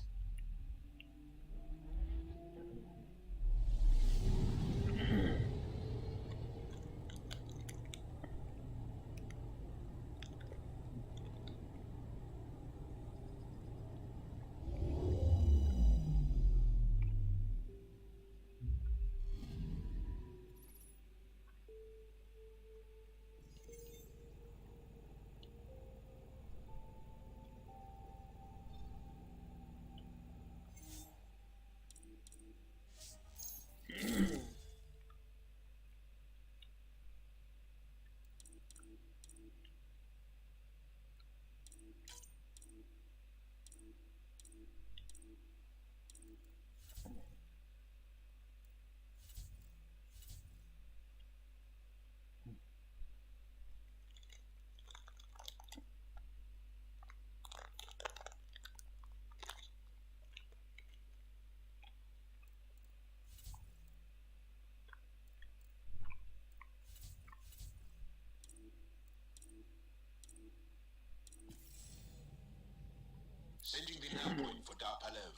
Sending the nav point for Darpalev.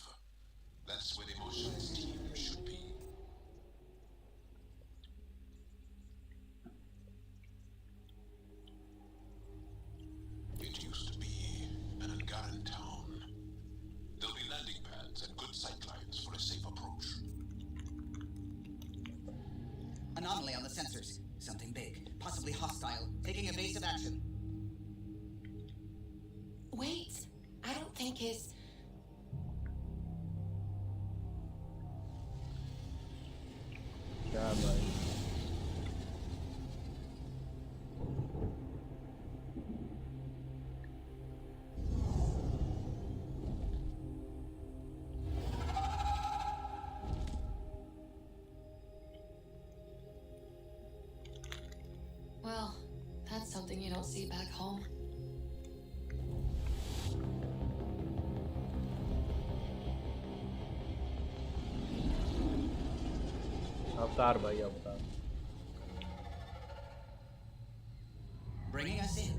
That's where the Moshan's team should be. It used to be an Angaran town. There'll be landing pads and good sightlines for a safe approach. Anomaly on the sensors. Something big, possibly hostile, taking evasive action. Wait, I don't think his... क्या भाई? Well, that's something you don't see back home. अवतार भाई अवतार। Bringing us in.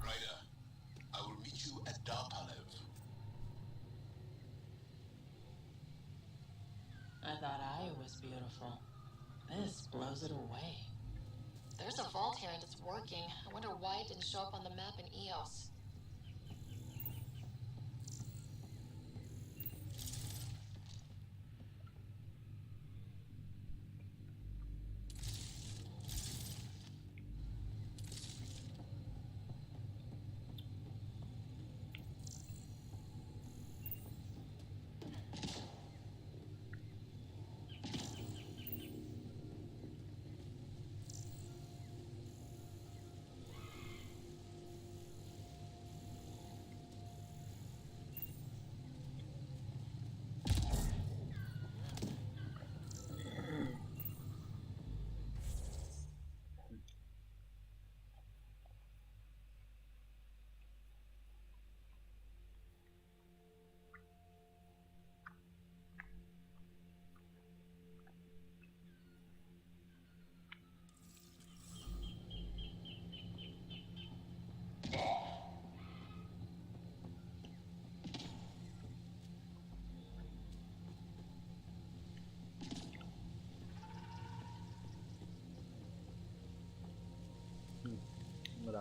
Ryder, I will meet you at Darpalev. I thought I was beautiful. This blows it away. There's a vault here and it's working. I wonder why it didn't show up on the map in EOS.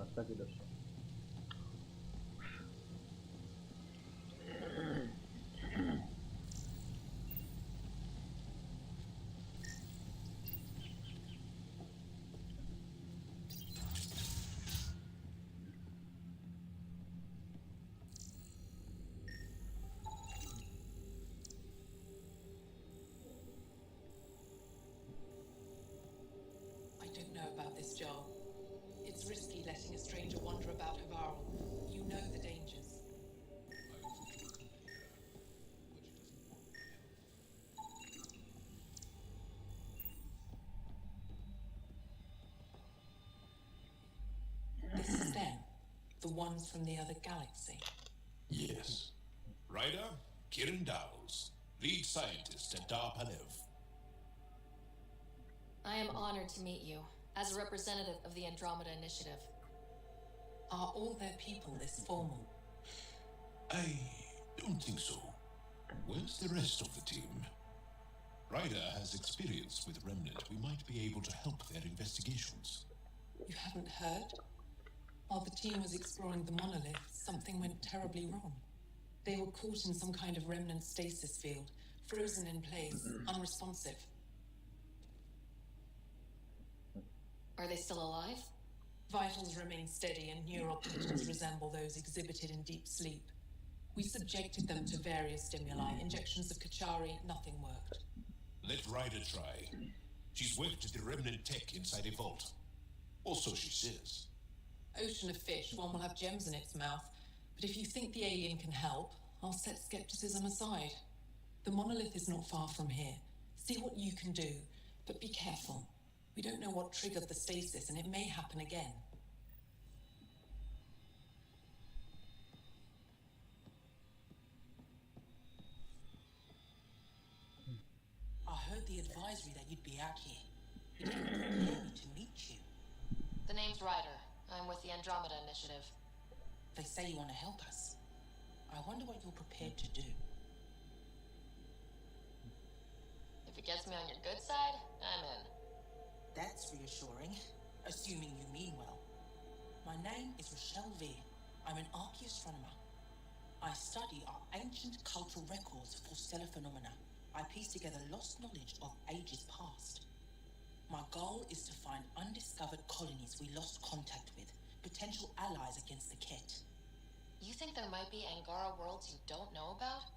रास्ता किधर से? I don't know about this, Joel. It's risky letting a stranger wander about Havarl. You know the dangers. This is them, the ones from the other galaxy. Yes. Ryder, Kiran Dowles, lead scientist at Dar Panev. I am honored to meet you, as a representative of the Andromeda Initiative. Are all their people this formal? I don't think so. Where's the rest of the team? Ryder has experience with Remnant. We might be able to help their investigations. You haven't heard? While the team was exploring the monolith, something went terribly wrong. They were caught in some kind of remnant stasis field, frozen in place, unresponsive. Are they still alive? Vitals remain steady and neural patterns resemble those exhibited in deep sleep. We subjected them to various stimuli, injections of Kachari, nothing worked. Let Ryder try. She's worked at the remnant tech inside a vault. Or so she says. Ocean of fish, one will have gems in its mouth. But if you think the alien can help, I'll set skepticism aside. The monolith is not far from here. See what you can do, but be careful. We don't know what triggered the stasis, and it may happen again. I heard the advisory that you'd be out here. It didn't prepare me to meet you. The name's Ryder. I'm with the Andromeda Initiative. They say you want to help us. I wonder what you're prepared to do. If it gets me on your good side, I'm in. That's reassuring, assuming you mean well. My name is Rochelle Veer. I'm an archaeoastronomer. I study our ancient cultural records for stellar phenomena. I piece together lost knowledge of ages past. My goal is to find undiscovered colonies we lost contact with, potential allies against the Ket. You think there might be Angara worlds you don't know about?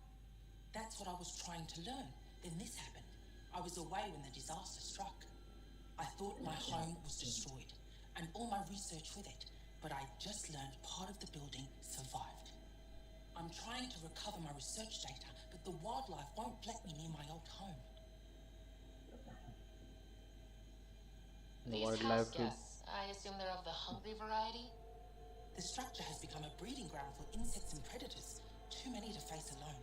That's what I was trying to learn. Then this happened. I was away when the disaster struck. I thought my home was destroyed, and all my research with it, but I just learned part of the building survived. I'm trying to recover my research data, but the wildlife won't let me near my old home. These house guests, I assume they're of the hungry variety? The structure has become a breeding ground for insects and predators, too many to face alone.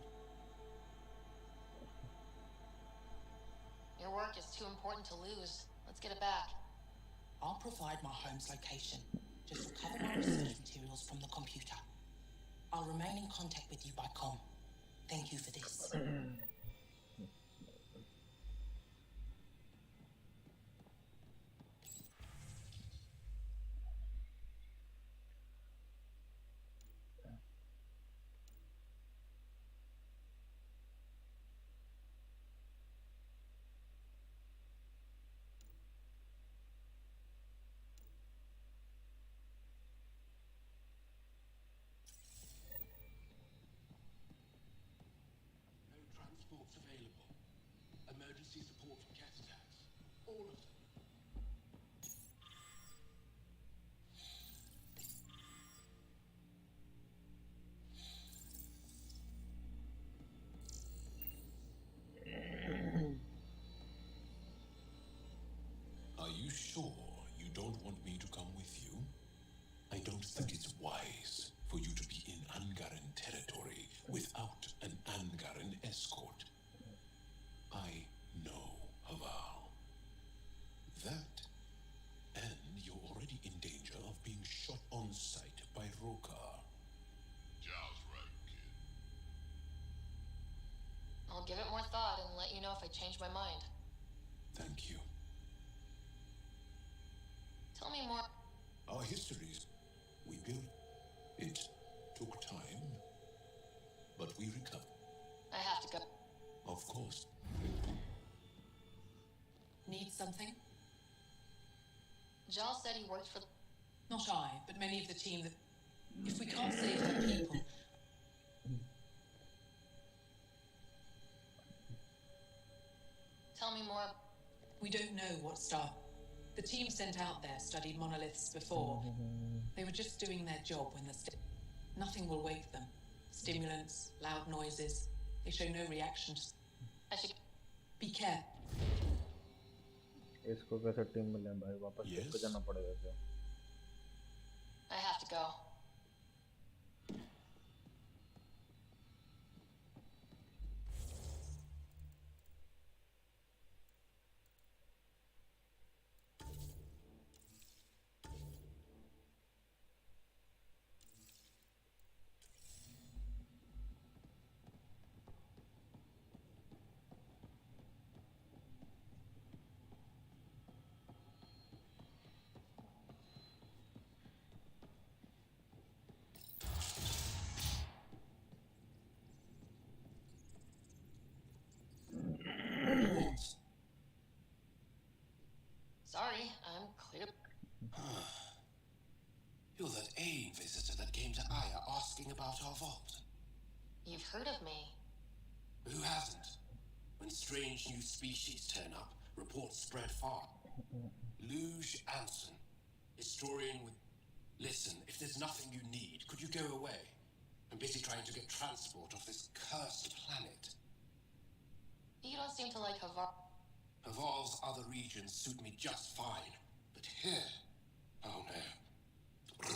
Your work is too important to lose. Let's get it back. I'll provide my home's location. Just recover my research materials from the computer. I'll remain in contact with you by comm. Thank you for this. No transports available. Emergency support for cat attacks. All of them. Are you sure you don't want me to come with you? I don't think it's wise for you to be in Angaran territory without an Angaran escort. I know Haval. That, and you're already in danger of being shot on sight by Rokar. Zhao's right, kid. I'll give it more thought and let you know if I change my mind. Thank you. Tell me more. Our histories worked for... Not I, but many of the team that... If we can't save her people... Tell me more. We don't know what started. The team sent out there studied monoliths before. They were just doing their job when the... Nothing will wake them. Stimulants, loud noises. They show no reaction. I should... Be careful. इसको कैसे team में लें भाई वापस ship पे जाना पड़ेगा क्या I have to go. Sorry, I'm clear. You're that alien visitor that came to Aya asking about our vault. You've heard of me. Who hasn't? When strange new species turn up, reports spread far. Luge Anson, historian with... Listen, if there's nothing you need, could you go away? I'm busy trying to get transport off this cursed planet. You don't seem to like Havar. Havar's other regions suit me just fine. But here... Oh no.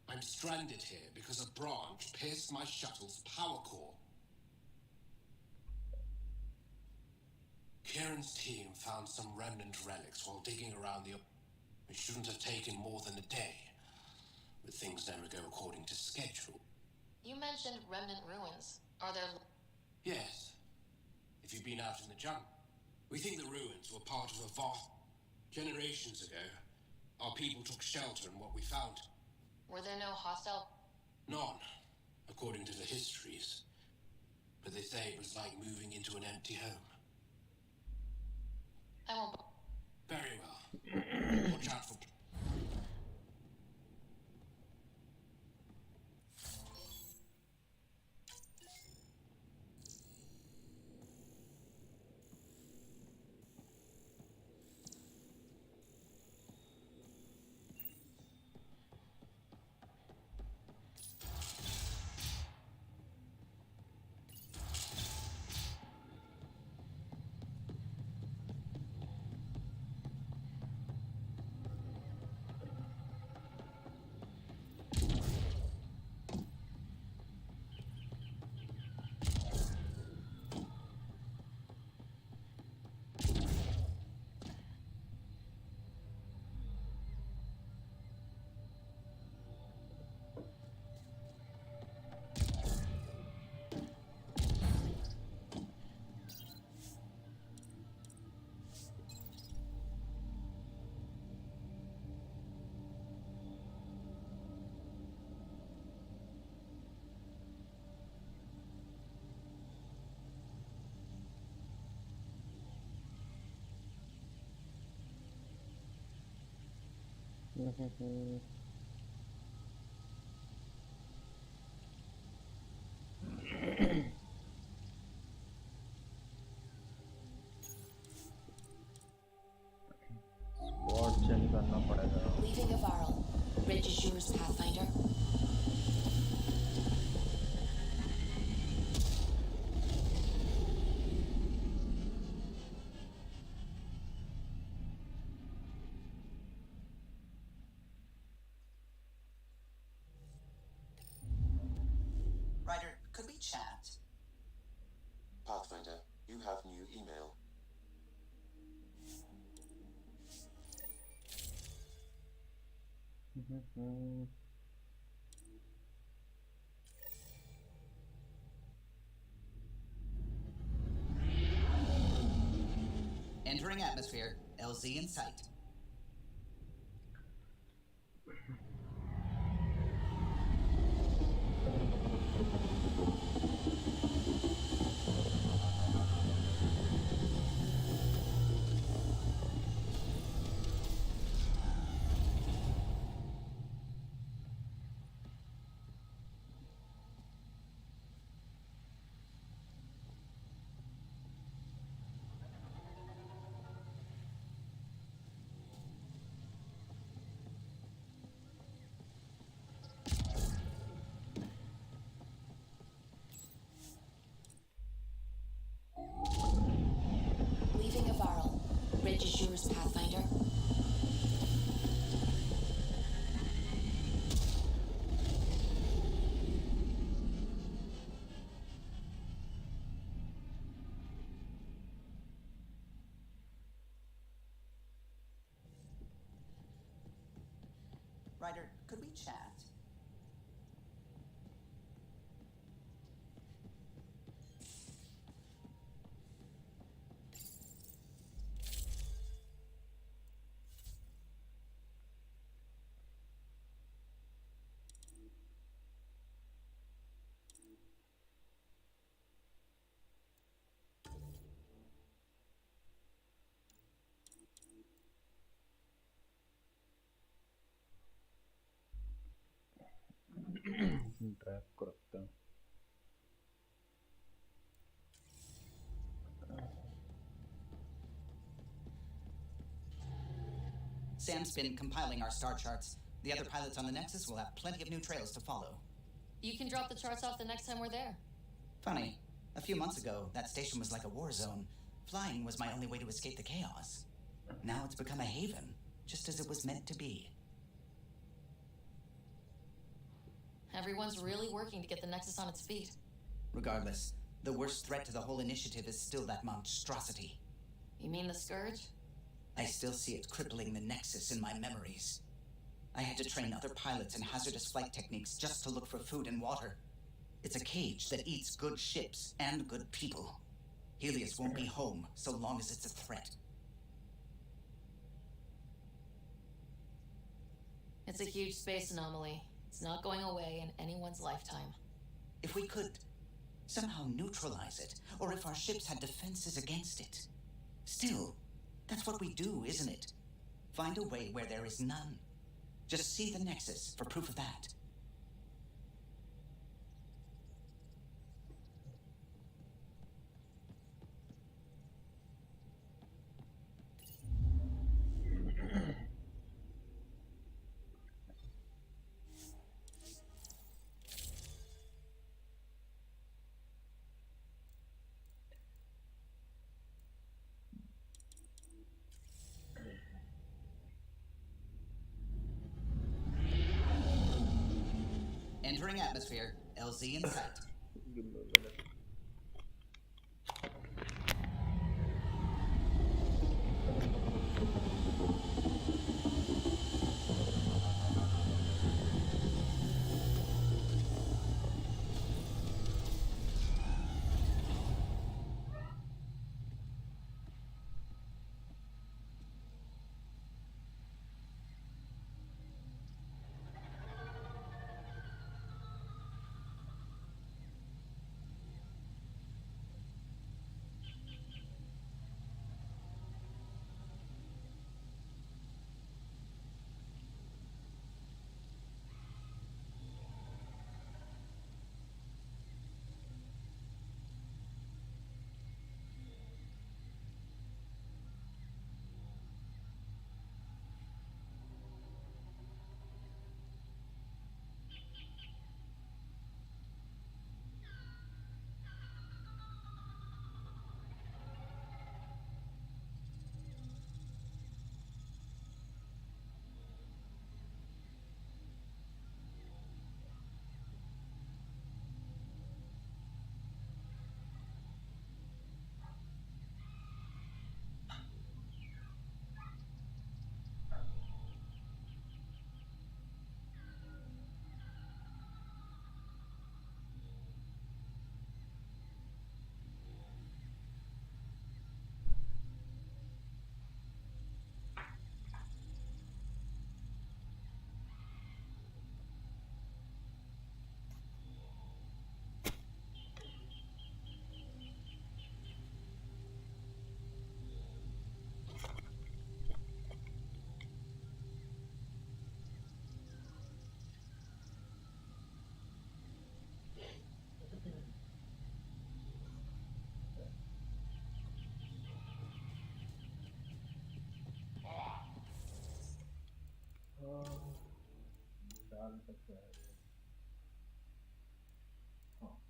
I'm stranded here because a branch pierced my shuttle's power core. Kieran's team found some remnant relics while digging around the... It shouldn't have taken more than a day. But things never go according to schedule. You mentioned remnant ruins. Are there... Yes. If you've been out in the jungle. We think the ruins were part of a vast... Generations ago, our people took shelter in what we found. Were there no hostile... None, according to the histories. But they say it was like moving into an empty home. I won't... Very well. Watch out for... बहुत change करना पड़ेगा Leaving Avarl. Ridge is yours, Pathfinder. Ryder, could we chat? Pathfinder, you have new email. Entering atmosphere. LZ in sight. Ryder, could we chat? Drag को रखते हैं। Sam's been compiling our star charts. The other pilots on the Nexus will have plenty of new trails to follow. You can drop the charts off the next time we're there. Funny, a few months ago, that station was like a war zone. Flying was my only way to escape the chaos. Now it's become a haven, just as it was meant to be. Everyone's really working to get the Nexus on its feet. Regardless, the worst threat to the whole initiative is still that monstrosity. You mean the Scourge? I still see it crippling the Nexus in my memories. I had to train other pilots in hazardous flight techniques just to look for food and water. It's a cage that eats good ships and good people. Helios won't be home so long as it's a threat. It's a huge space anomaly. It's not going away in anyone's lifetime. If we could somehow neutralize it, or if our ships had defenses against it. Still, that's what we do, isn't it? Find a way where there is none. Just see the Nexus for proof of that. Entering atmosphere. LZ in sight. डाल सकते हैं। हाँ।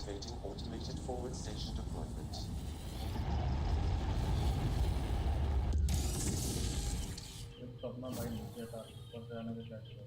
Activating automated forward station deployment. तो अपना भाई नीचे था, ऊपर से आने को क्या किया?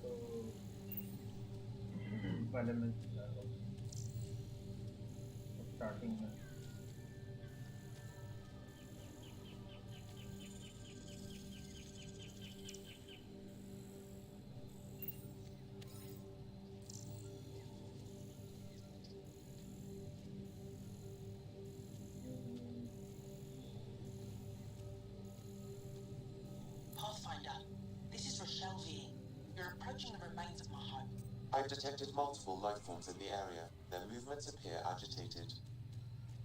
तो पहले मैं स्टार्टिंग में Pathfinder, this is Rochelle V. You're approaching the remains of my home. I've detected multiple life forms in the area. Their movements appear agitated.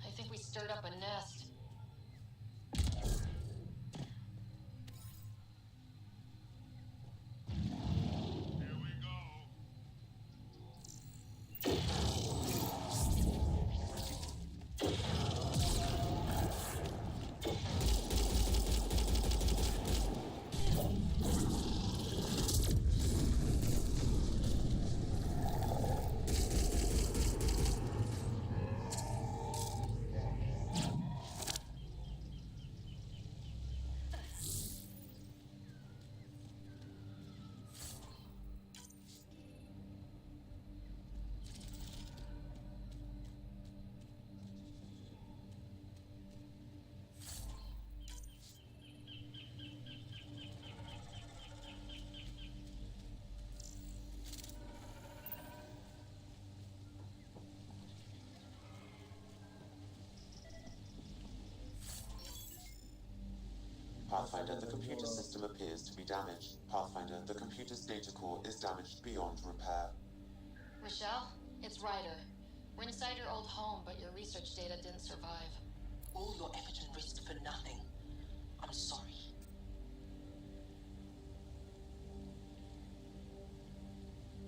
I think we stirred up a nest. Pathfinder, the computer system appears to be damaged. Pathfinder, the computer's data core is damaged beyond repair. Rochelle, it's Ryder. We're inside your old home, but your research data didn't survive. All your effort and risk for nothing. I'm sorry.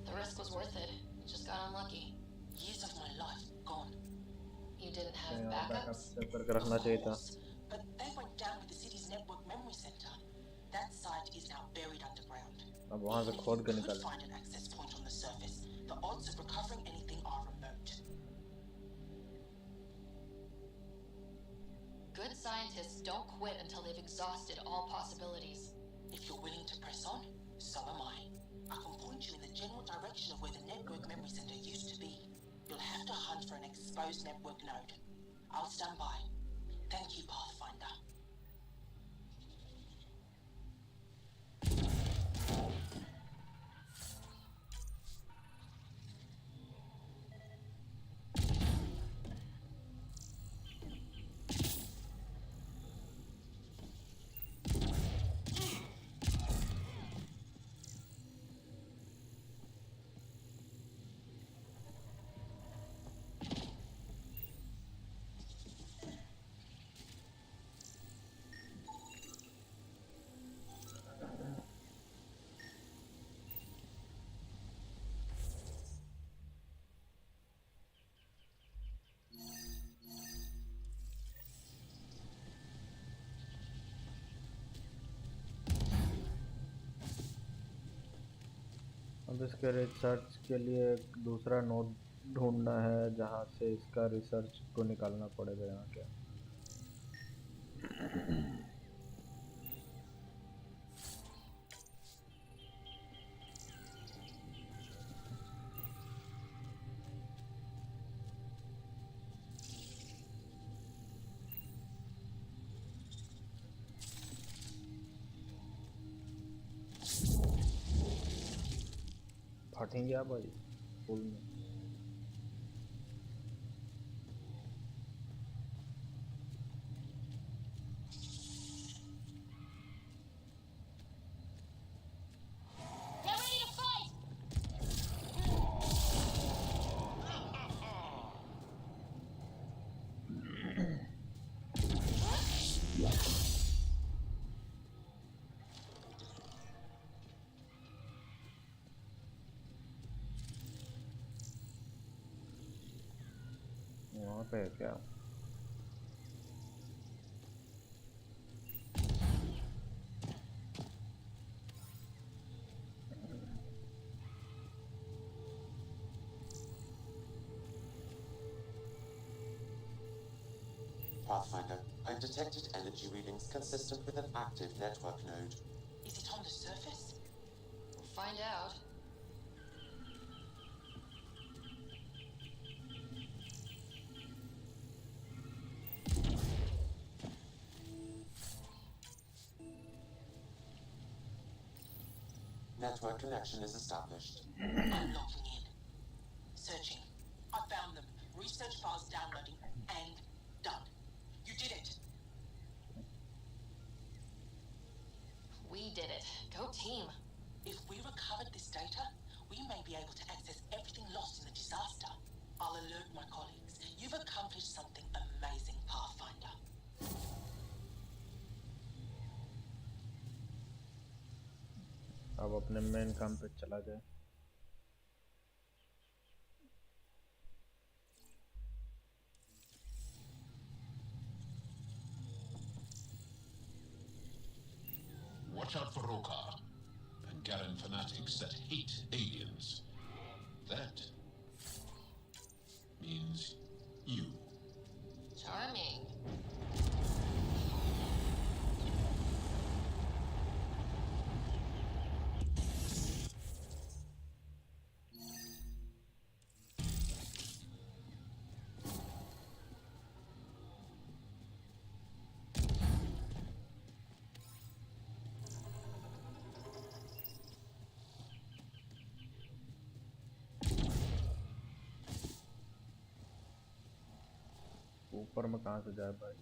The risk was worth it. You just got unlucky. Years of my life gone. You didn't have backup backups? से करके रखना चाहिए था. But they went down with the city's network memory center. That site is now buried underground. अब वहाँ से खोद के Could निकालें. find an access point on the surface. The odds of recovering anything are remote. Good scientists don't quit until they've exhausted all possibilities. If you're willing to press on, so am I. I can point you in the general direction of where the network memory center used to be. You'll have to hunt for an exposed network node. I'll stand by. Thank you, Pathfinder. अब इसके research के लिए एक दूसरा node ढूंढना है जहाँ से इसका रिसर्च को निकालना पड़ेगा यहाँ के. थी क्या भाई स्कूल में? Get ready to fight! वहाँ पे है क्या? Pathfinder, I've detected energy readings consistent with an active network node. Is it on the surface? We'll find out. Network connection is established. I'm logging in. Searching. I found them. Research files downloading and done. You did it. We did it. Go team. If we recovered this data, we may be able to access everything lost in the disaster. I'll alert my colleagues. You've accomplished something amazing, Pathfinder. अब अपने main काम पे चला जाए। Watch out for Rokar and Garen fanatics that hate aliens. That means you. Charming. ऊपर में कहाँ से जाए भाई?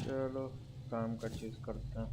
चलो काम का चीज करते हैं।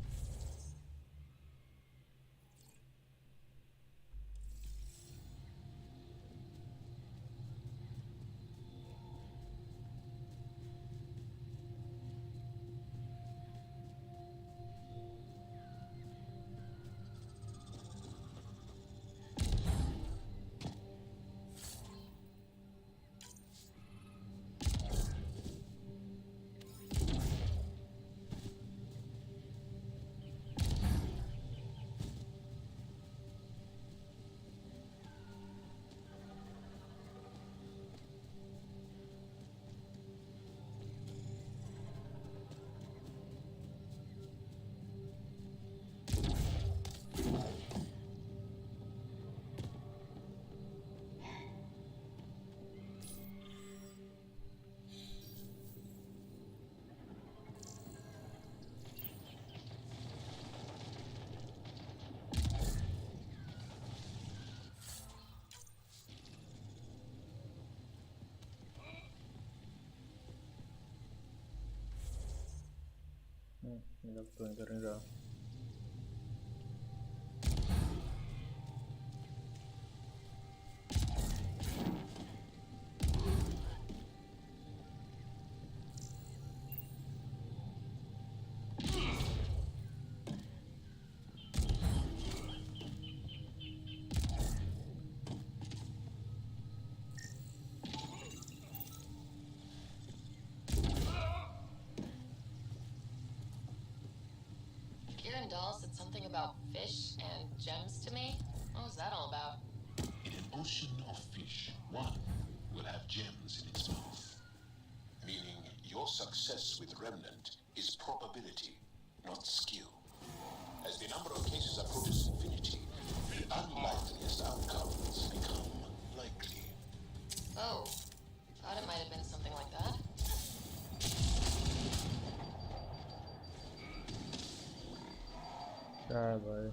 जब तो इधर ही रहा। Dragon Doll said something about fish and gems to me. What was that all about? In an ocean of fish, one will have gems in its mouth. Meaning your success with Remnant is probability, not skill. As the number of cases approaches infinity, the unlikeliest outcomes become likely. Oh, thought it might have been something like that. क्या है भाई?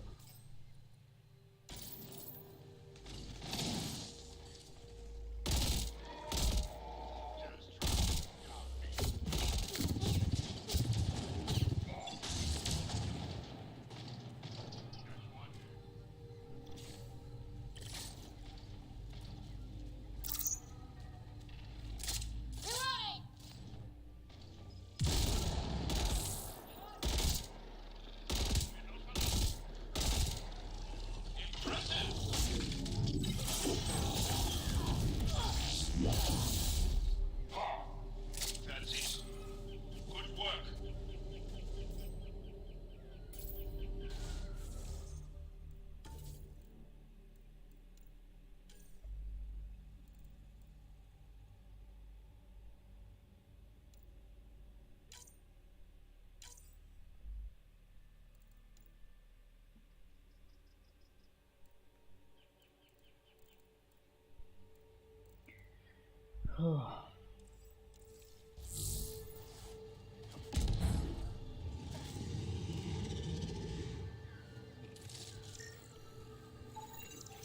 That's it. Good work.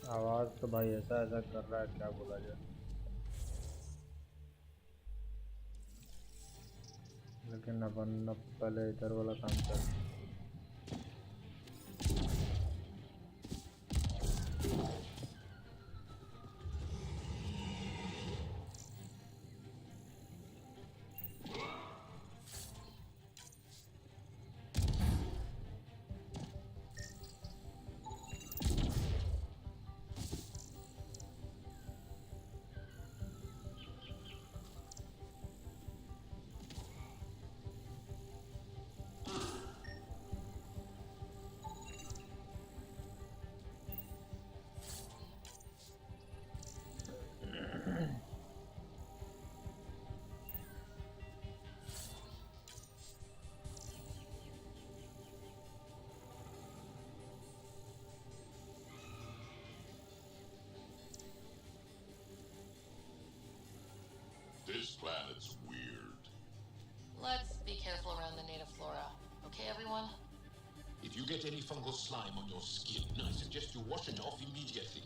आवाज तो भाई ऐसा ऐसा कर रहा है, क्या बोला जाए। लेकिन अपन अब पहले इधर वाला काम कर। This planet's weird. Let's be careful around the native flora. Okay, everyone? If you get any fungal slime on your skin, I suggest you wash it off immediately.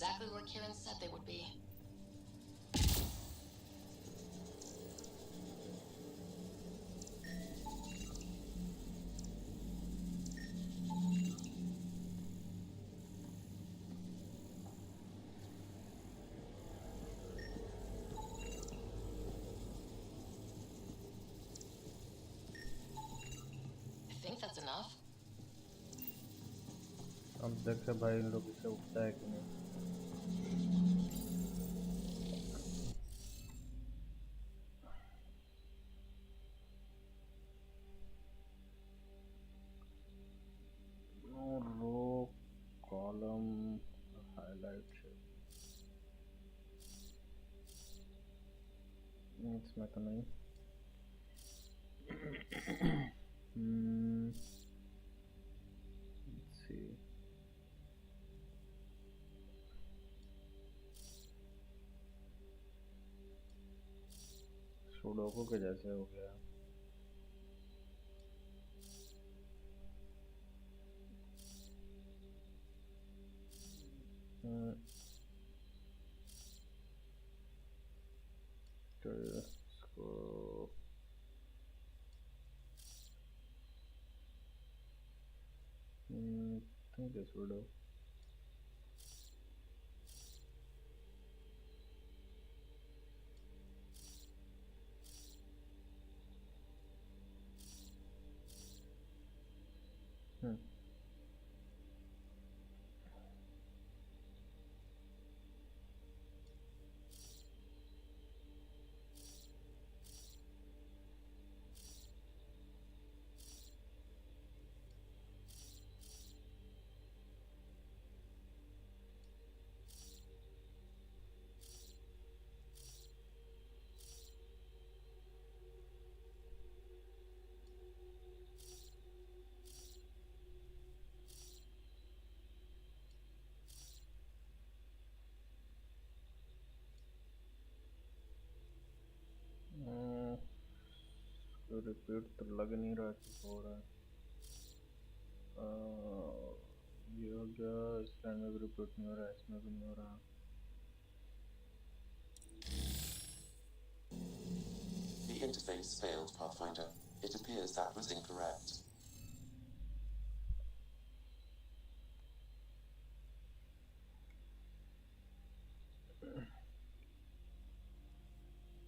exactly where Kieran said they would be. I think that's enough. अब देखते भाई इन लोग इससे उठता है कि नहीं। Row column highlight इसमें तो नहीं। Let's see. सुडोकू के जैसे हो गया। तो इसको think this will do. Repeat तो लग नहीं रहा कि हो रहा है। ये हो गया, इस लाइन में भी रिपीट नहीं हो रहा है, इसमें भी नहीं हो रहा। The interface failed, Pathfinder. It appears that was incorrect.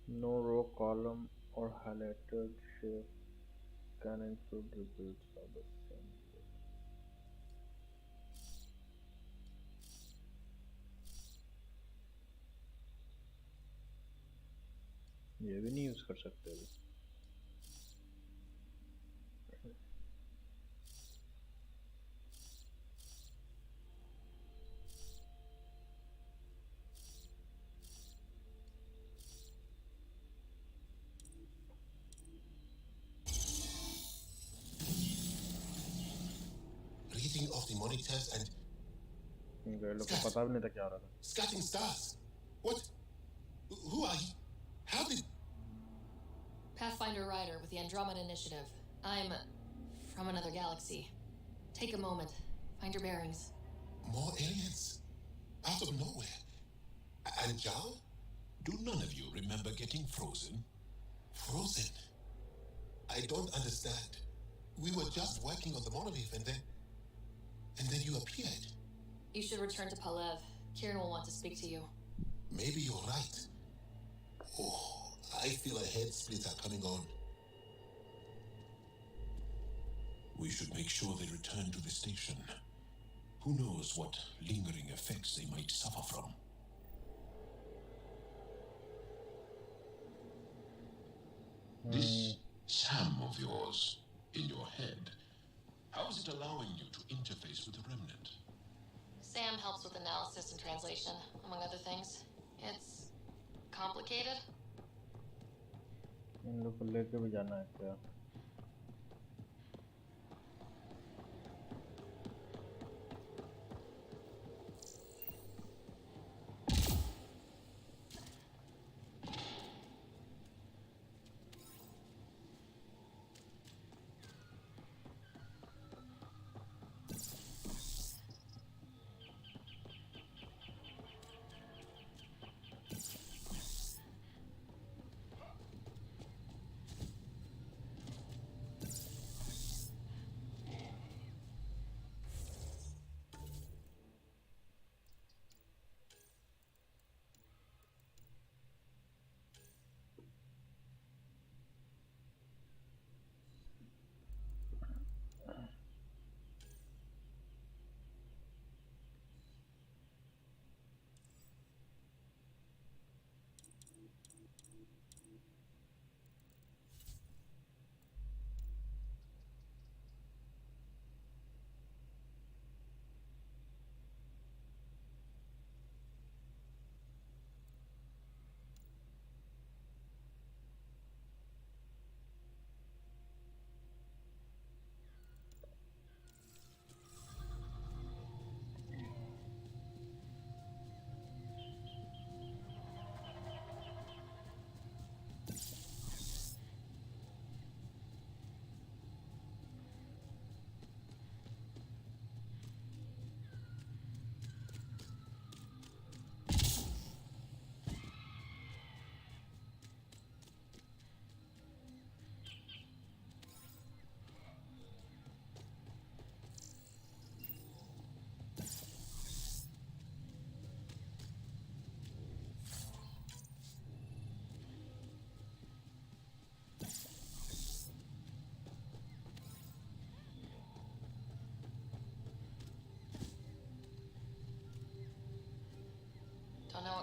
No row column or highlighted shape can include repeats of the same shape. ये भी नहीं यूज कर सकते अभी। Reading of the monitors and लोग को पता भी नहीं था क्या हो रहा था। scatting stars. What? Who are you? How did? Pathfinder Rider with the Andromeda Initiative. I'm from another galaxy. Take a moment. Find your bearings. More aliens? Out of nowhere? And Zhao? Do none of you remember getting frozen? Frozen? I don't understand. We were just working on the monolith and then you appeared. You should return to Palev. Kieran will want to speak to you. Maybe you're right. Oh, I feel a head splitter coming on. We should make sure they return to the station. Who knows what lingering effects they might suffer from. This Sam of yours in your head, how is it allowing you to interface with the remnant? Sam helps with analysis and translation, among other things. It's complicated. इन लोग को लेके भी जाना है क्या?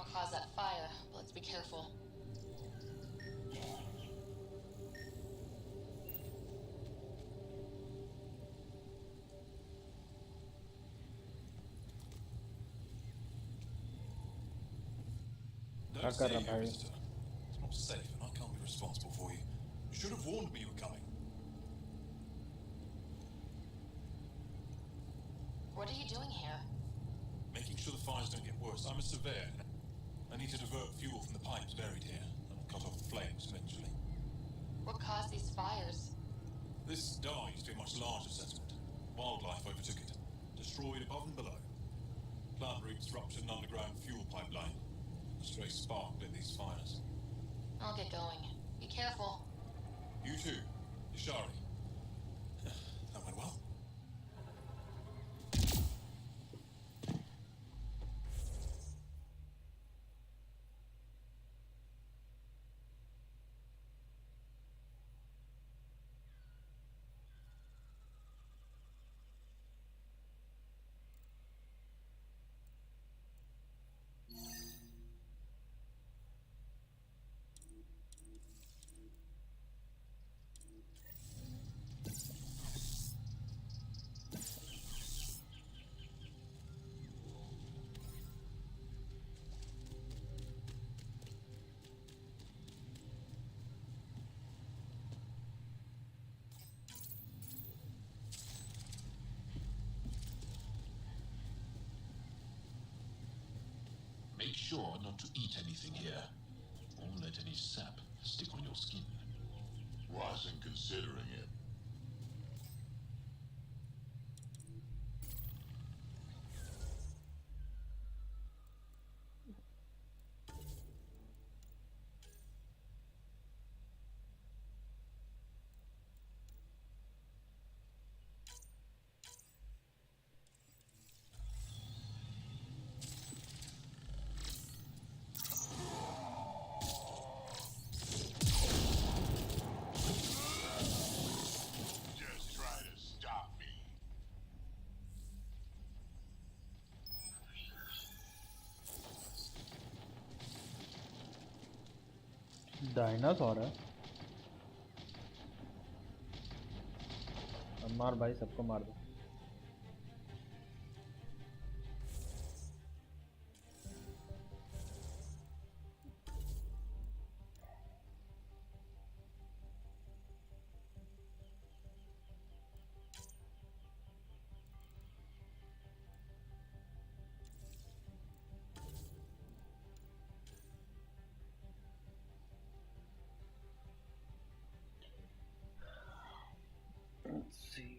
what caused that fire, but let's be careful. Don't stay here, visitor. It's not safe, and I can't be responsible for you. You should have warned me you were coming. What are you doing here? Making sure the fires don't get worse. I'm a surveyor. I need to divert fuel from the pipes buried here. That'll cut off the flames eventually. What caused these fires? This dye used to be a much larger settlement. Wildlife overtook it, destroyed above and below. Plant roots ruptured an underground fuel pipeline. A stray spark lit these fires. I'll get going. Be careful. You too, Ishari. That went well. Make sure not to eat anything here, or let any sap stick on your skin. Wasn't considering it. Just try to stop me. Dinosaur है। अब मार भाई, सबको मार दो। Let's see.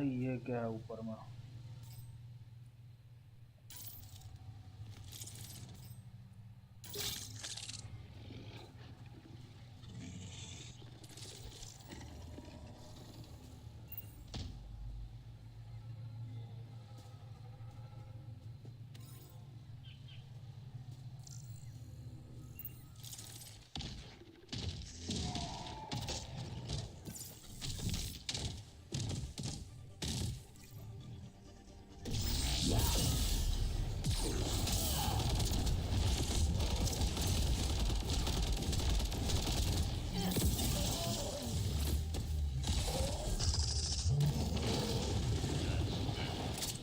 भाई ये क्या है ऊपर में?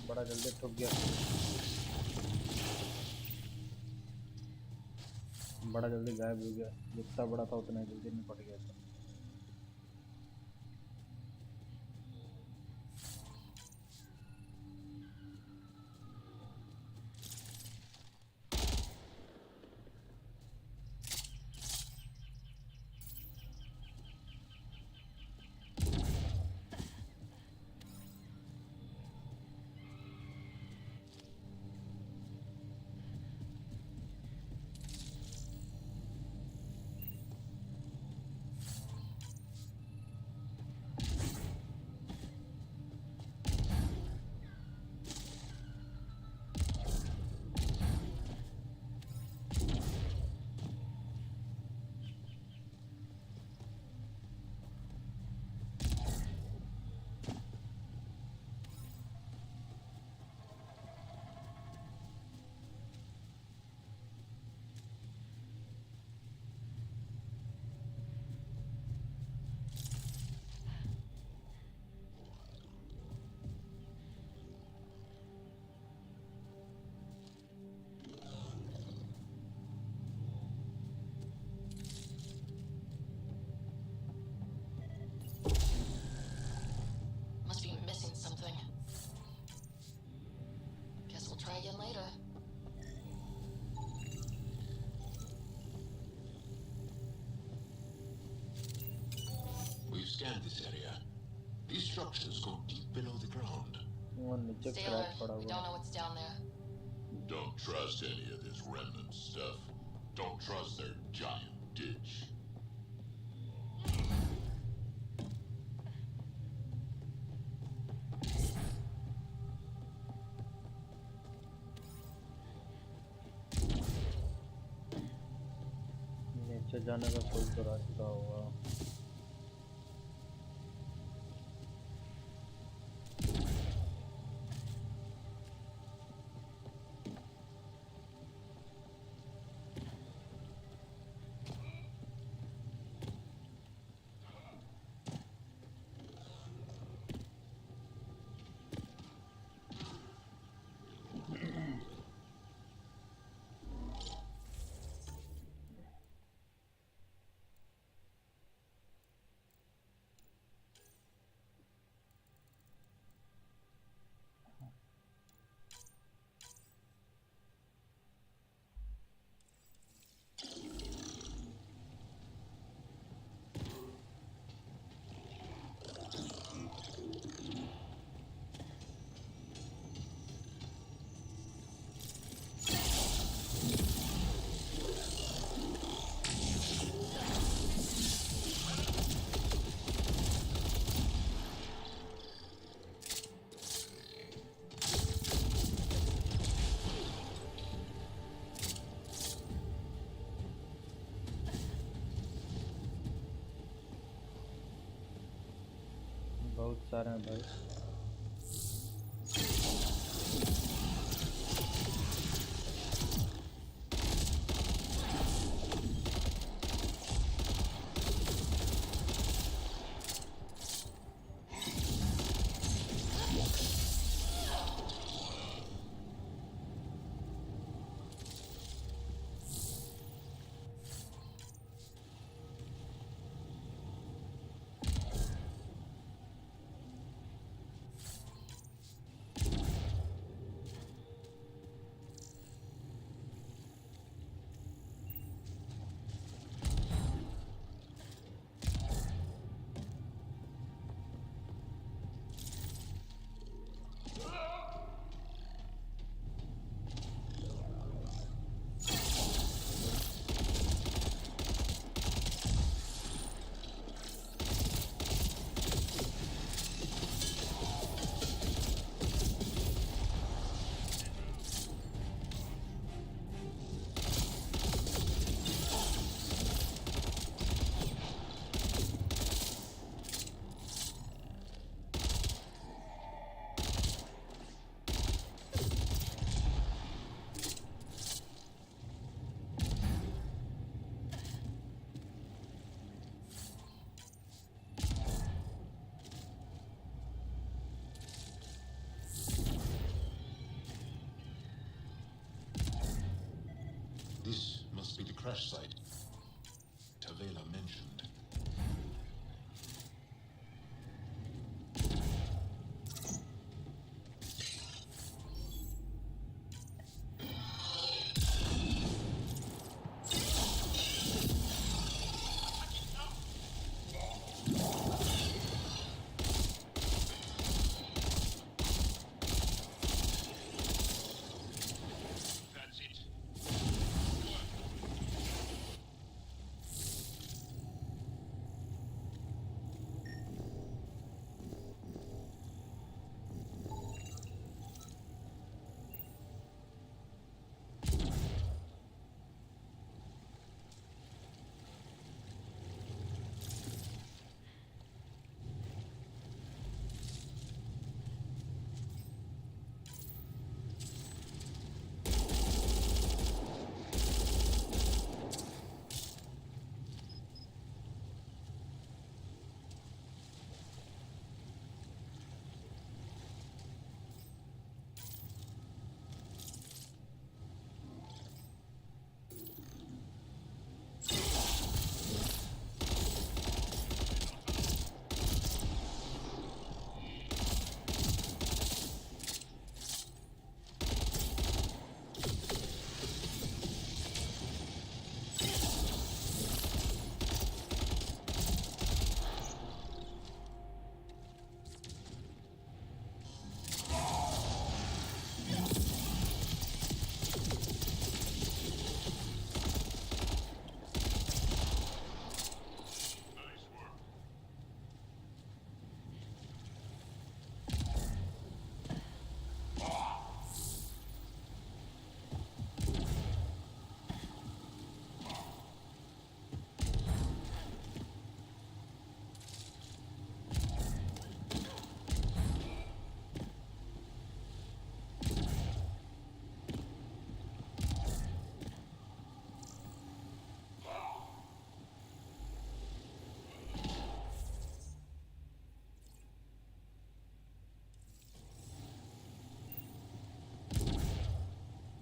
बड़ा जल्दी ठुक गया, बड़ा जल्दी गायब हो गया। जितना बड़ा था उतना ही जल्दी निपट गया था। Must be missing something. Guess we'll try again later. We've scanned this area. These structures go deep below the ground. Stay alert. We don't know what's down there. Don't trust any of this remnant stuff. Don't trust their giant ditch. नीचे जाने का कोई तो रास्ता होगा। बहुत सारे हैं भाई। crash site Tavela mentioned.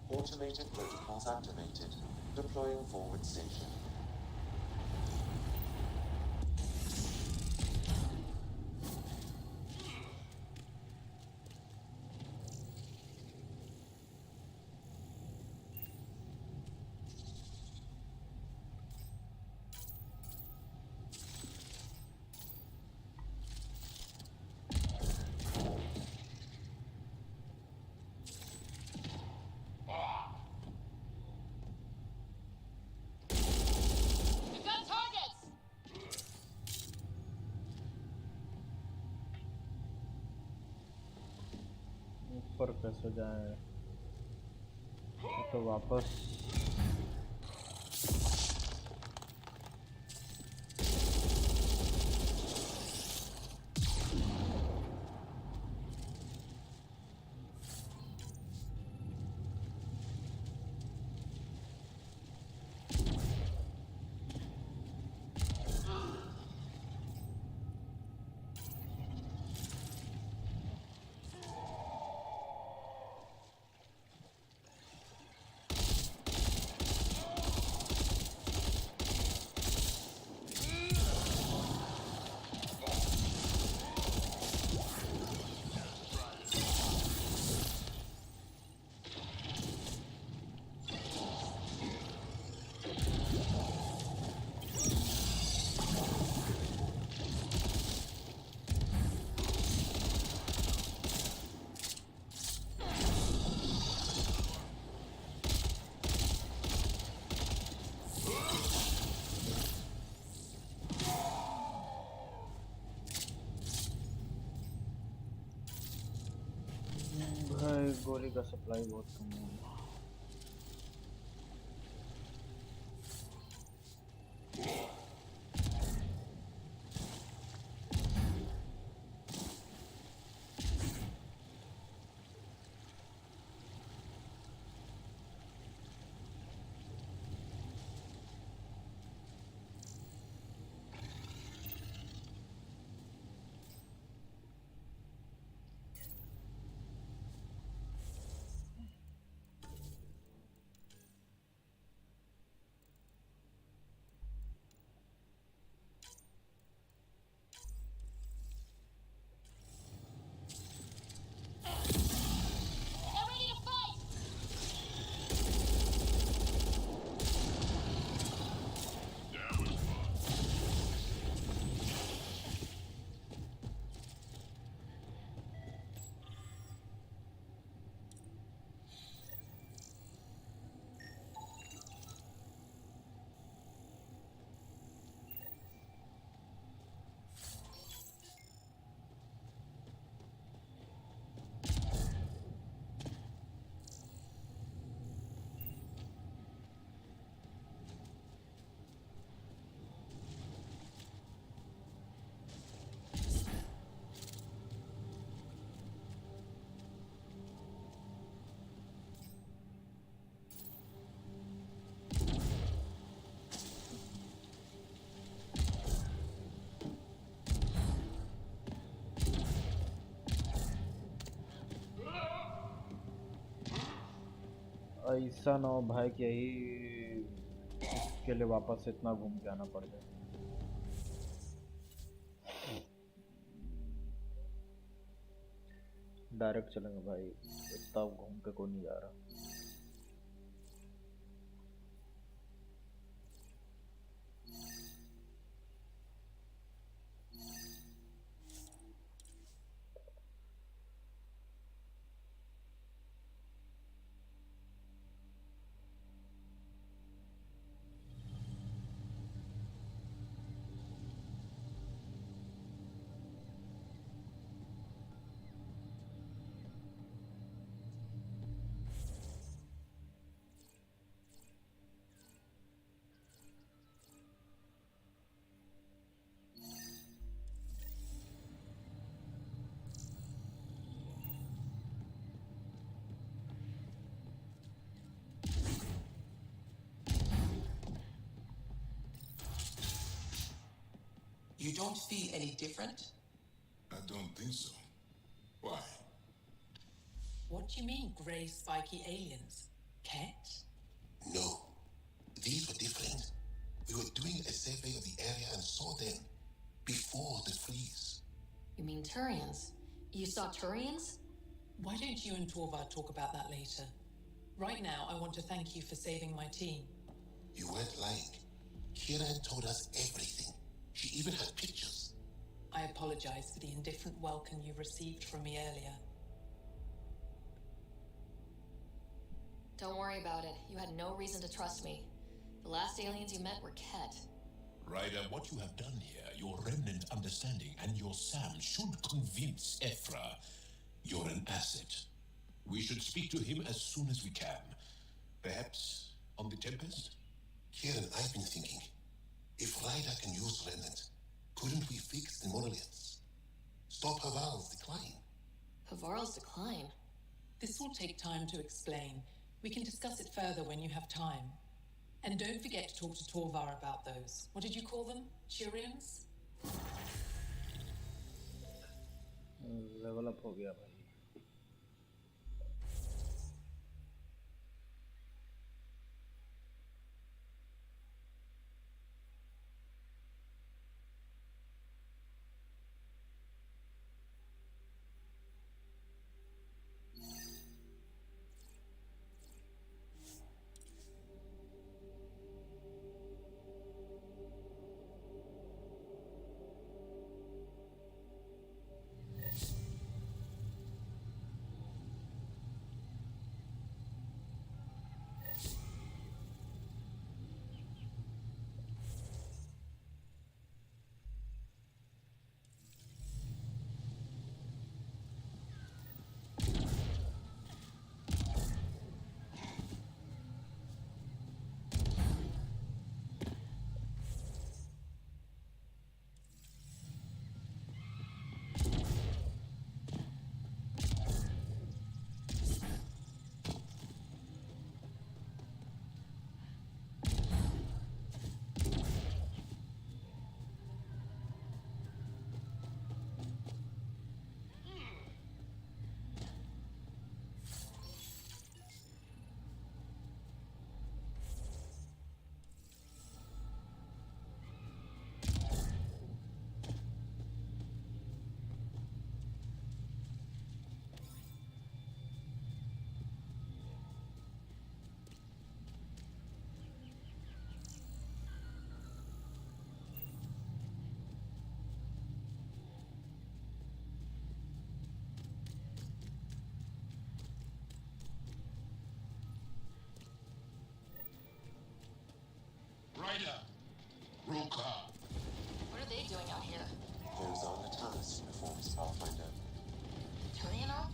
Automated protocols activated. Deploying forward station. We've got targets! ऊपर कैसे जाए? तो वापस भाई गोली का सप्लाई बहुत कम है। ऐसा ना हो भाई कि यही इसके लिए वापस से इतना घूम के आना पड़ जाए। डायरेक्ट चलेंगे भाई, इतना घूम के कोई नहीं जा रहा। You don't feel any different? I don't think so. Why? What do you mean, grey spiky aliens? Cat? No. These were different. We were doing a survey of the area and saw them before the freeze. You mean Turians? You saw Turians? Why don't you and Torvar talk about that later? Right now, I want to thank you for saving my team. You weren't lying. Kieran told us everything. She even had pictures. I apologize for the indifferent welcome you received from me earlier. Don't worry about it. You had no reason to trust me. The last aliens you met were Ket. Ryder, what you have done here, your remnant understanding and your Sam should convince Ephra you're an asset. We should speak to him as soon as we can. Perhaps on the Tempest? Kieran, I've been thinking. If Ryder can use remnant, couldn't we fix the monoliths? Stop Haval's decline? Havarl's decline? This will take time to explain. We can discuss it further when you have time. And don't forget to talk to Torvar about those. What did you call them? Turians? Level up हो गया भाई। Ryder! Roka! What are they doing out here? Those are Natalis uniforms, Pathfinder. Turian arc?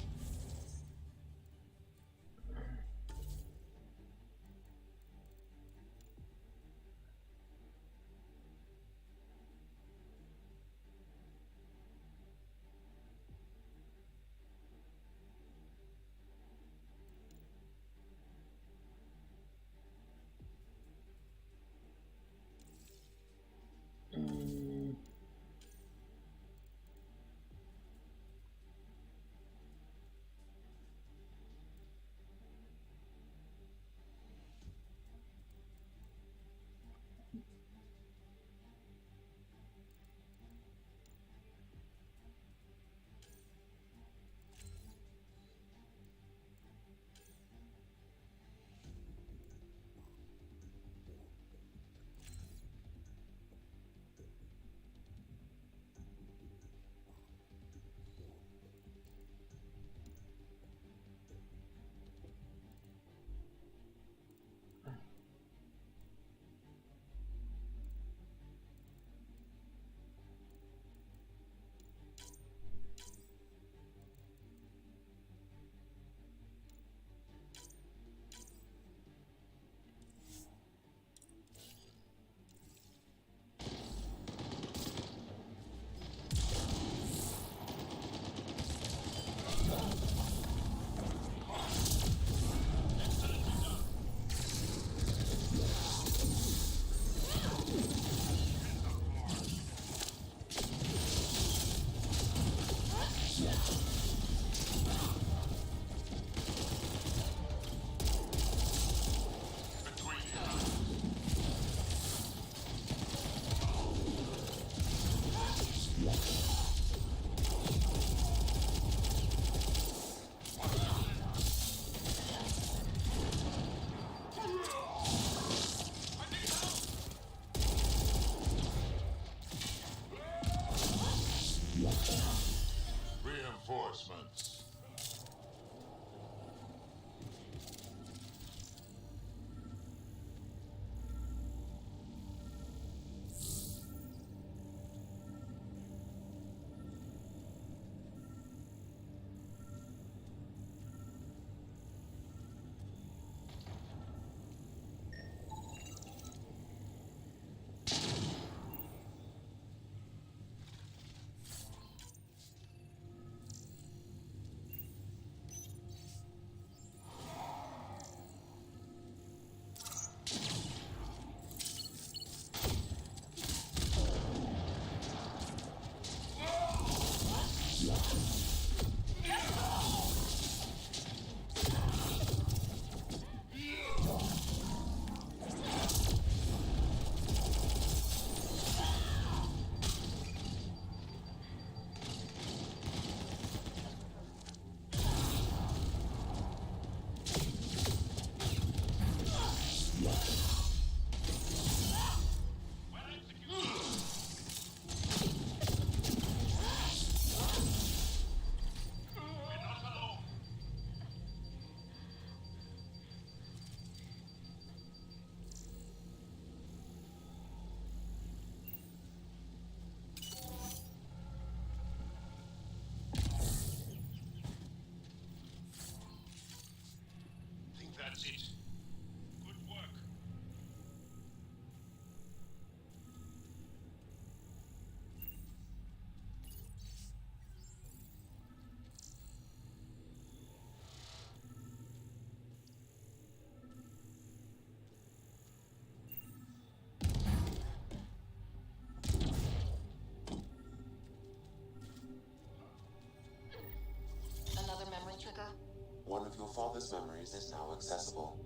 father's memories is now accessible.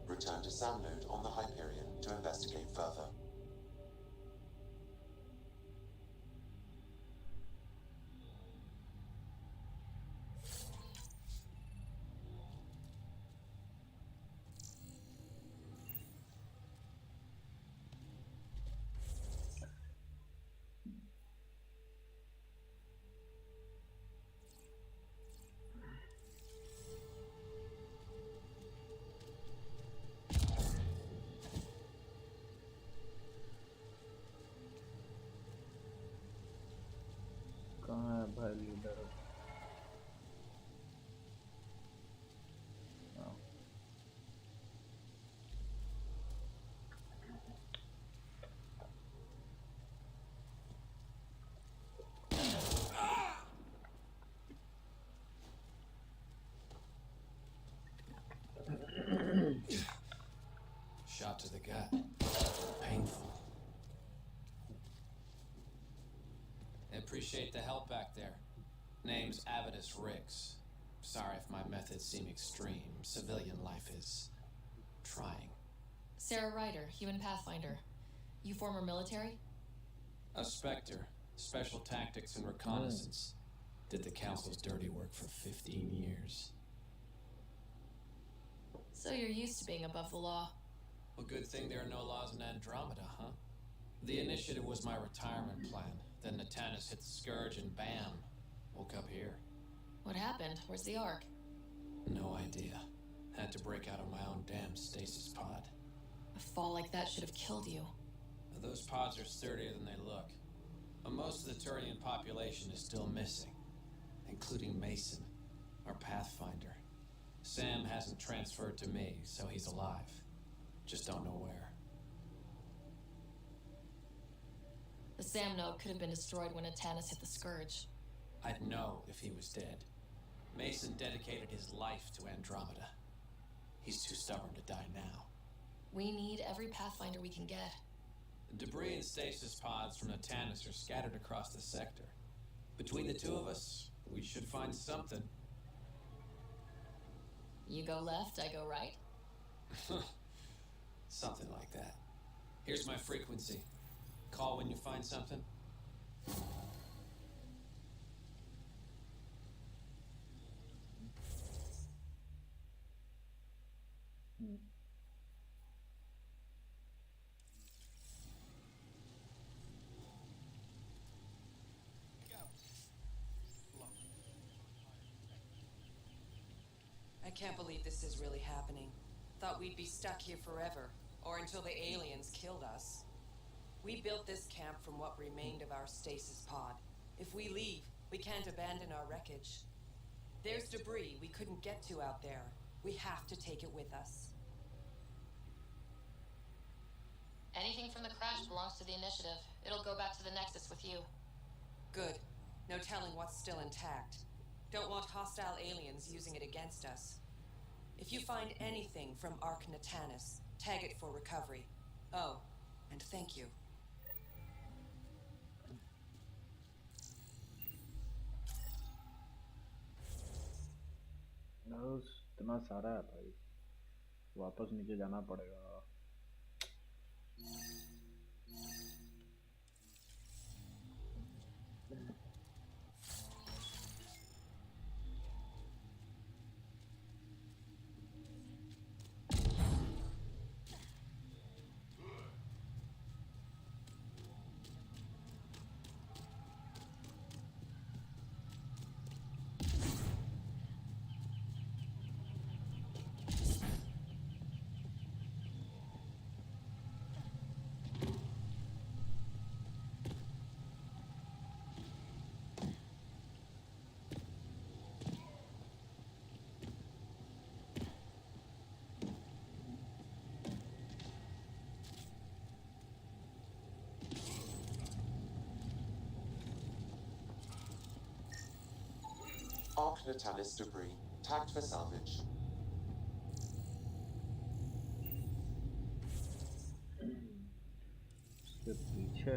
Return to Sam Node on the Hyperion to investigate further. कहाँ है भाई leader? Shot to the gut. Painful. I appreciate the help back there. Name's Avidus Rix. Sorry if my methods seem extreme. Civilian life is trying. Sarah Ryder, Human Pathfinder. You former military? A Spectre. Special Tactics and Reconnaissance. Did the Council's dirty work for 15 years. So you're used to being above the law. Well, good thing there are no laws in Andromeda, huh? The initiative was my retirement plan. Then Natanus hit the Scourge and bam, woke up here. What happened? Where's the Ark? No idea. Had to break out of my own damn stasis pod. A fall like that should have killed you. Those pods are sturdier than they look. But most of the Turian population is still missing, including Mason, our Pathfinder. Sam hasn't transferred to me, so he's alive. Just don't know where. The Sam node could have been destroyed when Natanus hit the Scourge. I'd know if he was dead. Mason dedicated his life to Andromeda. He's too stubborn to die now. We need every Pathfinder we can get. The debris and stasis pods from Natanus are scattered across the sector. Between the two of us, we should find something. You go left, I go right? Something like that. Here's my frequency. Call when you find something. I can't believe this is really happening. Thought we'd be stuck here forever, or until the aliens killed us. We built this camp from what remained of our stasis pod. If we leave, we can't abandon our wreckage. There's debris we couldn't get to out there. We have to take it with us. Anything from the crash belongs to the initiative. It'll go back to the Nexus with you. Good. No telling what's still intact. Don't want hostile aliens using it against us. If you find anything from Ark Natanus, tag it for recovery. Oh, and thank you. इतना सारा है भाई, वापस नीचे जाना पड़ेगा. Ark Natalis debris, tagged for salvage. इसके पीछे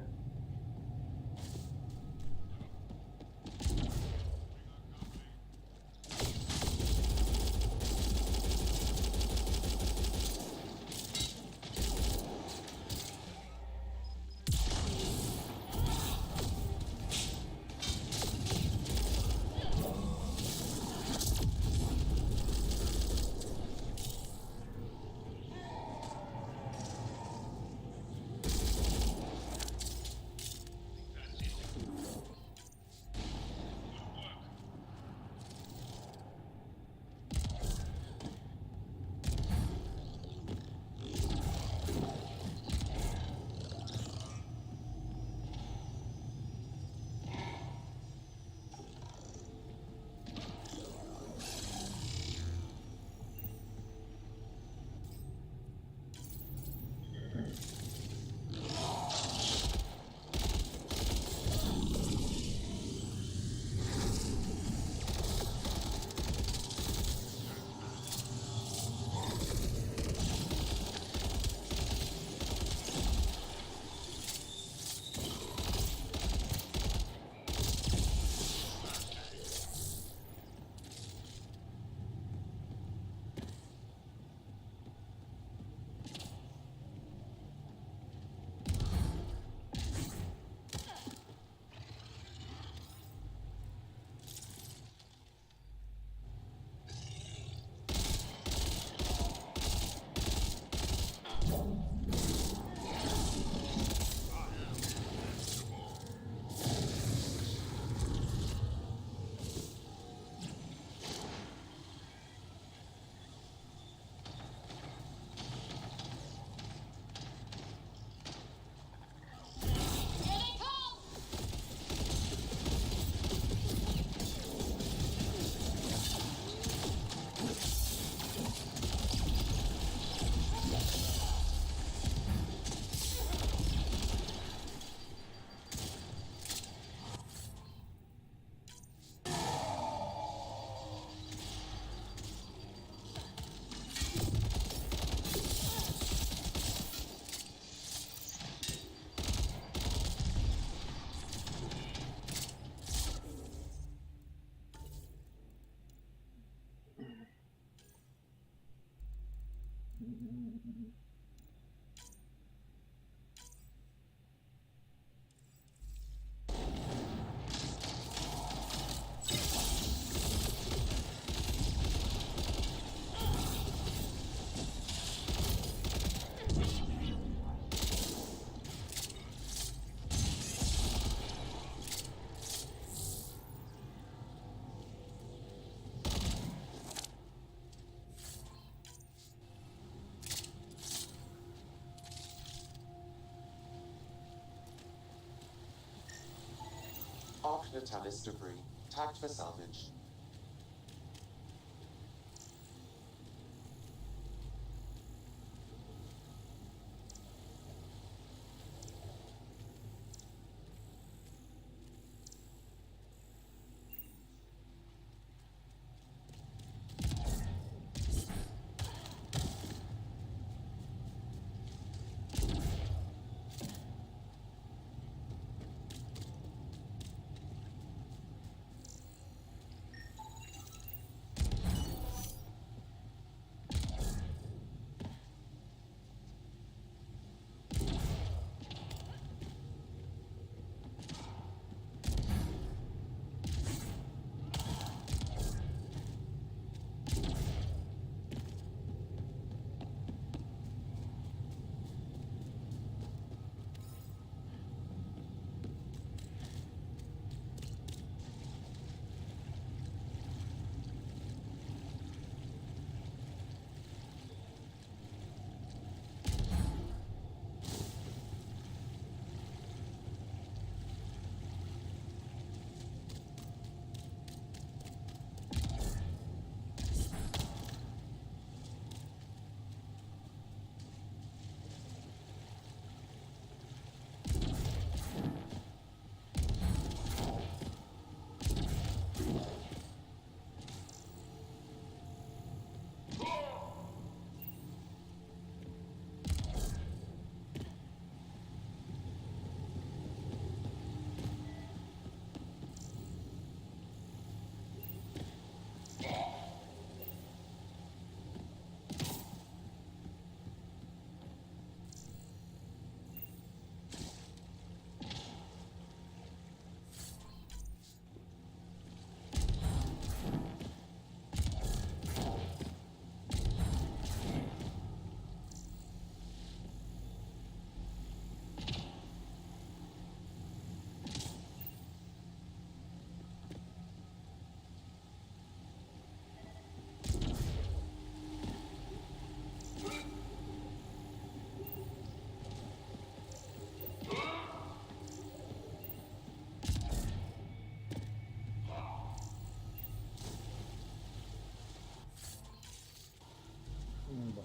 Arc Natalis debris, tagged for salvage.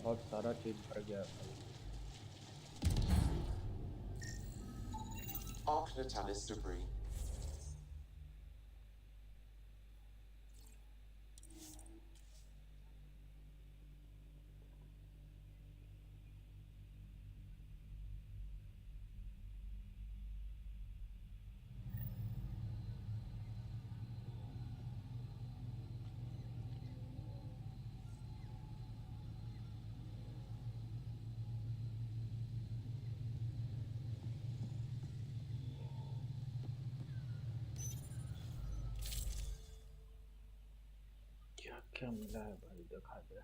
बहुत सारा चीज भर गया भाई। Arc Natalis debris. क्या क्या मिला है भाई, दिखा दे।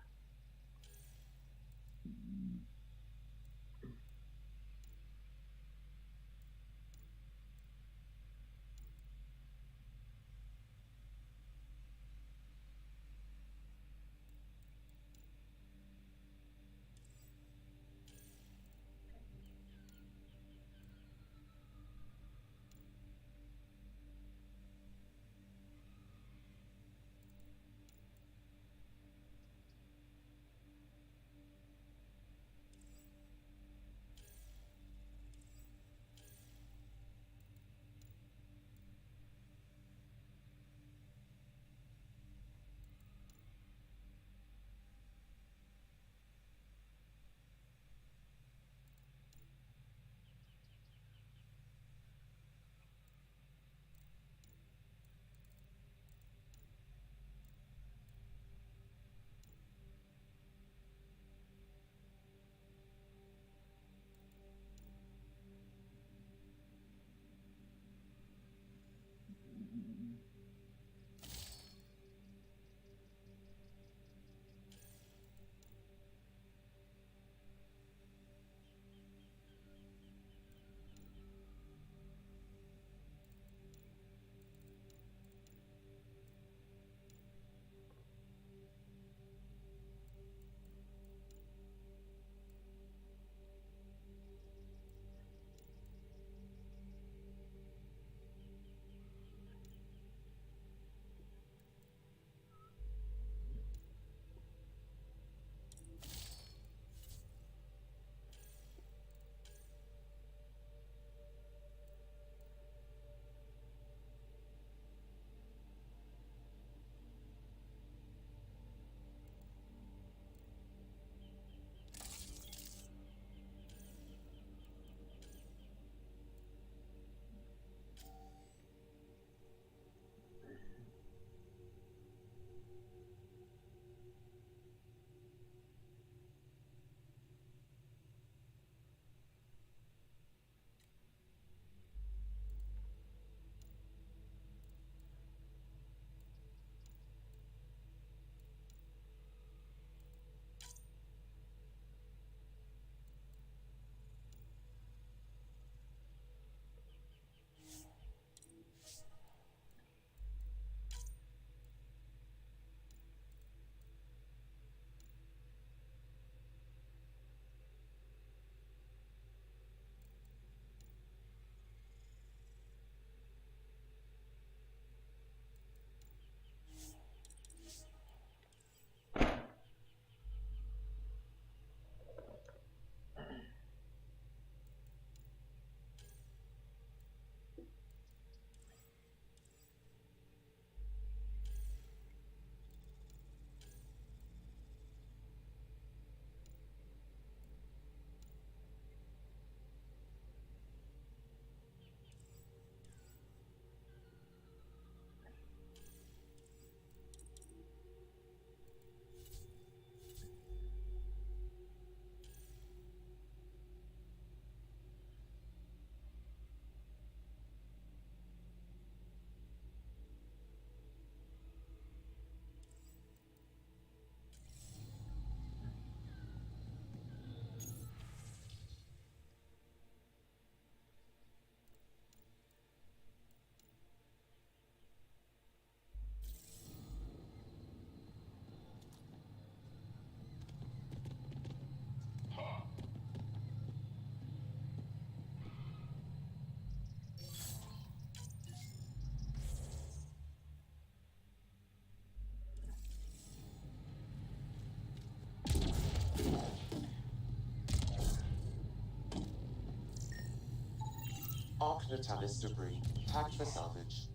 Arc Natalis debris, tagged for salvage.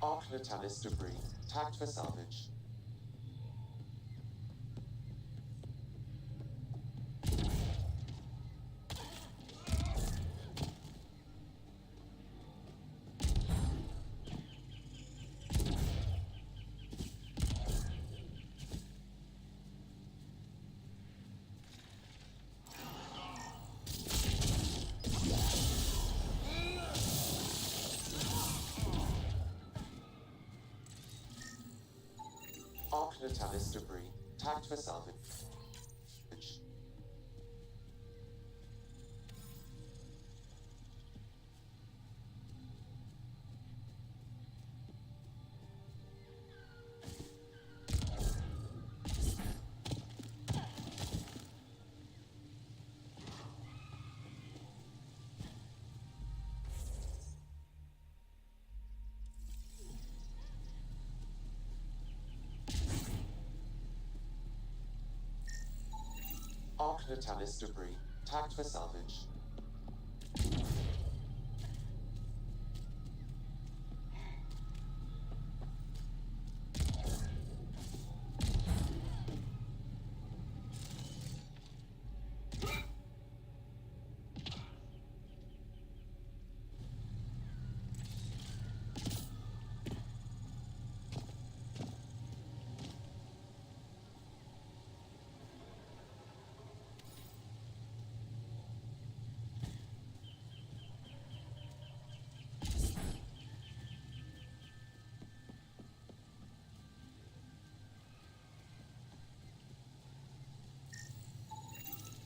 Arc Natalis debris, tagged for salvage. Arc Natalis debris, tagged for salvage. Arc Natalis debris, tagged for salvage.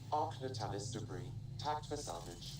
Arc Natalis debris, tagged for salvage.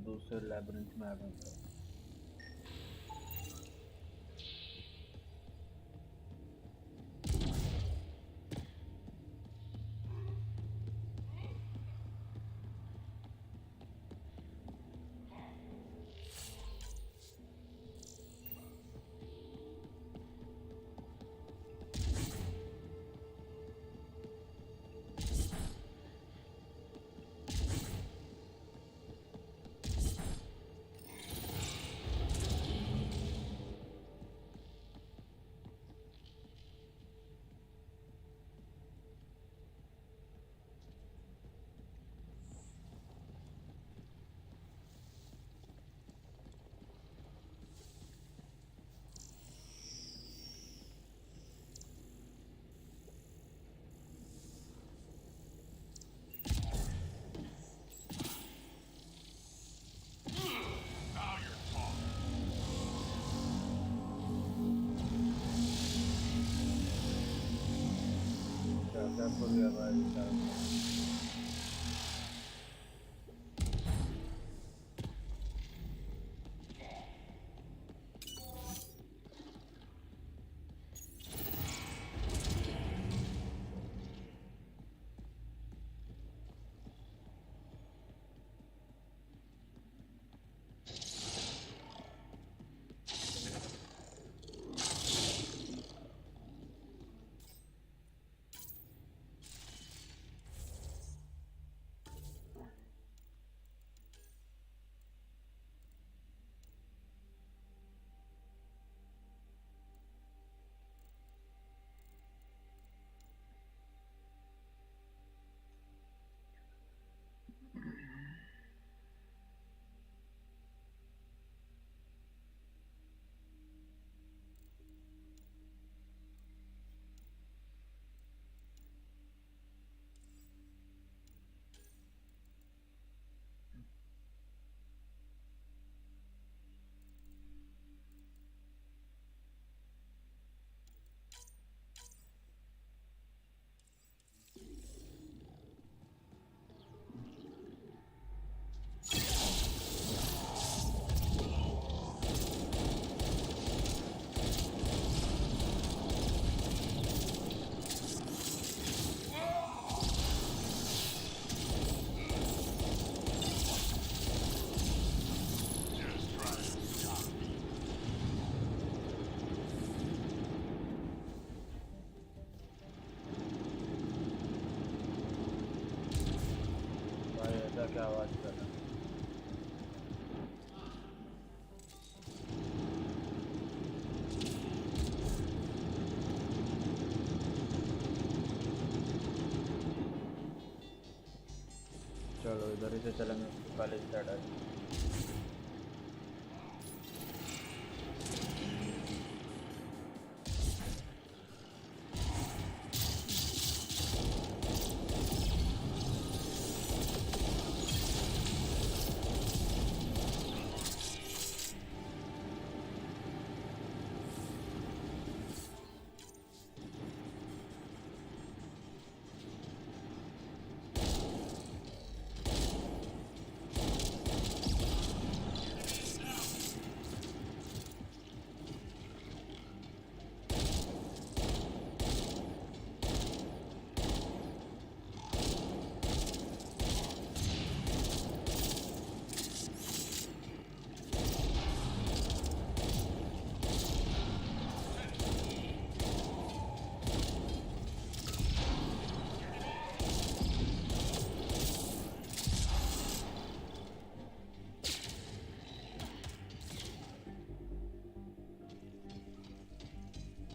दूसरे labyrinth में आ गए थे। क्या भूल गया भाई ऐसा क्या आवाज कर रहा है? चलो इधर ही से चलेंगे, पहले स्टार्ट है।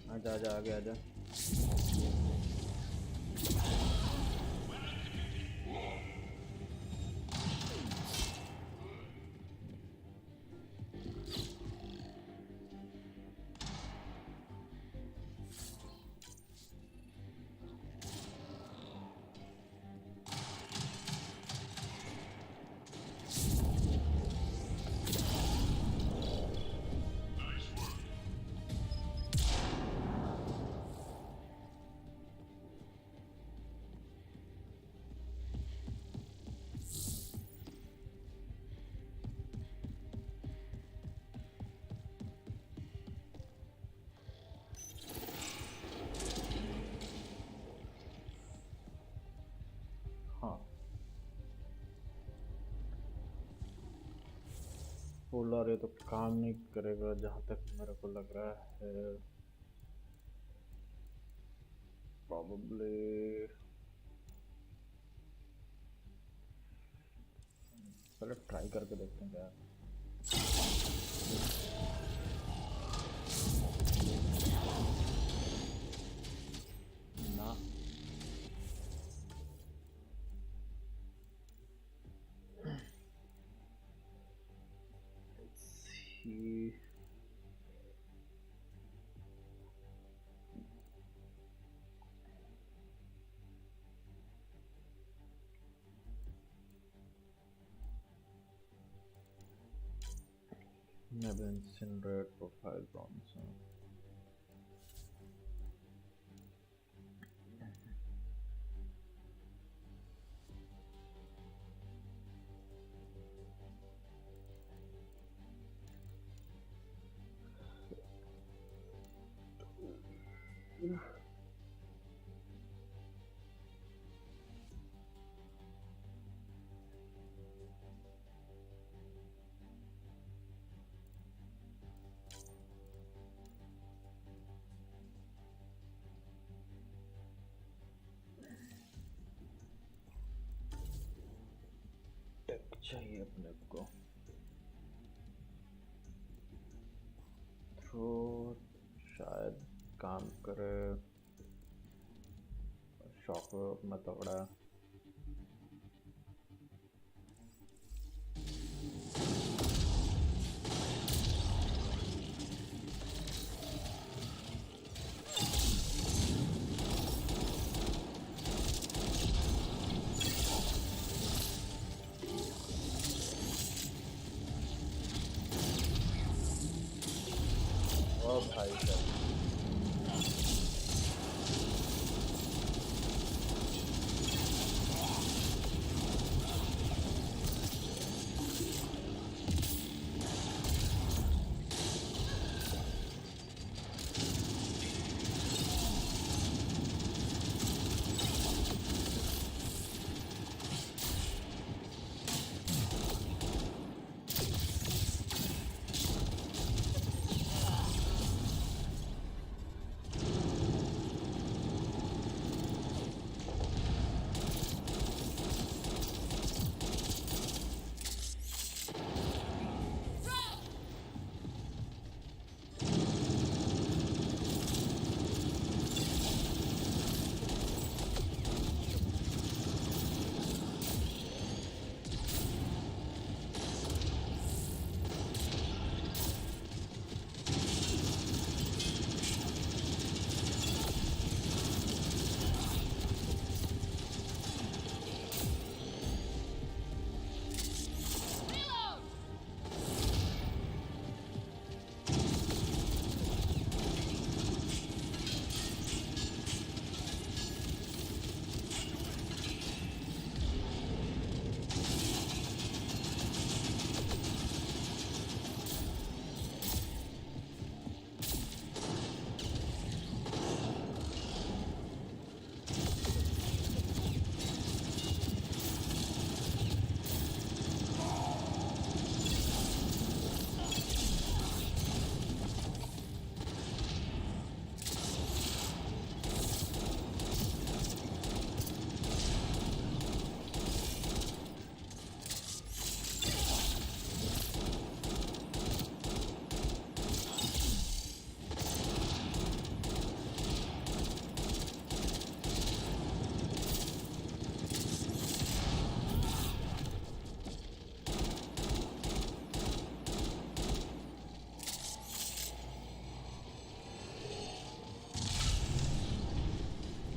आजा आजा आगे आजा। सोलर ये तो काम नहीं करेगा जहाँ तक मेरे को लग रहा है। प्रॉब्ली पहले ट्राई करके देखते हैं क्या ना। Let's see. Never incinerate profile bronze. चाहिए अपने को थ्रो शायद काम करे। शॉक अपना तगड़ा है। ओ भाई साहब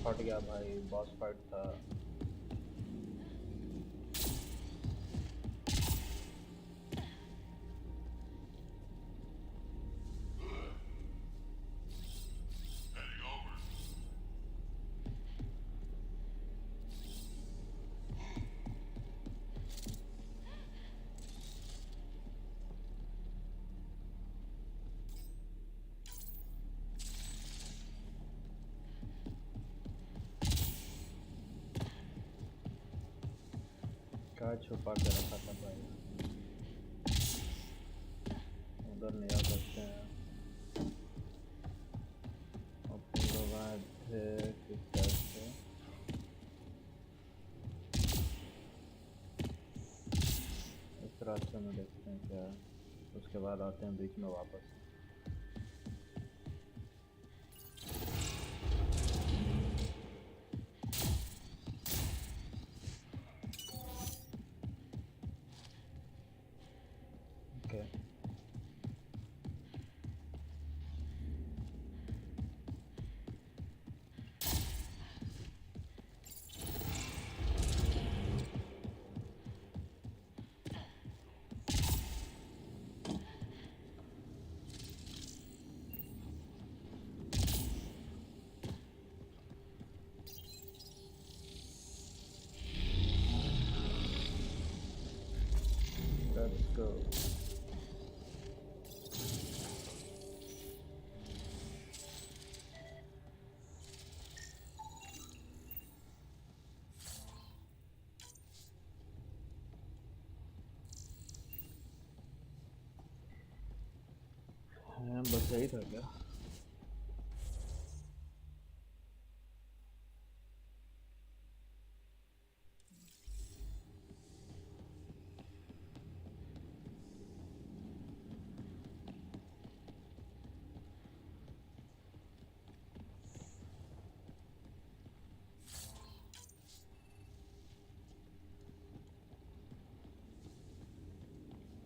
फट गया भाई। बॉस फाइट था। क्या छुपा के रखा था भाई। उधर नहीं आ सकते हैं। और फिर बाद किस तरह से इस रास्ते में देखते हैं क्या है। उसके बाद आते हैं बीच में वापस। Okay let's go. बस यही था क्या?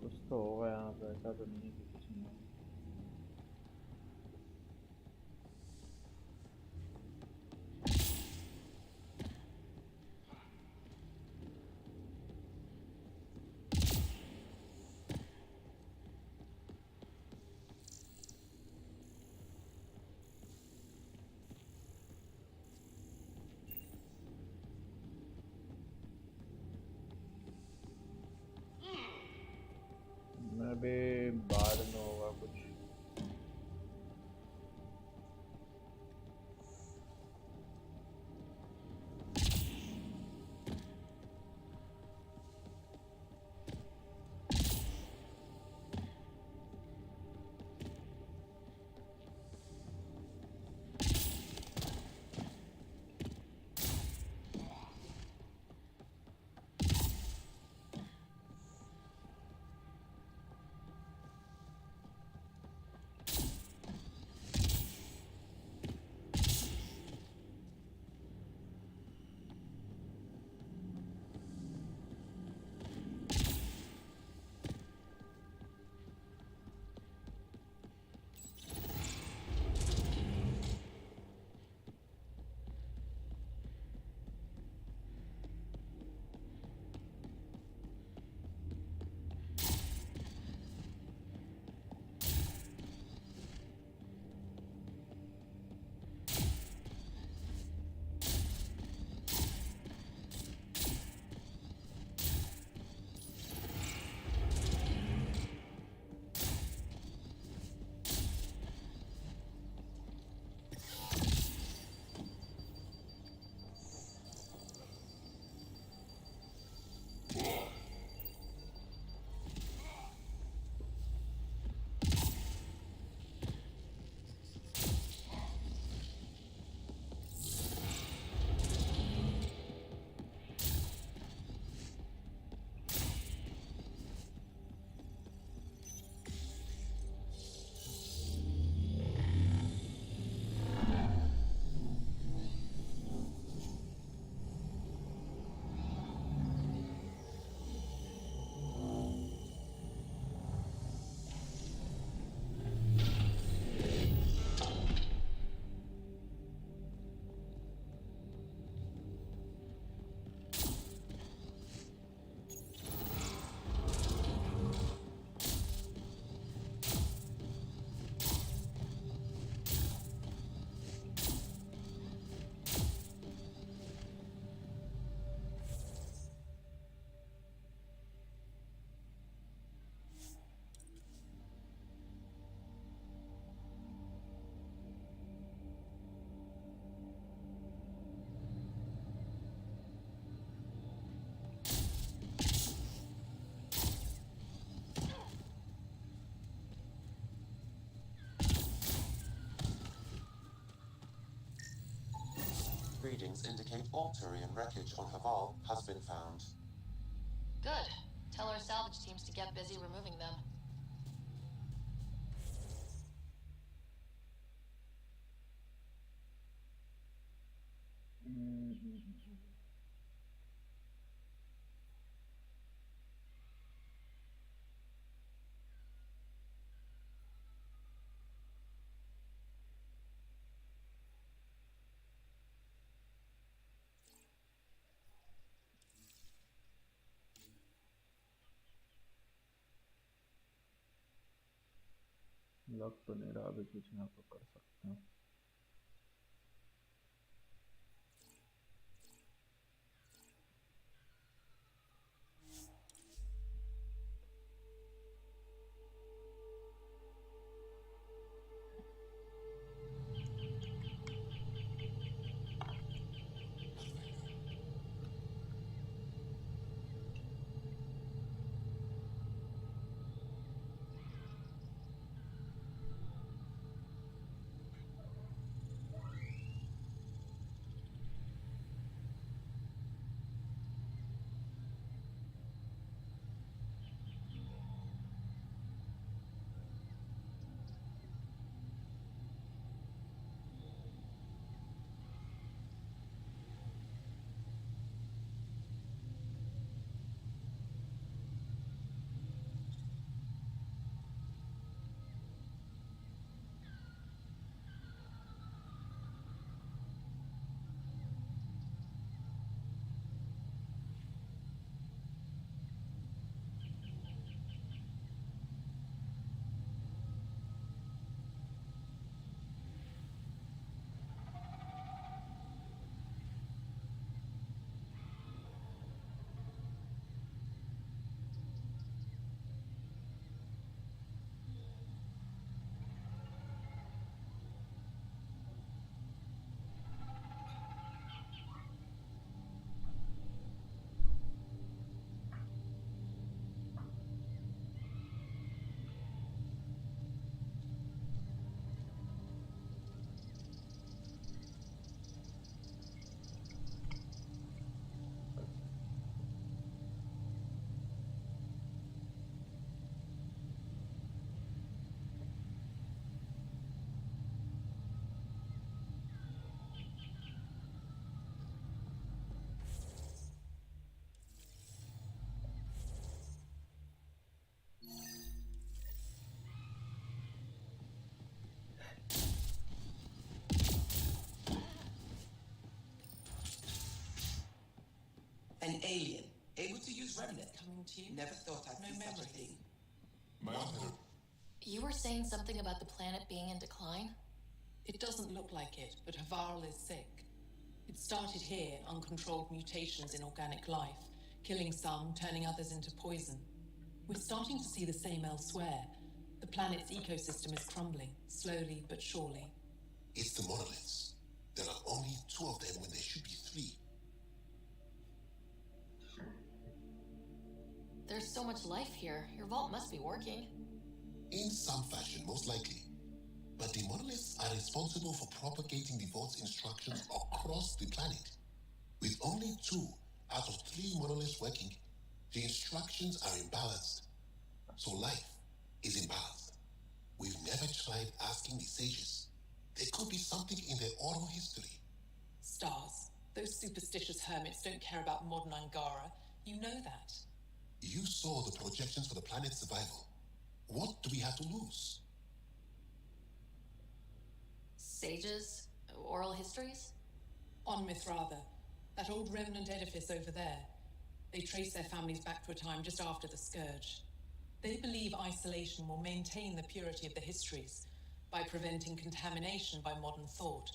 कुछ तो होगा यहाँ पे, ऐसा तो नहीं है कि कुछ नहीं होगा। मैं भी बाद में होगा कुछ। readings indicate all Turian wreckage on Haval has been found. Good. Tell our salvage teams to get busy removing them. लग तो नहीं रहा, अभी कुछ यहाँ पर कर सकते हैं। An alien, able to use Remnant. Coming to you? Never thought I'd see such a thing. You were saying something about the planet being in decline? It doesn't look like it, but Havarl is sick. It started here, uncontrolled mutations in organic life, killing some, turning others into poison. We're starting to see the same elsewhere. The planet's ecosystem is crumbling, slowly but surely. It's the monoliths. There are only 2 of them when there should be 3. There's so much life here. Your vault must be working. In some fashion, most likely. But the monoliths are responsible for propagating the vault's instructions across the planet. With only 2 out of 3 monoliths working, the instructions are imbalanced. So life is imbalanced. We've never tried asking the sages. There could be something in their oral history. Stars. Those superstitious hermits don't care about modern Angara. You know that. You saw the projections for the planet's survival. What do we have to lose? Sages? Oral histories? On Mithratha, that old remnant edifice over there. They trace their families back to a time just after the Scourge. They believe isolation will maintain the purity of the histories by preventing contamination by modern thought.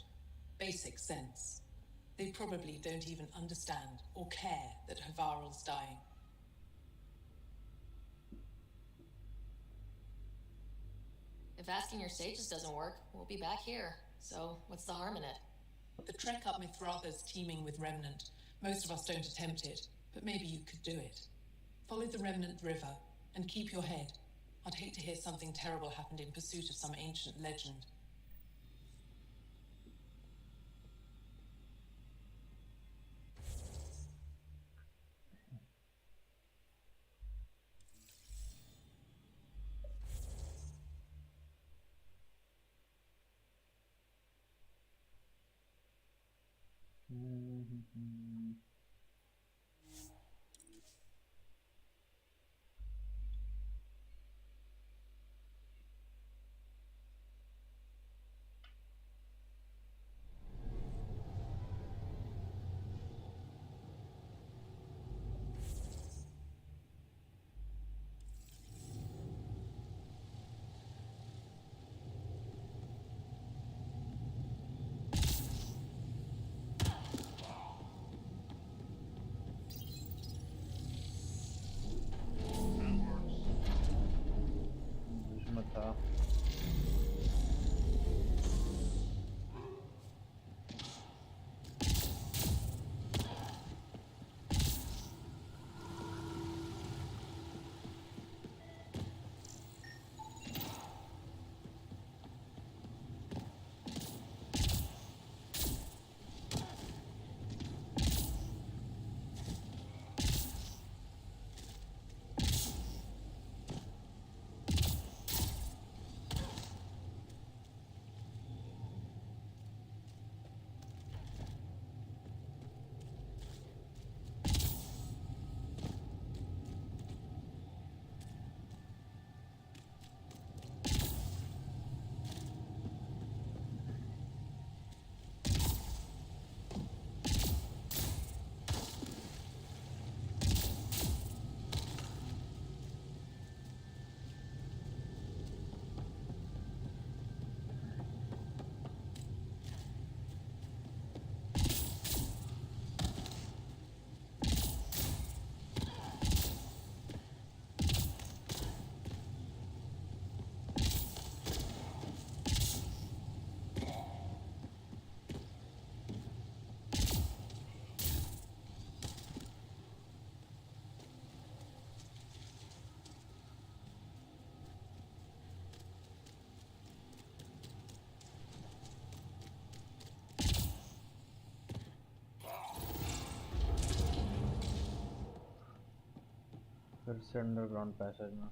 Basic sense. They probably don't even understand or care that Havarl's dying. If asking your sages doesn't work, we'll be back here. So, what's the harm in it? The trek up Mithratha's teeming with Remnant. Most of us don't attempt it, but maybe you could do it. Follow the Remnant River, and keep your head. I'd hate to hear something terrible happened in pursuit of some ancient legend. से underground passage में।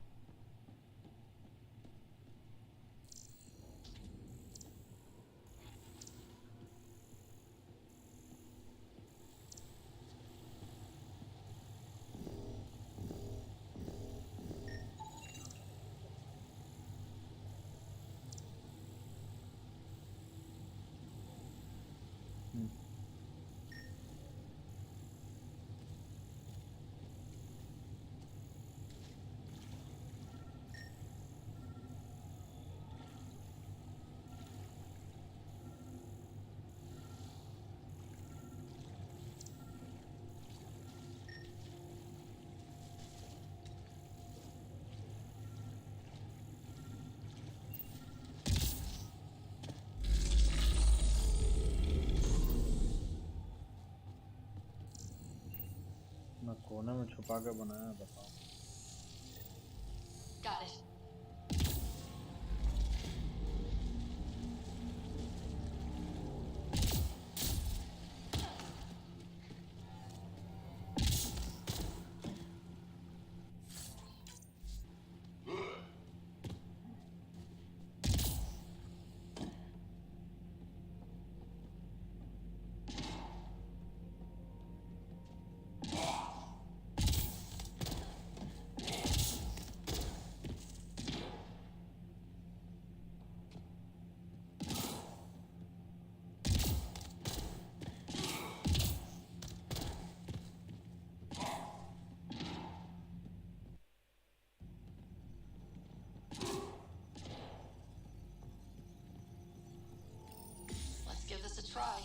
मैं कोने में छुपा के बनाया, बताओ। Got it. Let's give this a try.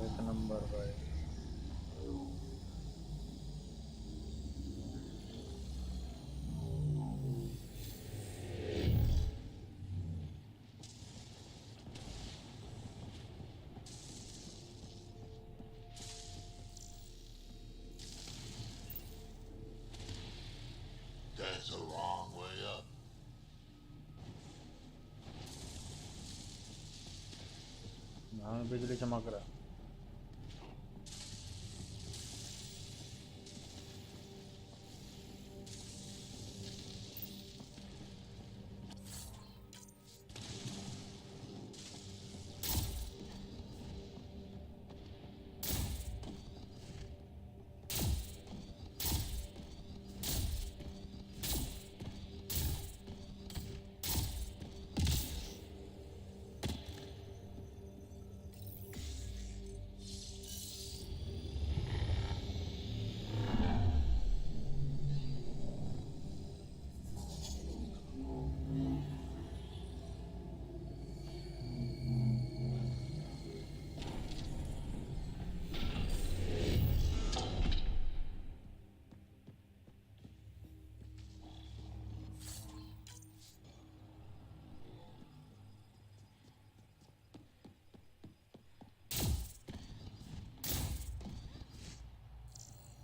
एक नंबर भाई। That's a long way up. हाँ, बिजली चमक रहा है।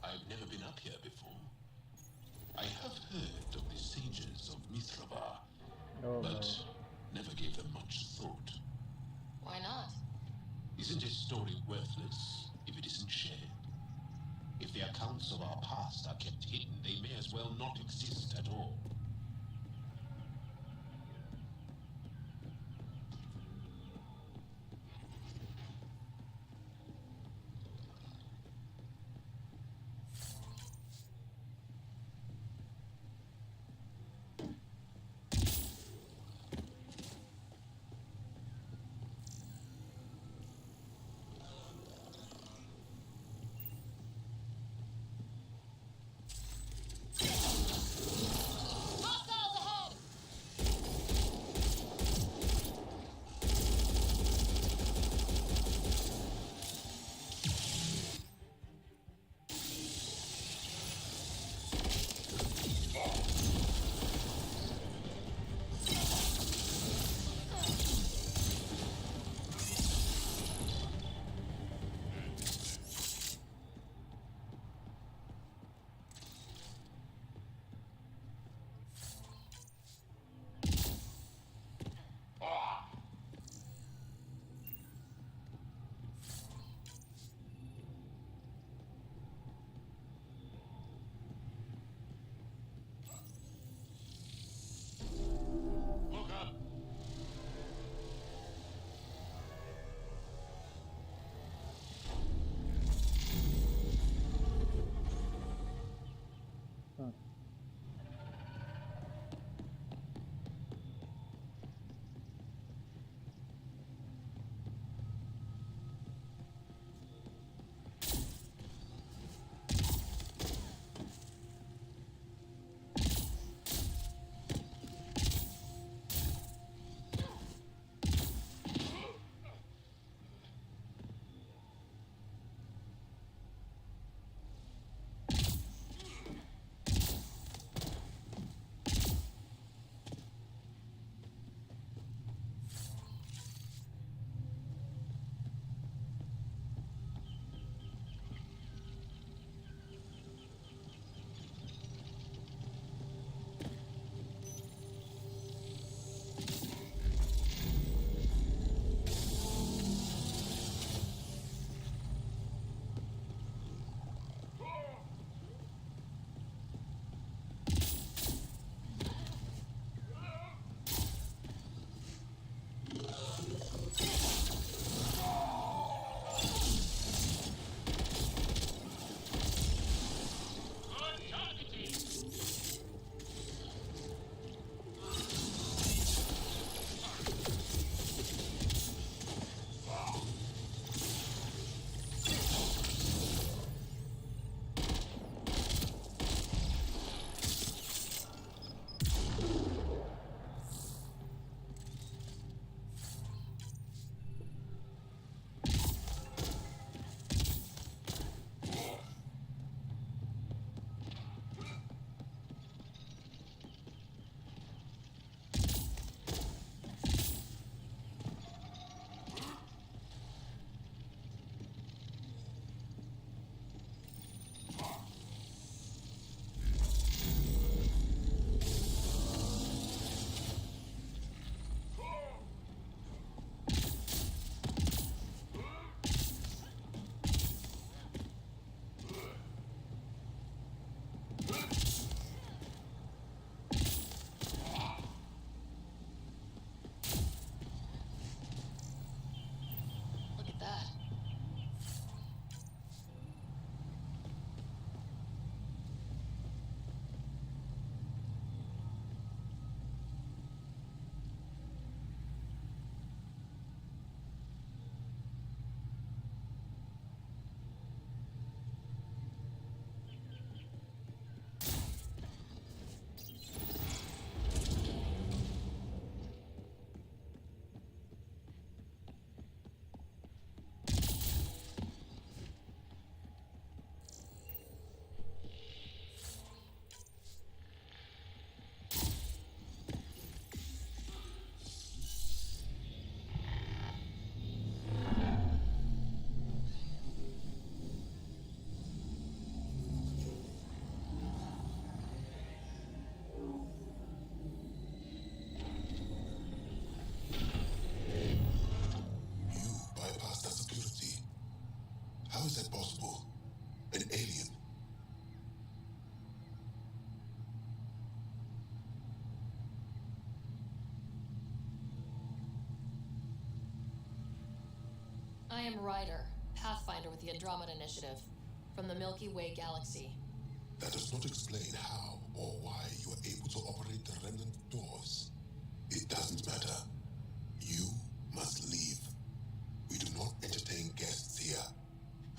I've never been up here before. I have heard of the sages of Mithrava, but never gave them much thought. Why not? Isn't a story worthless if it isn't shared? If the accounts of our past are kept hidden, they may as well not exist at all. How is that possible? An alien? I am Ryder, Pathfinder with the Andromeda Initiative, from the Milky Way galaxy. That does not explain how or why you are able to operate the remnant doors. It doesn't matter. You must leave. We do not entertain guests here.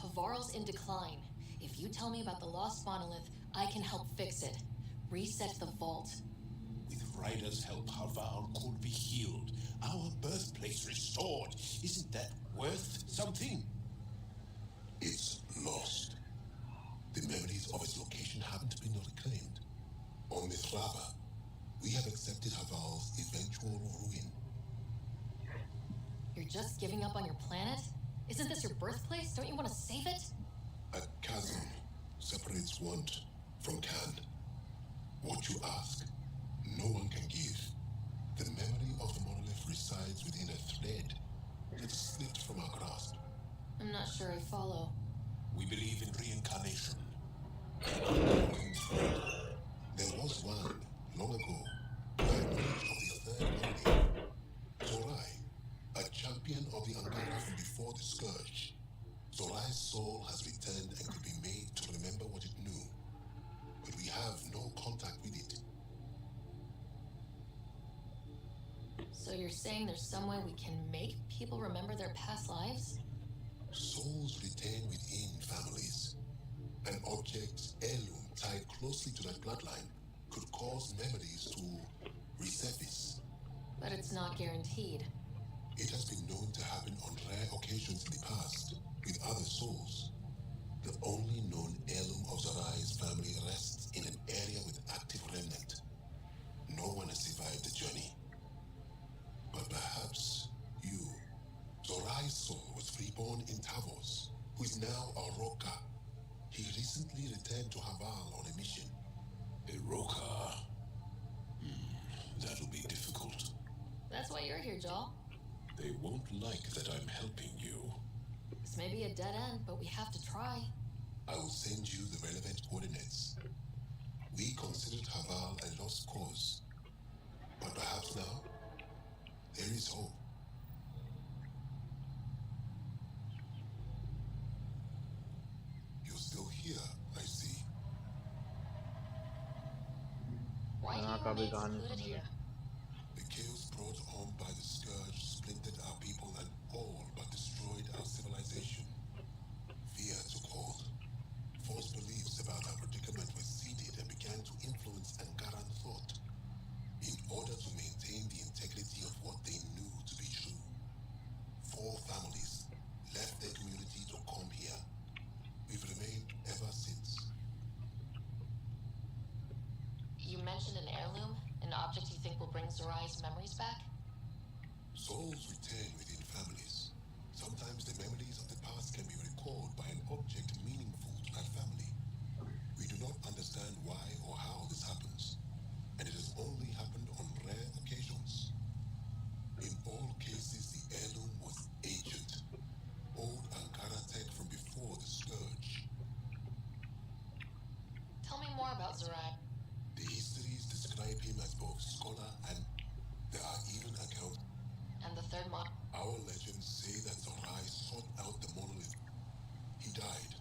Havarl's in decline. If you tell me about the lost monolith, I can help fix it. Reset the vault. With Ryder's help, Havarl could be healed. Our birthplace restored. Isn't that worth something? It's lost. The memories of its location haven't been reclaimed. On Mithrava, we have accepted Havarl's eventual ruin. You're just giving up on your planet? Isn't this your birthplace? Don't you want to save it? A chasm separates want from can. What you ask, no one can give. The memory of the monolith resides within a thread that slipped from our grasp. I'm not sure I follow. We believe in reincarnation. An unbroken thread. There was one, long ago, by knowledge of the third monolith. Zorai, a champion of the Angara from before the Scourge. Zorai's soul has returned and could be made to remember what it knew. But we have no contact with it. So you're saying there's some way we can make people remember their past lives? Souls retain within families. An object's heirloom tied closely to that bloodline could cause memories to resurface. But it's not guaranteed. It has been known to happen on rare occasions in the past with other souls. The only known heirloom of Zarai's family rests in an area with active remnant. No one has survived the journey. But perhaps you. Zorai's soul was reborn in Tavos, who is now a Roka. He recently returned to Haval on a mission. A Roka? That'll be difficult. That's why you're here, Joel. They won't like that I'm helping you. This may be a dead end, but we have to try. I will send you the relevant coordinates. We considered Haval a lost cause. But perhaps now, there is hope. You're still here, I see. Why do you remain secluded here? The chaos brought on by the Scourge splintered our people and all but destroyed our civilization. Fear took hold. False beliefs about our predicament were seeded and began to influence Angaran thought. In order to maintain the integrity of what they knew to be true, 4 families left their community to come here. We've remained ever since. You mentioned an heirloom, an object you think will bring Zorai's memories back? Souls return within families. Sometimes the memories of the past can be recalled by an object meaningful to that family. We do not understand why or how this happens, and it has only happened on rare occasions. In all cases, the heirloom was ancient, old Ankara tech from before the Scourge. Tell me more about Zorai. The histories describe him as both scholar and there are even accounts. And the third month. Our legends say that Zorai sought out the monolith. He died,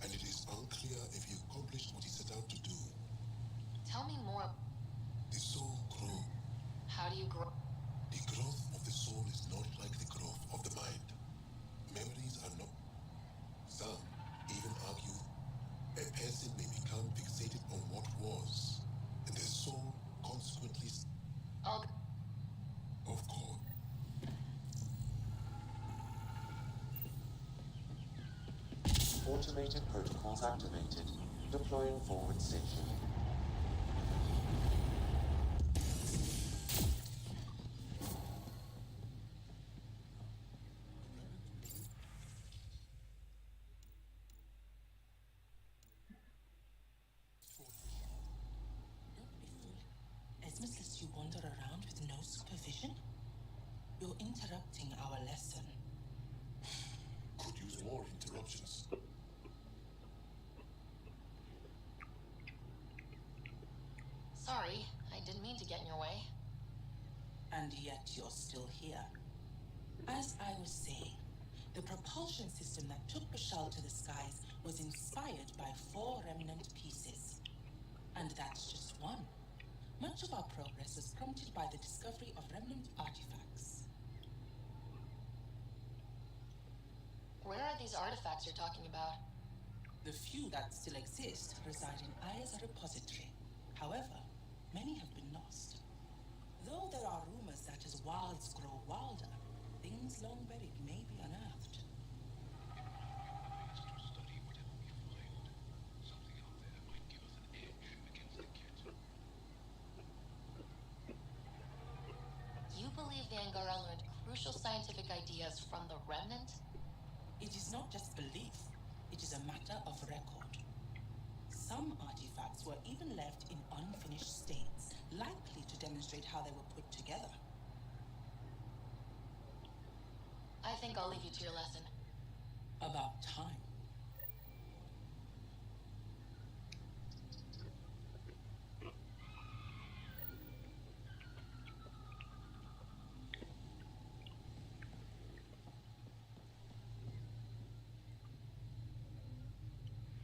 and it is unclear if he accomplished what he set out to do. Tell me more. The soul grew. How do you grow? The growth of the soul is not like the growth of the mind. Memories are not. Some even argue a person may become fixated on what was, and their soul consequently. Of course. Automated protocols activated. Deploying forward station. Esmus lets you wander around with no supervision? You're interrupting our lesson. Could use more interruptions. Sorry, I didn't mean to get in your way. And yet you're still here. As I was saying, the propulsion system that took Bashal to the skies was inspired by 4 remnant pieces. And that's just one. Much of our progress was prompted by the discovery of remnant artifacts. Where are these artifacts you're talking about? The few that still exist reside in Aya's repository. However, many have been lost. Though there are rumors that as wilds grow wilder, things long buried may be unearthed. You believe the Angara learned crucial scientific ideas from the Remnant? It is not just belief, it is a matter of record. Some artifacts were even left in unfinished states, likely to demonstrate how they were put together. I think I'll leave you to your lesson. About time.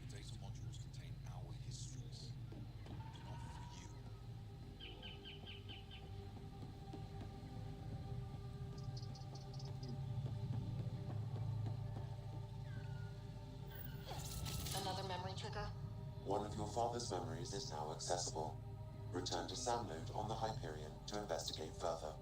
The data modules contain our histories. They're not for you. Another memory trigger? One of your father's memories is now accessible. Return to Sam Node on the Hyperion to investigate further.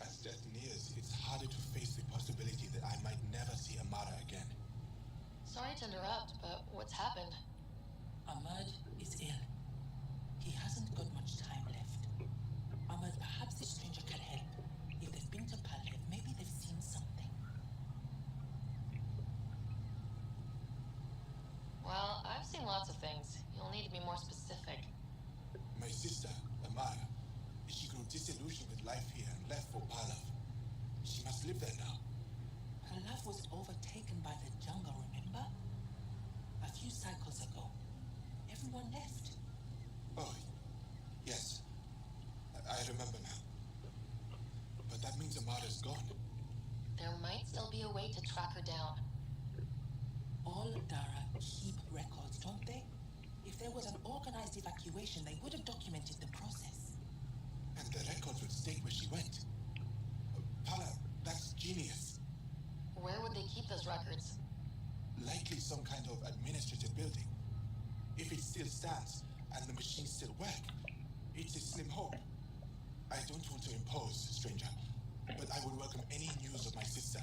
As death nears, it's harder to face the possibility that I might never see Amara again. Sorry to interrupt, but what's happened? Ahmad is ill. He hasn't got much time left. Ahmad, perhaps this stranger can help. If they've been to Palhev, maybe they've seen something. Well, I've seen lots of things. You'll need to be more specific. My sister, Amara, she grew disillusioned with life here and left for Palav. She must live there now. Her love was overtaken by the jungle, remember? A few cycles ago. Everyone left. Oh, yes. I remember now. But that means Amara's gone. There might still be a way to track her down. All Dara keep records, don't they? If there was an organized evacuation, they would have documented the process. And the records would state where she went. Pala, that's genius. Where would they keep those records? Likely some kind of administrative building. If it still stands and the machines still work, it's a slim hope. I don't want to impose, stranger, but I would welcome any news of my sister.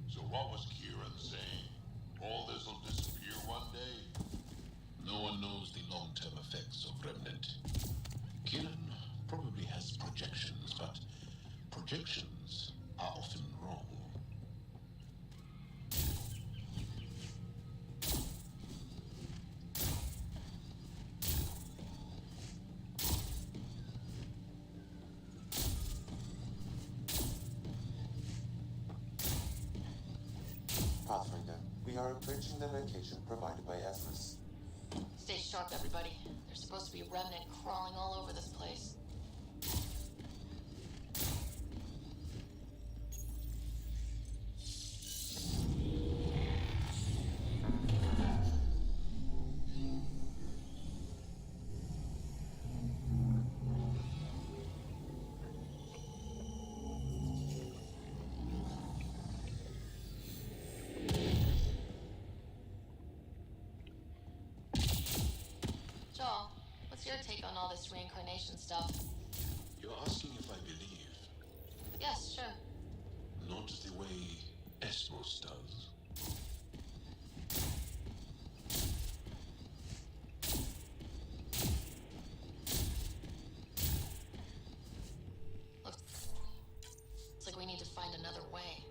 So what was Kieran saying? All this'll disappear one day? We are approaching the location provided by Everest. Stay sharp, everybody. There's supposed to be a remnant crawling all over this place. Joel, what's your take on all this reincarnation stuff? You're asking if I believe, Yes, sure. not the way Esmos does. Looks like we need to find another way.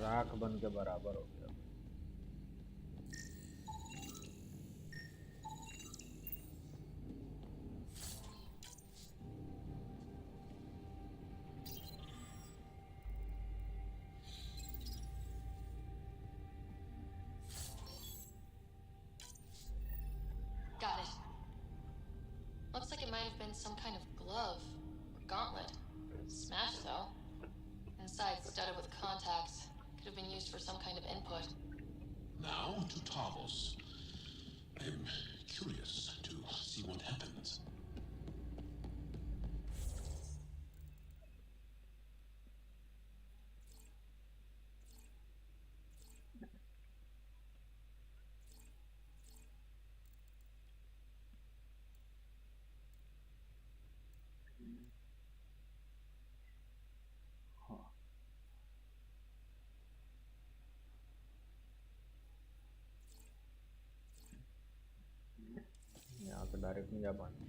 राख बन के बराबर हो गया। Got it. Looks like it might have been some kind of glove or gauntlet. Smashed though. Inside studded with contacts. Could have been used for some kind of input. Now to Tavos. I'm curious to see what happens. यहाँ से direct नहीं जा पाएंगे।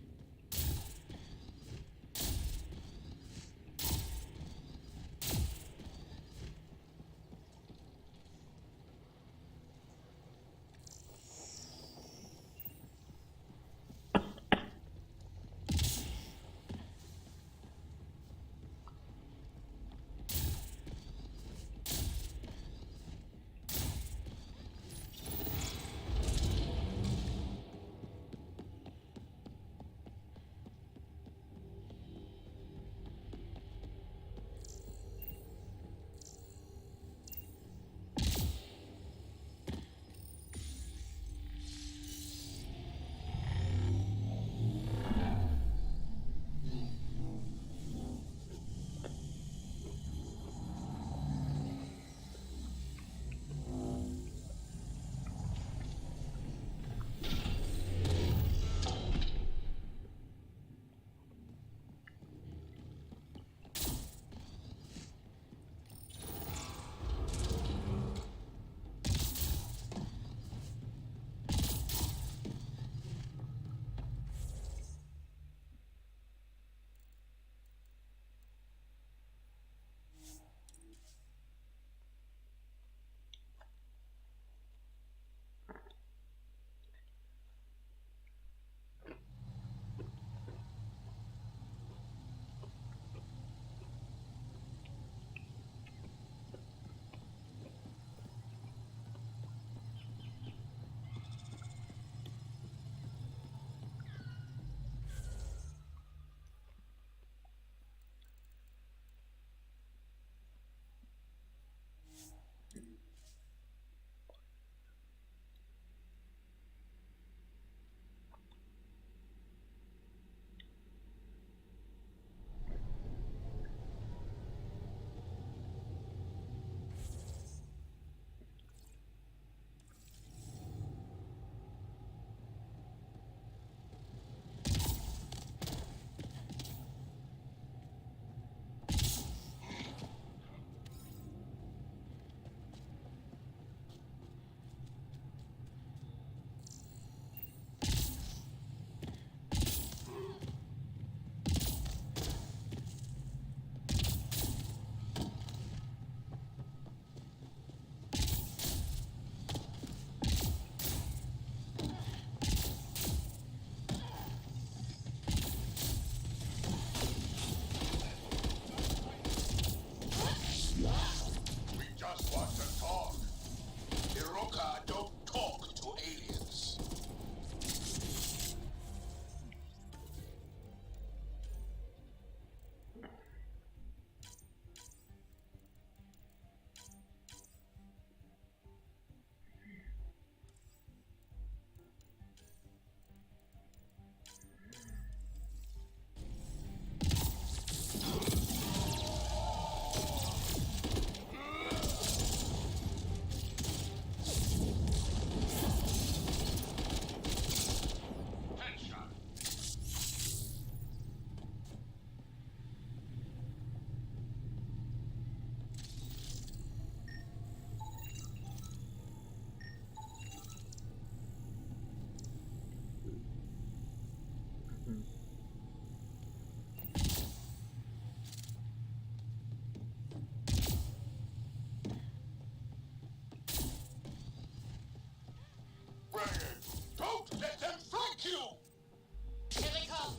Here they come!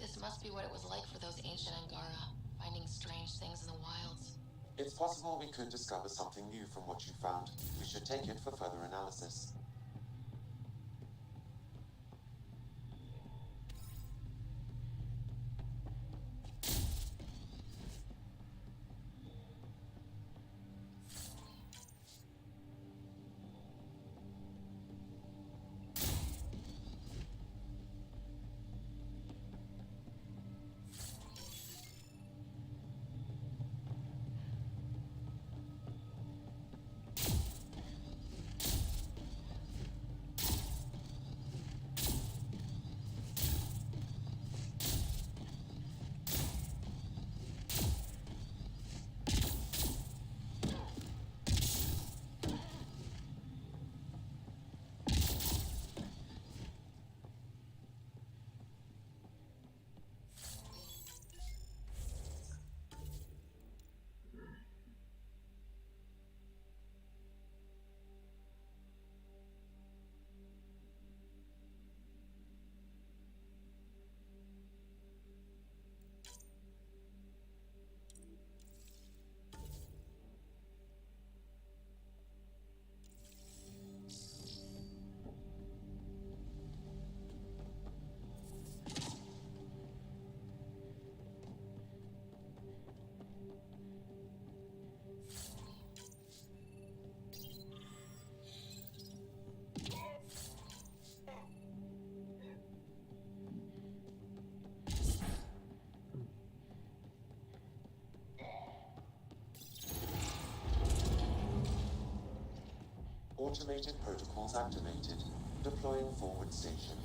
This must be what it was like for those ancient Angara, finding strange things in the wilds. It's possible we could discover something new from what you found. We should take it for further analysis. Automated protocols activated. Deploying forward station.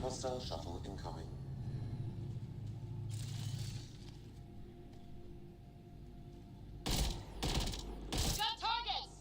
Hostile shuttle incoming. Got targets!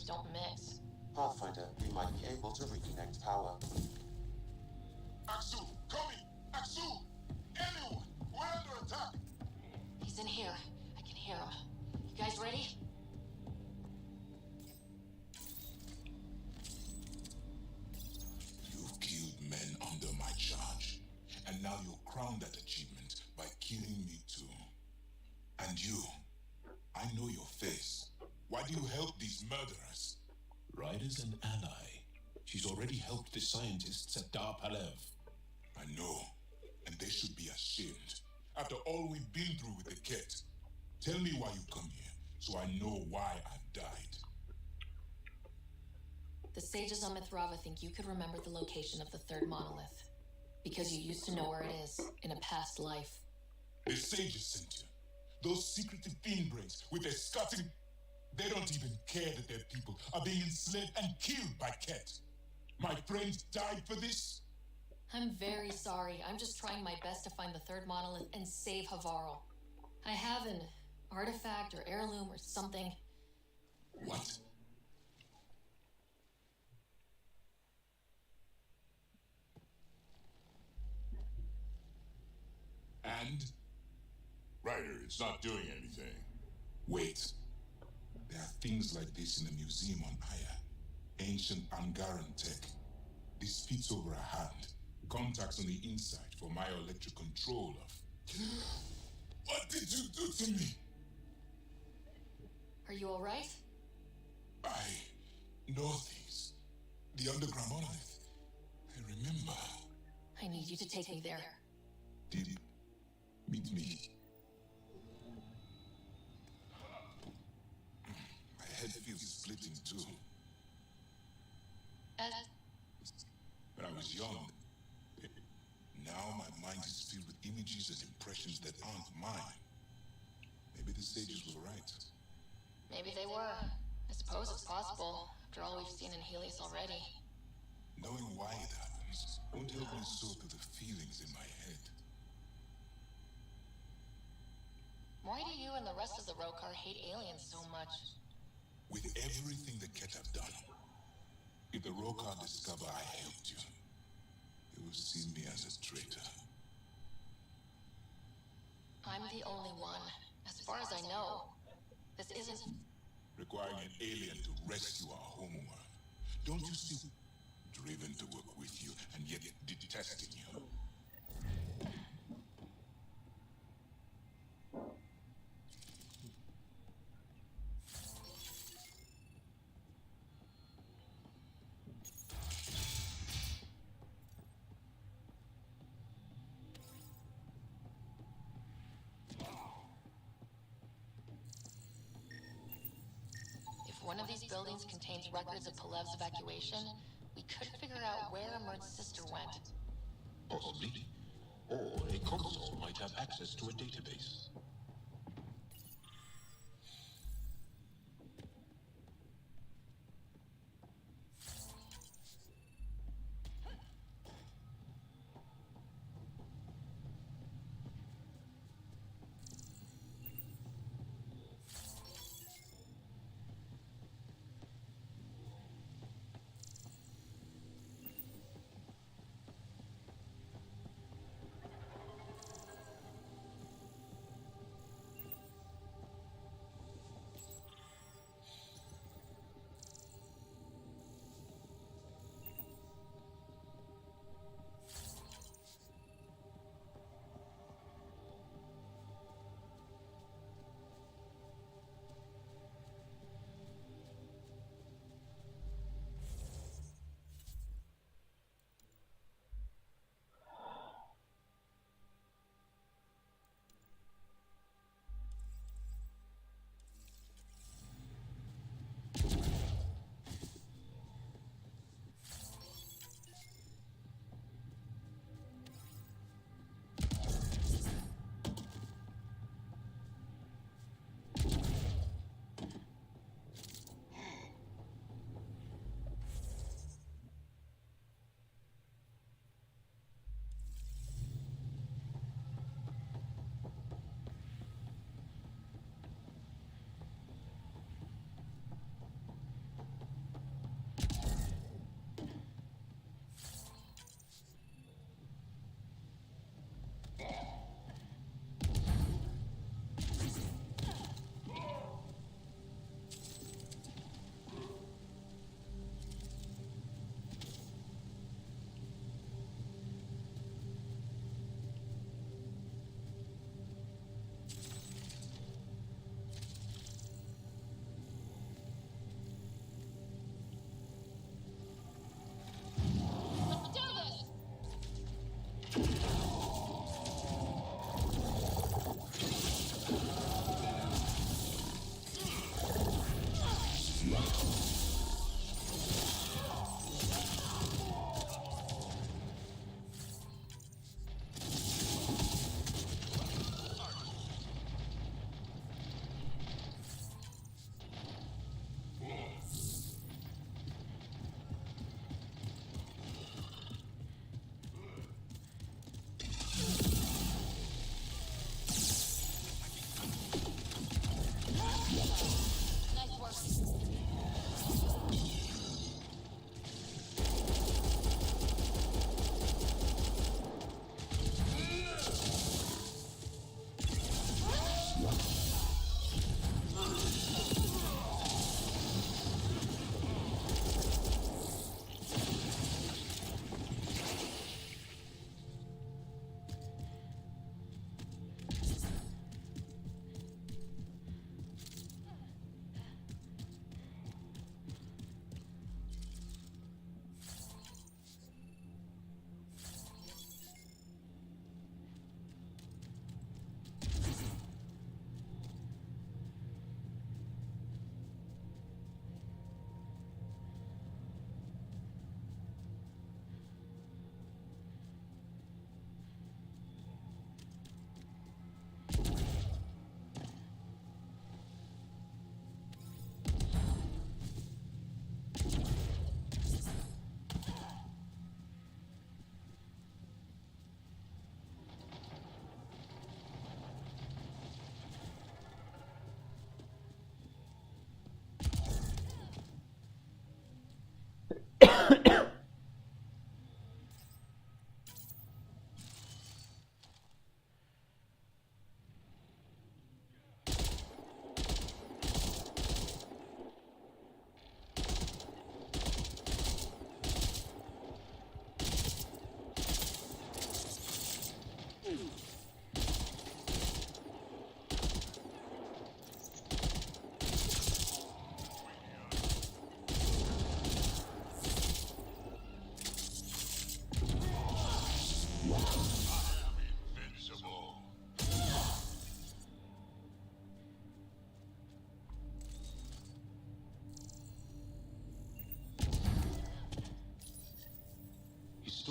don't mix. Pathfinder, we might be able to reconnect power. Axu, coming! Axu! Anyone! We're under attack! He's in here. I can hear him. You guys ready? You've killed men under my charge, and now you'll crown that achievement by killing me too. And you, I know your face. Why do you help these murderers? Ryder's an ally. She's already helped the scientists at Dar Palev. I know, and they should be ashamed. After all we've been through with the Ket. Tell me why you come here, so I know why I've died. The sages on Mithrava think you could remember the location of the third monolith. Because you used to know where it is, in a past life. The sages sent you. Those secretive fiend brains with their scutting. They don't even care that their people are being enslaved and killed by Ket. My friends died for this? I'm very sorry. I'm just trying my best to find the third monolith and save Havarl. I have an artifact or heirloom or something. What? And? Ryder, it's not doing anything. Wait. There are things like this in the museum on Aya. Ancient Angaran tech. This fits over a hand. Contacts on the inside for my electric control of... What did you do to me? Are you alright? I know things. The underground monolith. I remember. I need you to take me there. Did it meet me? My head feels split in two. When I was young, now my mind is filled with images and impressions that aren't mine. Maybe the sages were right. Maybe they were. I suppose it's possible, after all we've seen in Helios already. Knowing why it happens won't help me sort through the feelings in my head. Why do you and the rest of the Rokar hate aliens so much? With everything the Ket have done, if the Rokar discover I helped you, they will see me as a traitor. I'm the only one. As far as I know. This isn't... Requiring an alien to rescue our homeworld. Don't you see? Driven to work with you, and yet detesting you. If one of these buildings contains records of Palev's evacuation, we could figure out where Emert's sister went. Possibly. Or a console might have access to a database.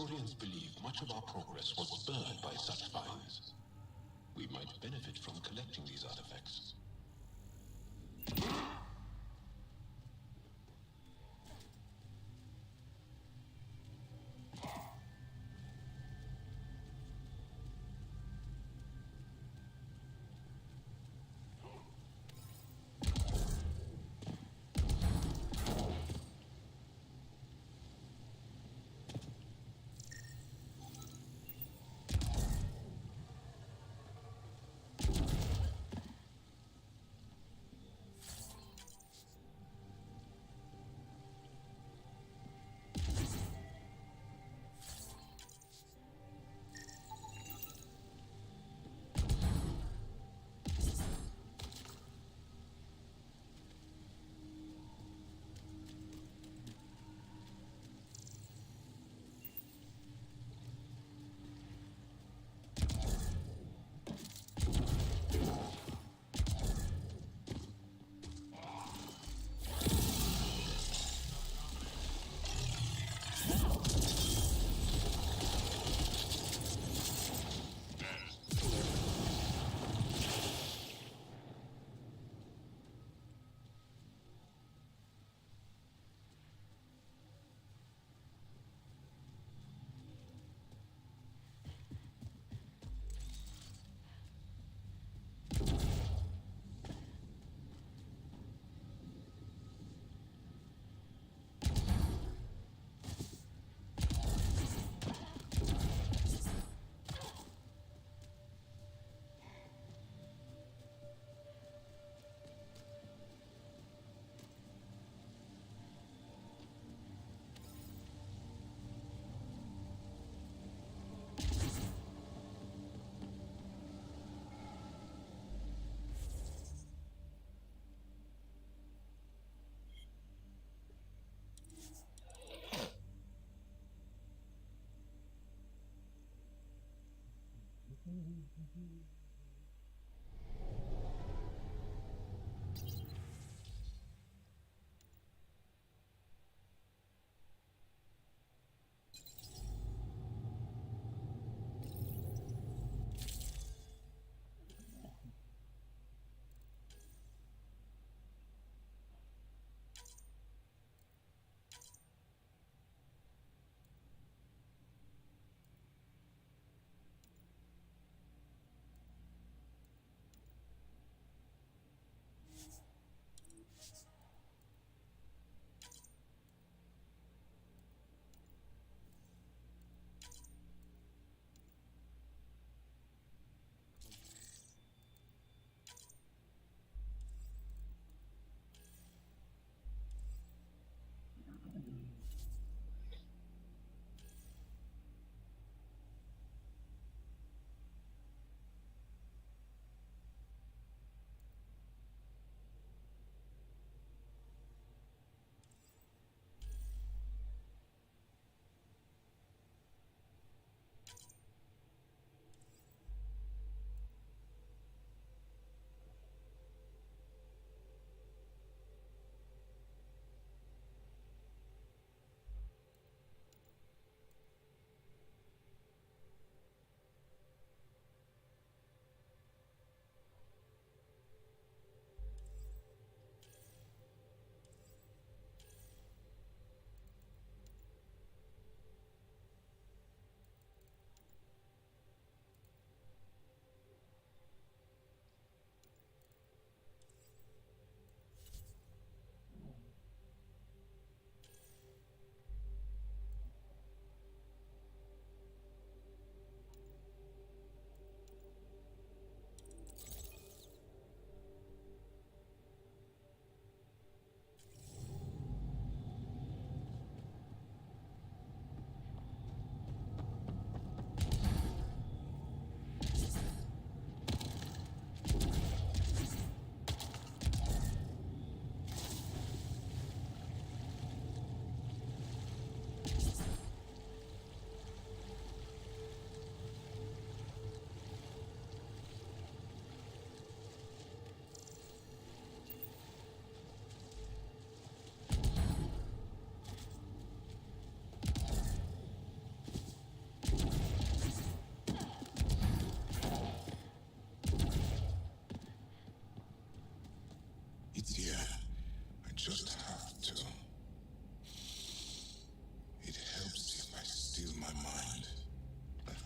historians believe much of our progress was spurred by such finds. We might benefit from collecting these artifacts.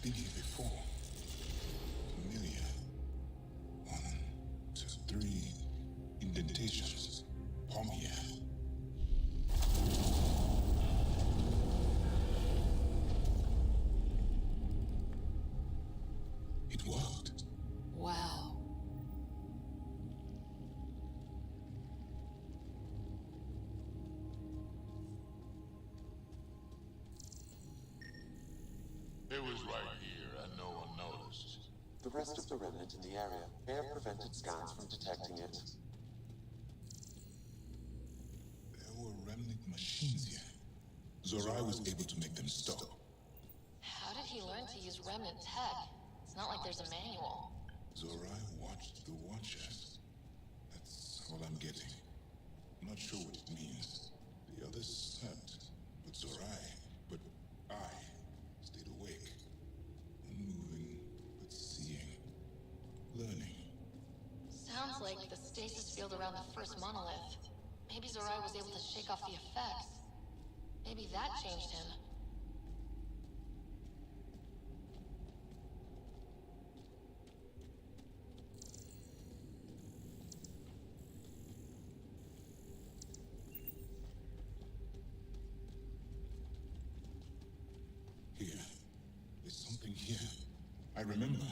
been here before. Familiar. 1, 2, 3 indentations. Palm here. It worked. Wow. It was right here and no one noticed. The rest of the remnant in the area may have prevented scans from detecting it. There were remnant machines here. Zorai was able to make them stop. How did he learn to use remnant tech? It's not like there's a manual. Zorai watched the Watchers. That's all I'm getting. I'm not sure what it means. The others slept, but I stayed awake. Unmoving, but seeing. Learning. Sounds like the stasis field around the first monolith. Maybe Zorai was able to shake off the effects. Maybe that changed him. Here. There's something here. I remember.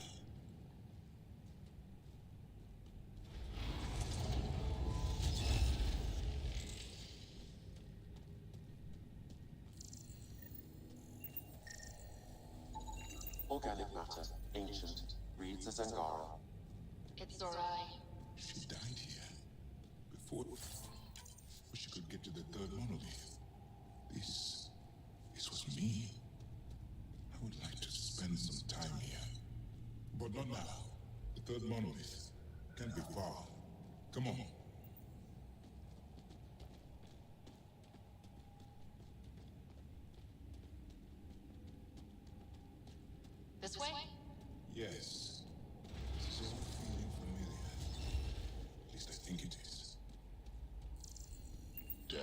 Organic matter, ancient, reads as Angara. It's Zorai. She died here. Before she could get to the third monolith. This was me. I would like to spend some time here. But not now. The third monolith can't be far. Come on. This way? Yes. This is all feeling familiar. At least I think it is. Damn.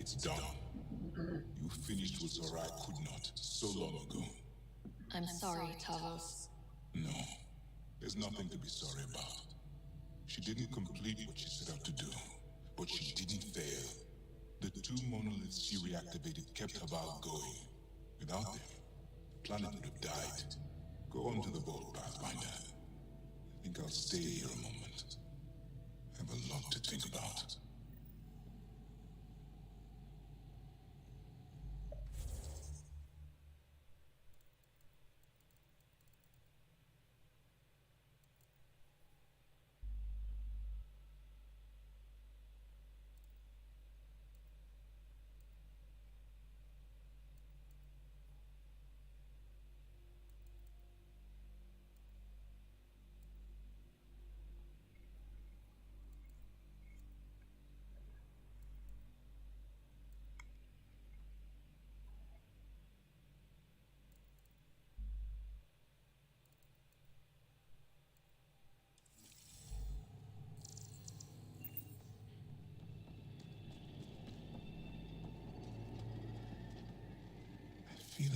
It's done. You finished what Zorai could not so long ago. I'm sorry, Tavos. No, there's nothing to be sorry about. She didn't complete what she set out to do, but she didn't fail. The 2 monoliths she reactivated kept her valve going. Without them, the planet would have died. Go on to the vault, Pathfinder. I think I'll stay here a moment. I have a lot to think about.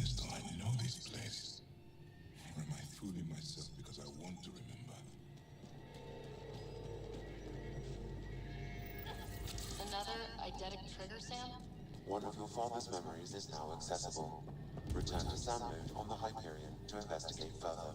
as though I know this place. Or am I fooling myself because I want to remember? Another eidetic trigger, Sam? One of your father's memories is now accessible. Return to Sam Node on the Hyperion to investigate further.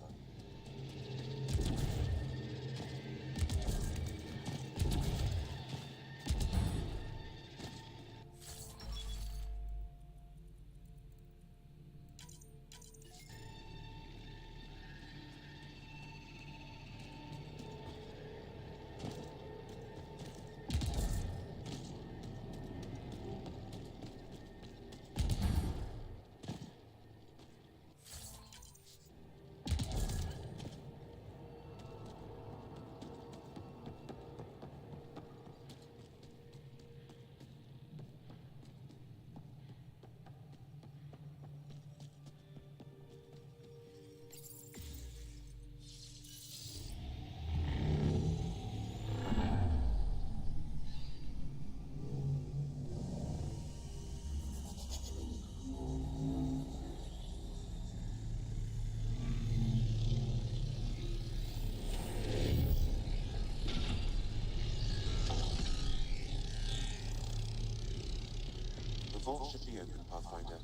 The vault should be open, Pathfinder.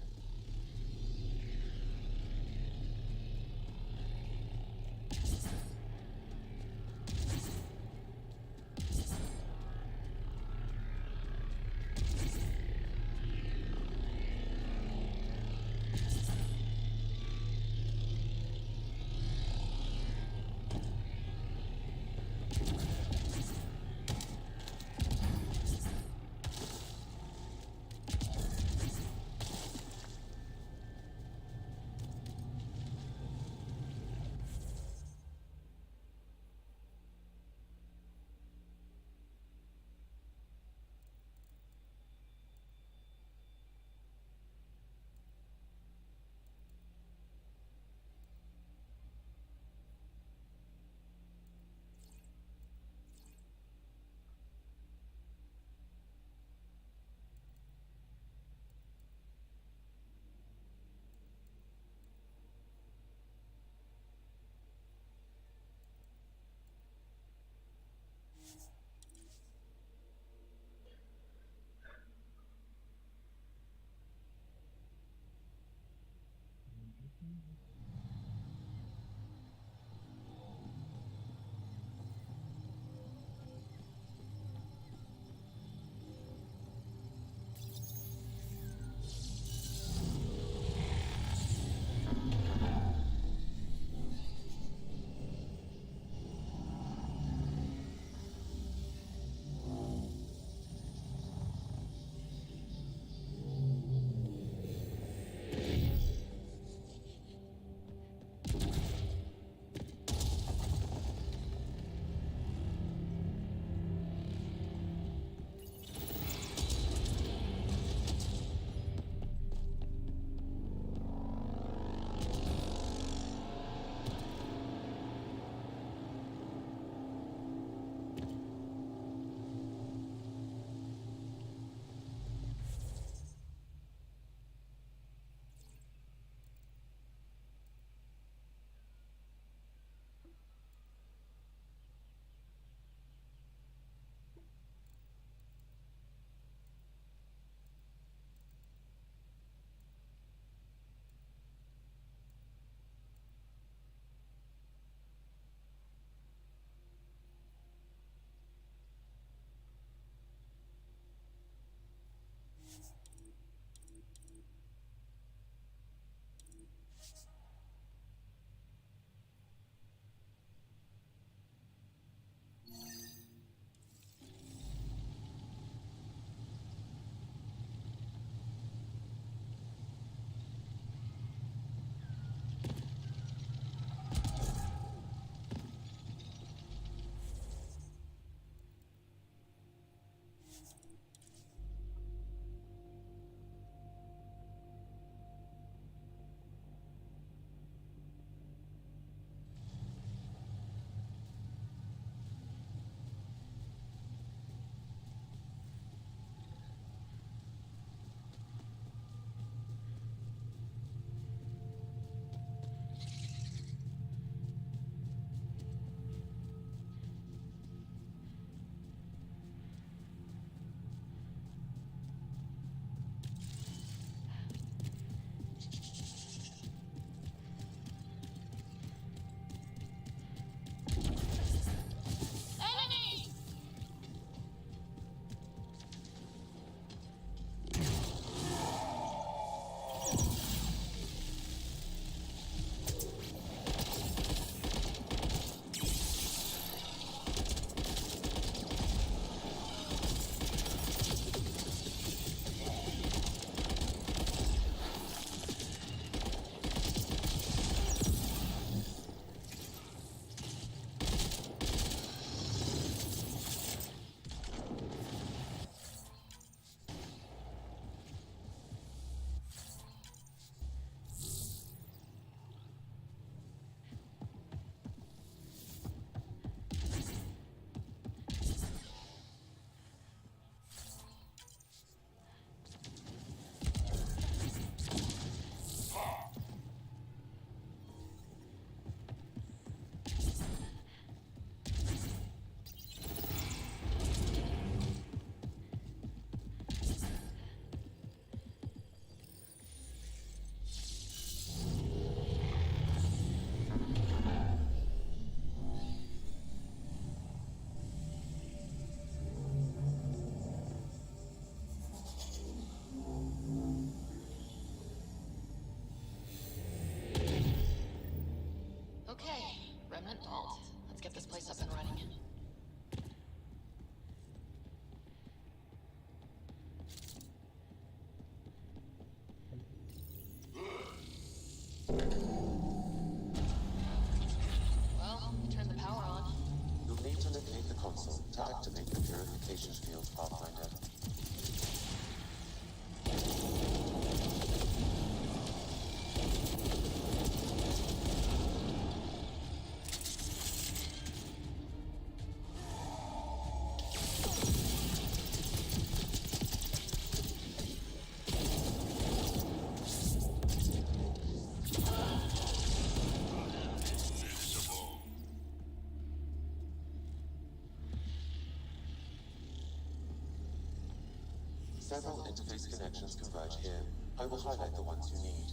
remnant vault. Let's get this place up and running. Well, you turned the power on. You'll need to locate the console to activate the purification field, Pathfinder. Several interface connections converge here. I will highlight the ones you need.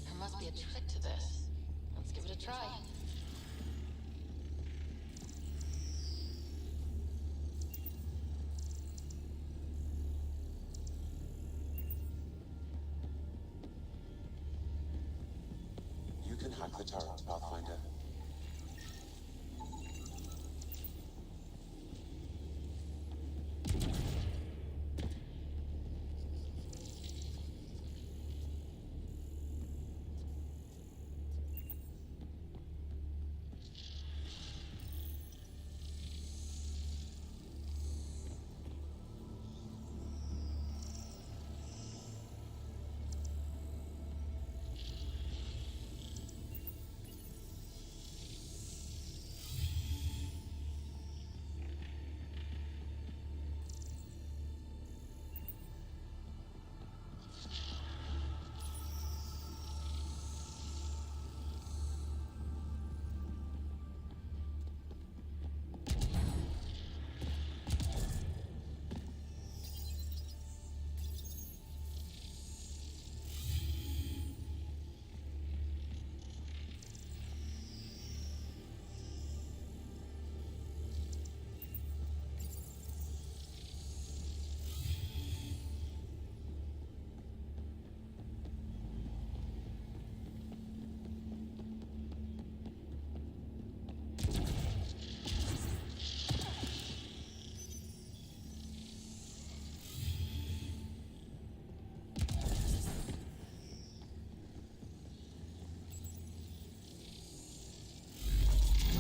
There must be a trick to this. Let's give it a try. You can hack the turret, Pathfinder.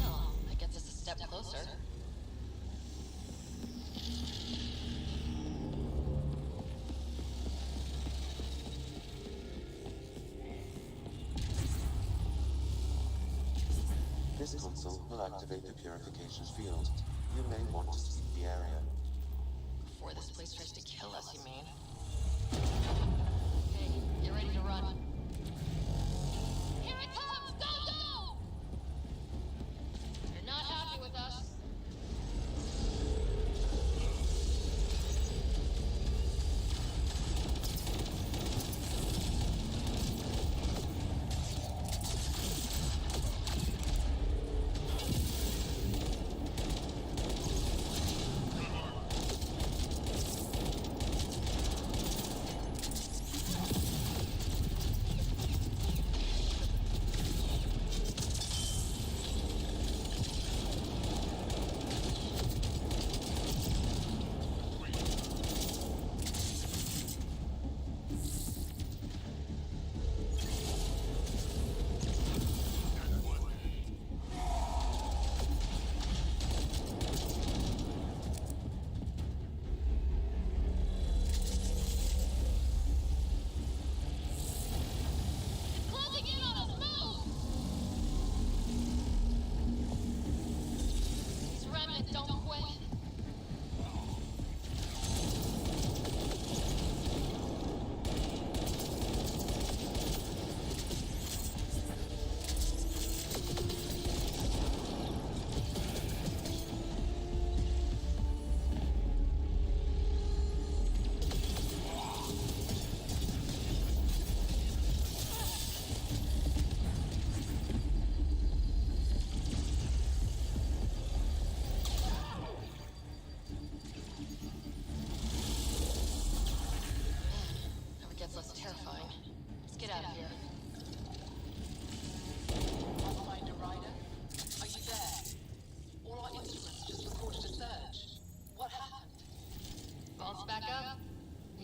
Well, that gets us a step closer. This console will activate the purification field. You may want to sweep the area. Before this place tries to kill us, you mean? Okay, get ready to run. Here it comes! Go, go! You're not happy with us.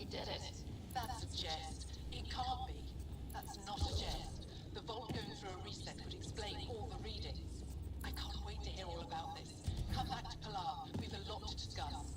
We did it. That's a jest. It can't be. That's not a jest. The vault going through a reset could explain all the readings. I can't wait to hear all about this. Come back to Pilar. We've a lot to discuss.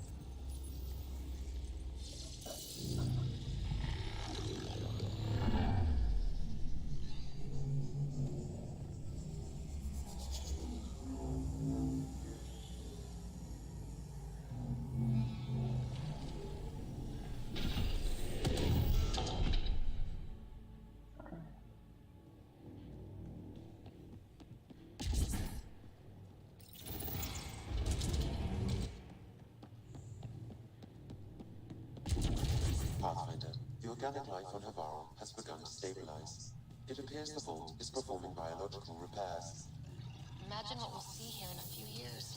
Pathfinder, the organic life on Havarl has begun to stabilize. It appears the vault is performing biological repairs. Imagine what we'll see here in a few years.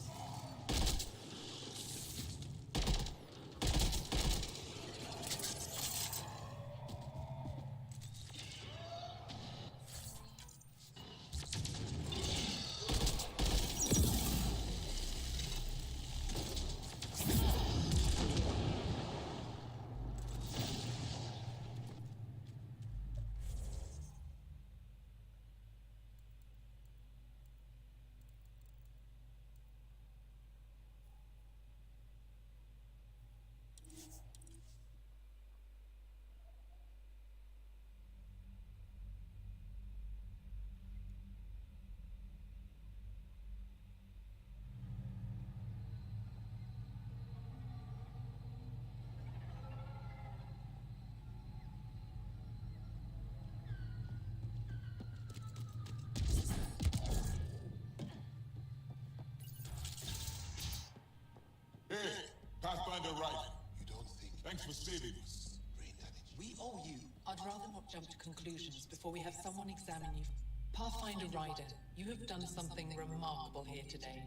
Hey, Pathfinder Ryder. You don't think... Thanks for saving us. We owe you. I'd rather not jump to conclusions before we have someone examine you. Pathfinder Ryder, you have done something remarkable here today.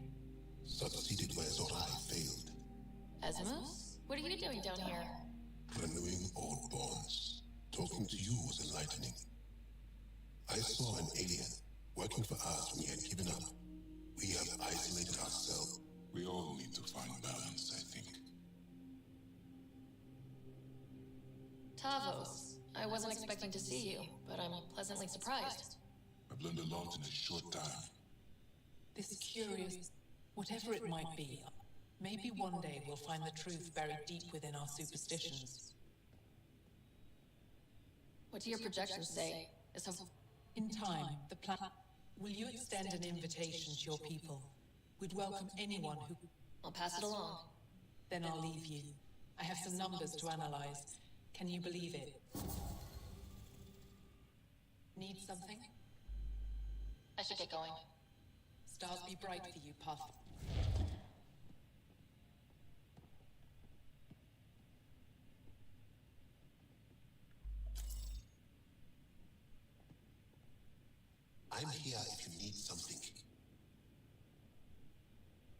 Succeeded where Zorai failed. Asimus? What are you doing down here? Renewing old bonds. Talking to you was enlightening. I saw an alien working for us when we had given up. We have isolated ourselves. We all need to find balance, I think. Tavos, I wasn't expecting to see you, but I'm pleasantly surprised. I've learned a lot in a short time. This curious, whatever it might be, maybe one day we'll find the truth buried deep within our superstitions. What do your projections say? In time, the planet... Will you extend an invitation to your people? We'd welcome anyone who... I'll pass it along. Then I'll leave you. I have some numbers to analyze. Can you believe it? Need something? I should get going. Stars be bright for you, Puff. I'm here if you need something.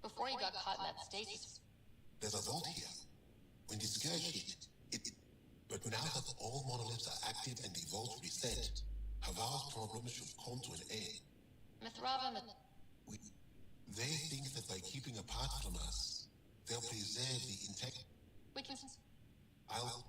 Before you got caught in that stasis... There's a vault here. When the scourge hit, But now that all monoliths are active and the vault reset, Havar's problems should come to an end. Mithrava... They think that by keeping apart from us, they'll preserve the integrity. We can... I'll...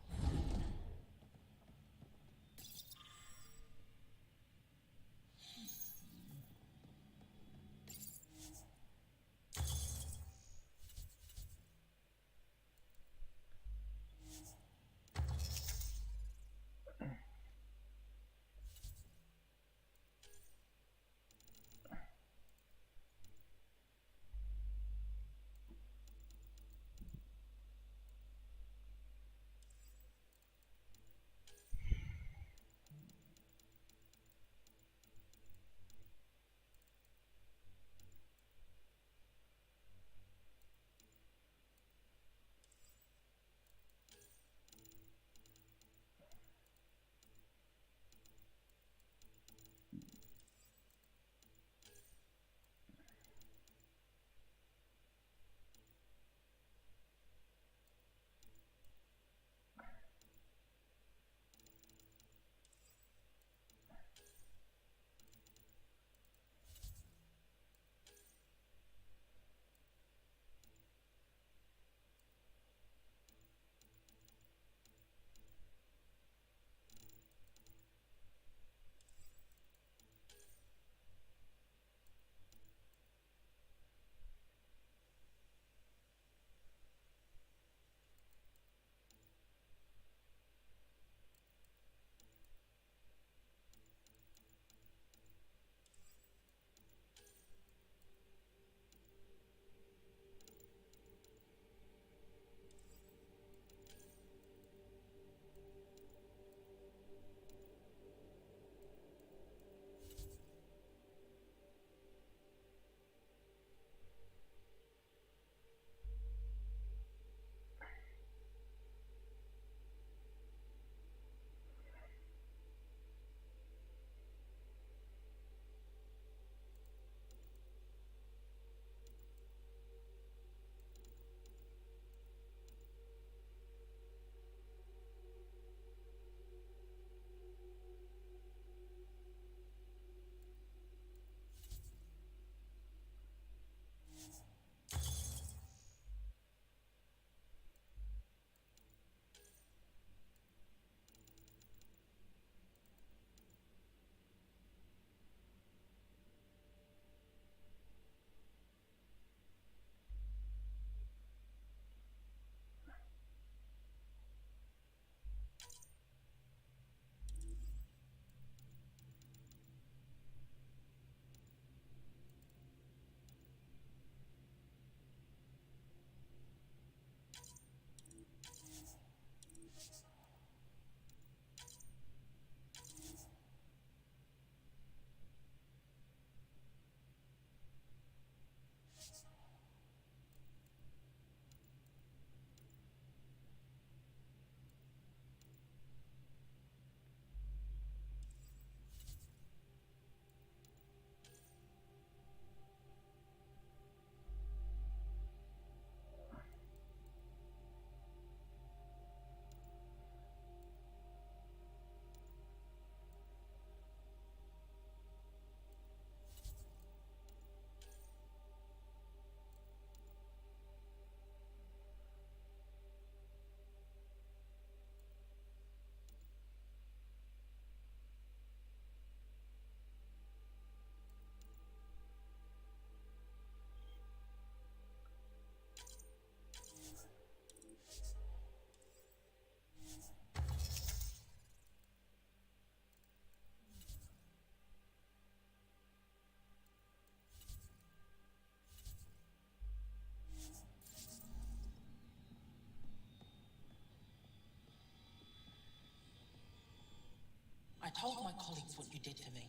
I told my colleagues what you did to me.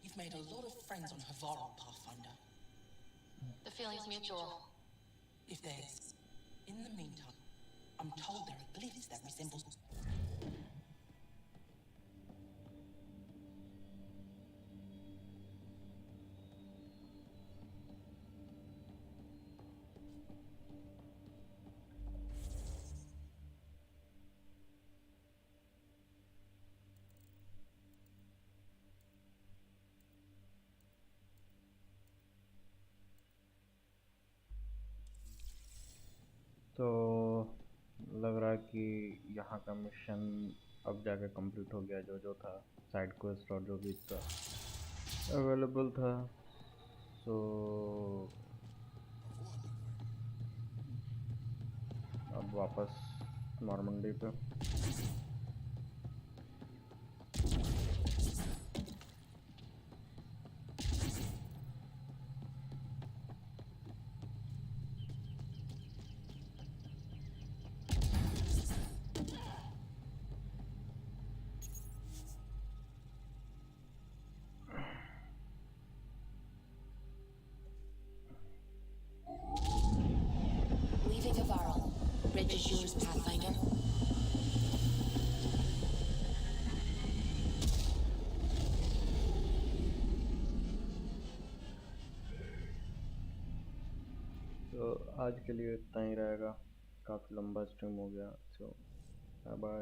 You've made a lot of friends on Havarl, Pathfinder. The feeling's mutual. If there's... In the meantime, I'm told there are glyphs that resemble... तो लग रहा है कि यहाँ का mission अब जाके complete हो गया, जो जो था साइड क्वेस्ट और जो भी था अवेलेबल था। सो अब वापस नॉर्मंडी पे। Leaving Havarl. Bridge is yours, Pathfinder. तो आज के लिए इतना ही रहेगा, काफ़ी लंबा स्ट्रीम हो गया। सो बाय बाय।